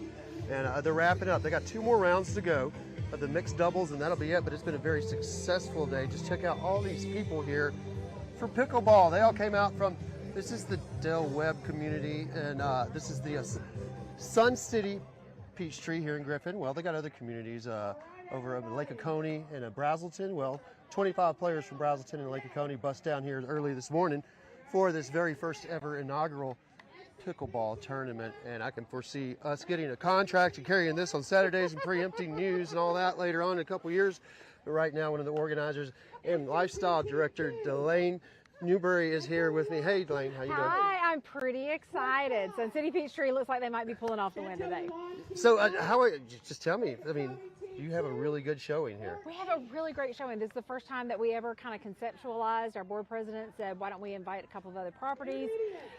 And they're wrapping up. They got 2 more rounds to go of the mixed doubles, and that'll be it. But it's been a very successful day. Just check out all these people here for pickleball. They all came out from, this is the Del Webb community, and this is the Sun City Peachtree here in Griffin. Well, they got other communities over in Lake Oconee and Brazelton. Well, 25 players from Brazelton and Lake Oconee bust down here early this morning for this very first ever inaugural pickleball tournament, and I can foresee us getting a contract and carrying this on Saturdays and preempting news and all that later on in a couple years. right now one of the organizers and lifestyle director, Delane Newberry, is here with me. Hey, Delane, how you doing? Hi, I'm pretty excited. Sun City Peachtree looks like they might be pulling off the win today. So, just tell me, I mean, you have a really good showing here. We have a really great showing. This is the first time that we ever kind of conceptualized. Our board president said, why don't we invite a couple of other properties?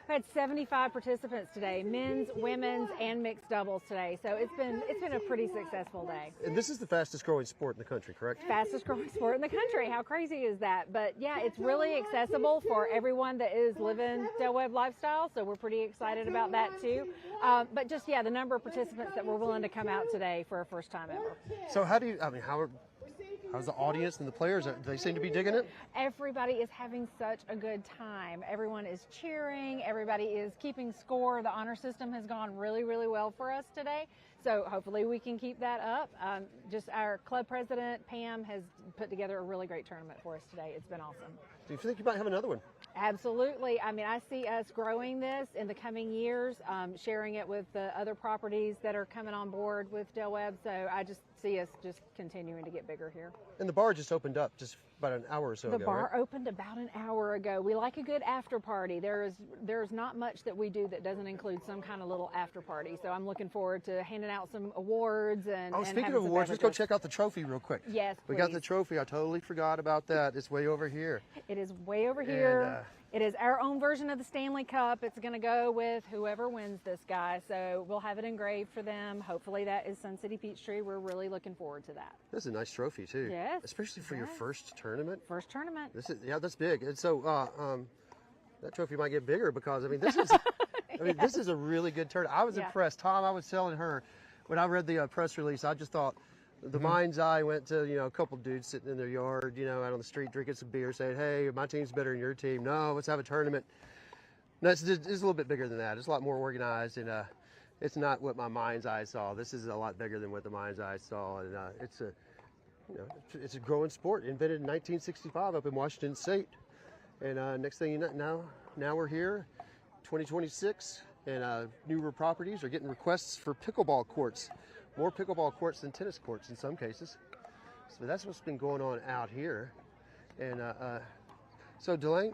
We had 75 participants today, men's, women's, and mixed doubles today. So it's been a pretty successful day. And this is the fastest growing sport in the country, correct? Fastest growing sport in the country. How crazy is that? But yeah, it's really accessible for everyone that is living Del Webb lifestyle. So we're pretty excited about that too. But just, yeah, the number of participants that were willing to come out today for a first time ever. So how's the audience and the players? Do they seem to be digging it? Everybody is having such a good time. Everyone is cheering. Everybody is keeping score. The honor system has gone really, really well for us today. So hopefully we can keep that up. Just our club president, Pam, has put together a really great tournament for us today. It's been awesome. Do you think you might have another one? Absolutely. I mean, I see us growing this in the coming years, sharing it with the other properties that are coming on board with Del Webb. So I just see us just continuing to get bigger here. And the bar just opened up just about an hour or so ago. The bar right? opened about an hour ago. We like a good after party. There's not much that we do that doesn't include some kind of little after party. So I'm looking forward to handing out some awards and. Oh, speaking of awards, let's go check out the trophy real quick. Yes, we got the trophy. I totally forgot about that. It's way over here. It is way over here. It is our own version of the Stanley Cup. It's going to go with whoever wins this guy. So we'll have it engraved for them. Hopefully that is Sun City Peachtree. We're really looking forward to that. This is a nice trophy too. Yes. Especially for your first tournament. First tournament. That's big. And so that trophy might get bigger because this is this is a really good tournament. I was impressed. Tom, I was telling her when I read the press release, I just thought the mind's eye went to, a couple dudes sitting in their yard, out on the street drinking some beer saying, hey, my team's better than your team. No, let's have a tournament. No, it's a little bit bigger than that. It's a lot more organized, and it's not what my mind's eye saw. This is a lot bigger than what the mind's eye saw, and it's a growing sport, invented in 1965 up in Washington State. And next thing you know, now we're here, 2026, and newer properties are getting requests for pickleball courts. More pickleball courts than tennis courts in some cases. So that's what's been going on out here. And so Delane,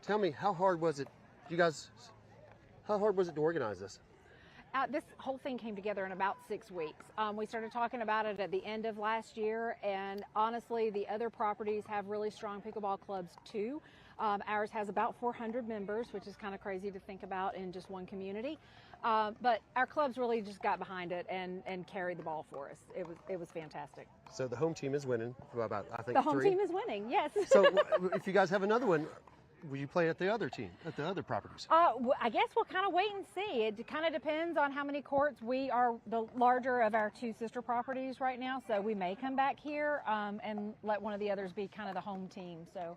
tell me, how hard was it to organize this? This whole thing came together in about 6 weeks. We started talking about it at the end of last year, and honestly, the other properties have really strong pickleball clubs too. Ours has about 400 members, which is kind of crazy to think about in just one community. But our clubs really just got behind it and carried the ball for us. It was fantastic. So the home team is winning by about, I think, the home 3. team is winning, yes. So if you guys have another one, will you play at the other team, at the other properties? I guess we'll kind of wait and see. It kind of depends on how many courts. We are the larger of our 2 sister properties right now, so we may come back here and let one of the others be kind of the home team. So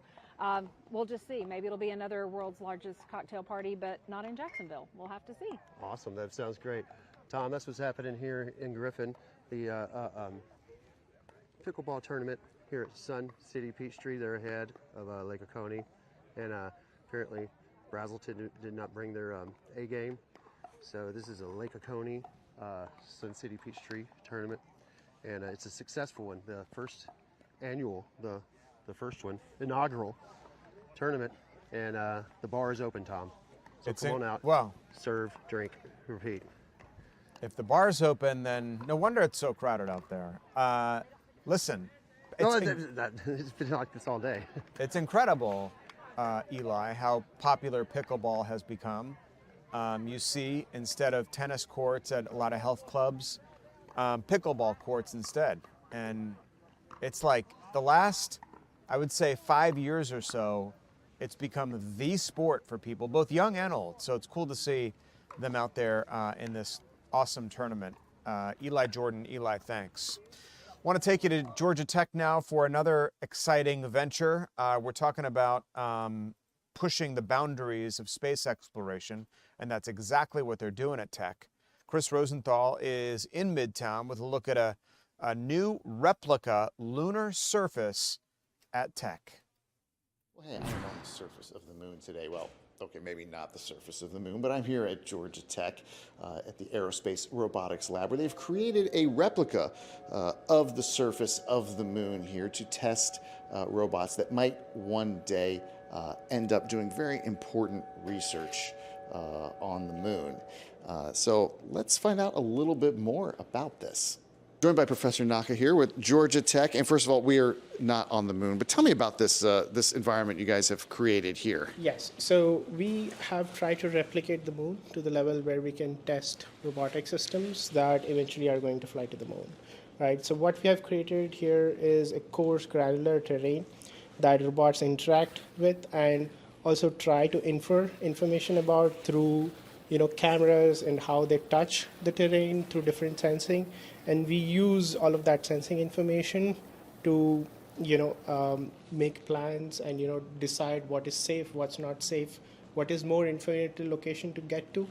we'll just see. Maybe it'll be another world's largest cocktail party, but not in Jacksonville. We'll have to see. Awesome. That sounds great. Tom, that's what's happening here in Griffin, the pickleball tournament here at Sun City Peachtree. They're ahead of Lake Oconee. And apparently Brazelton did not bring their A game. So this is a Lake Oconee Sun City Peachtree tournament. And it's a successful one. The first annual, the first one, inaugural tournament. And the bar is open, Tom. So come on out. Well, serve, drink, repeat. If the bar's open, then no wonder it's so crowded out there. Listen. It's been like this all day. It's incredible, Eli, how popular pickleball has become. You see, instead of tennis courts at a lot of health clubs, pickleball courts instead. And it's like the last, I would say, 5 years or so, it's become the sport for people, both young and old. So it's cool to see them out there in this awesome tournament. Eli Jordan, Eli, thanks. Want to take you to Georgia Tech now for another exciting venture. We're talking about pushing the boundaries of space exploration, and that's exactly what they're doing at Tech. Chris Rosenthal is in Midtown with a look at a new replica lunar surface at Tech. Well, hey, I'm on the surface of the moon today. Well, okay, maybe not the surface of the moon, but I'm here at Georgia Tech at the Aerospace Robotics Lab, where they've created a replica of the surface of the moon here to test robots that might one day end up doing very important research on the moon. So let's find out a little bit more about this. Joined by Professor Naka here with Georgia Tech. And first of all, we are not on the moon, but tell me about this this environment you guys have created here. Yes, so we have tried to replicate the moon to the level where we can test robotic systems that eventually are going to fly to the moon, right? So what we have created here is a coarse granular terrain that robots interact with and also try to infer information about through cameras and how they touch the terrain through different sensing. And we use all of that sensing information to, make plans and, decide what is safe, what's not safe, what is more informative location to get to.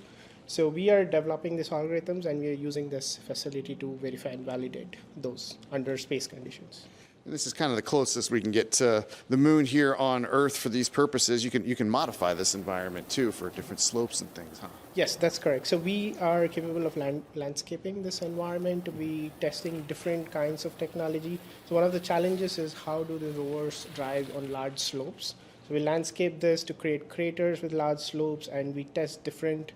So we are developing these algorithms and we are using this facility to verify and validate those under space conditions. This is kind of the closest we can get to the moon here on Earth for these purposes. You can modify this environment too for different slopes and things, huh? Yes, that's correct. So we are capable of landscaping this environment. We testing different kinds of technology. So one of the challenges is how do the rovers drive on large slopes. So we landscape this to create craters with large slopes, and we test different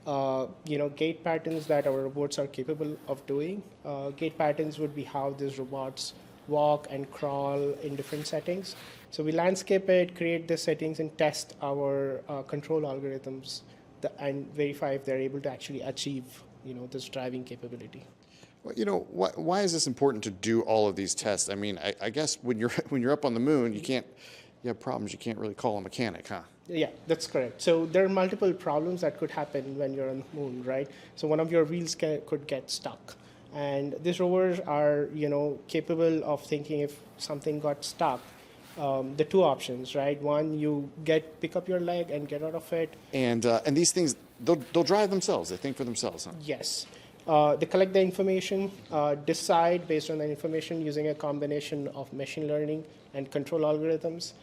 gait patterns that our robots are capable of doing. Gait patterns would be how these robots walk and crawl in different settings. So we landscape it, create the settings, and test our control algorithms and verify if they're able to actually achieve, this driving capability. Well, why is this important to do all of these tests? I mean, I guess when you're up on the moon, you have problems. You can't really call a mechanic, huh? Yeah, that's correct. So there are multiple problems that could happen when you're on the moon, right? So one of your wheels could get stuck. And these rovers are, capable of thinking if something got stuck. The two options, right? One, you pick up your leg and get out of it. And these things, they'll drive themselves. They think for themselves, huh? Yes. They collect the information, decide based on the information using a combination of machine learning and control algorithms,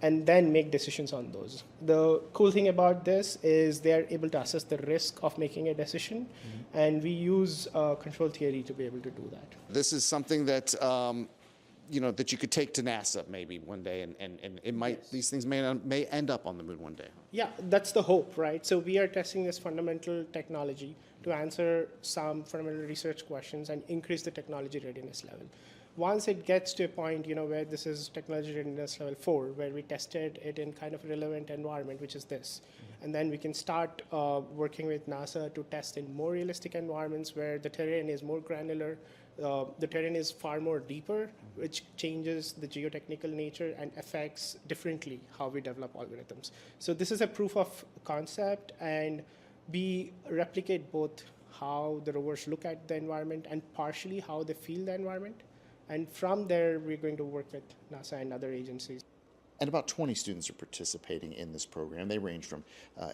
and then make decisions on those. The cool thing about this is they're able to assess the risk of making a decision, and we use control theory to be able to do that. This is something that that you could take to NASA maybe one day, and it might, yes, these things may end up on the moon one day. Yeah, that's the hope, right? So we are testing this fundamental technology to answer some fundamental research questions and increase the technology readiness level. Once it gets to a point, where this is technology readiness level 4, where we tested it in kind of relevant environment, which is this, and then we can start working with NASA to test in more realistic environments where the terrain is more granular, the terrain is far more deeper, which changes the geotechnical nature and affects differently how we develop algorithms. So this is a proof of concept, and we replicate both how the rovers look at the environment and partially how they feel the environment. And from there, we're going to work with NASA and other agencies. And about 20 students are participating in this program. They range from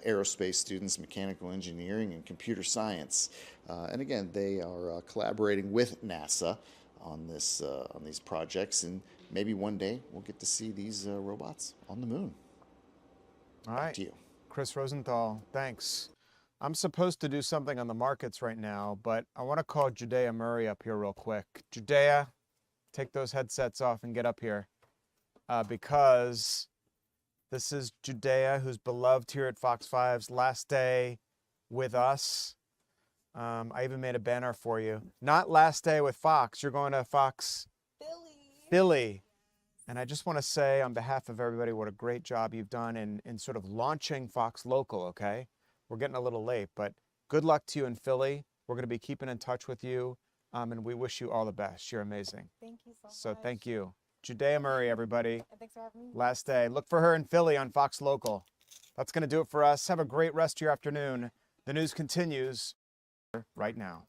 aerospace students, mechanical engineering, and computer science. And again, they are collaborating with NASA on these projects. And maybe one day we'll get to see these robots on the moon. All right. Back to you. Chris Rosenthal, thanks. I'm supposed to do something on the markets right now, but I want to call Judea Murray up here real quick. Judea, take those headsets off and get up here, because this is Judea, who's beloved here at Fox 5's last day with us. I even made a banner for you. Not last day with Fox. You're going to Fox Philly. And I just want to say on behalf of everybody what a great job you've done in sort of launching Fox Local, okay? We're getting a little late, but good luck to you in Philly. We're going to be keeping in touch with you. And we wish you all the best. You're amazing. Thank you so much. So thank you. Judea Murray, everybody. Thanks for having me. Last day. Look for her in Philly on Fox Local. That's going to do it for us. Have a great rest of your afternoon. The news continues right now.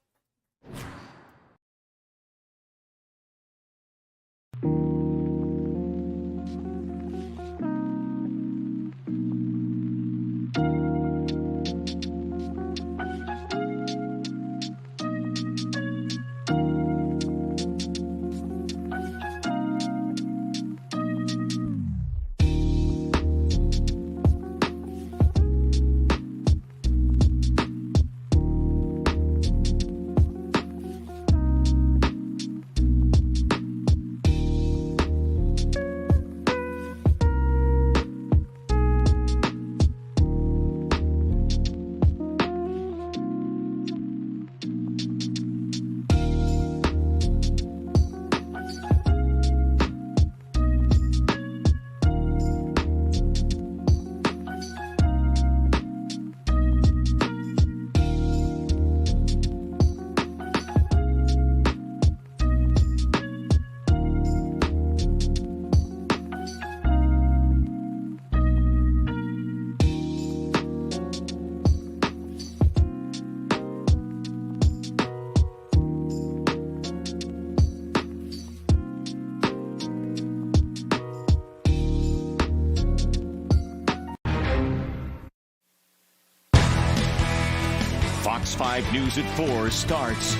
CBS 5 News at 4 starts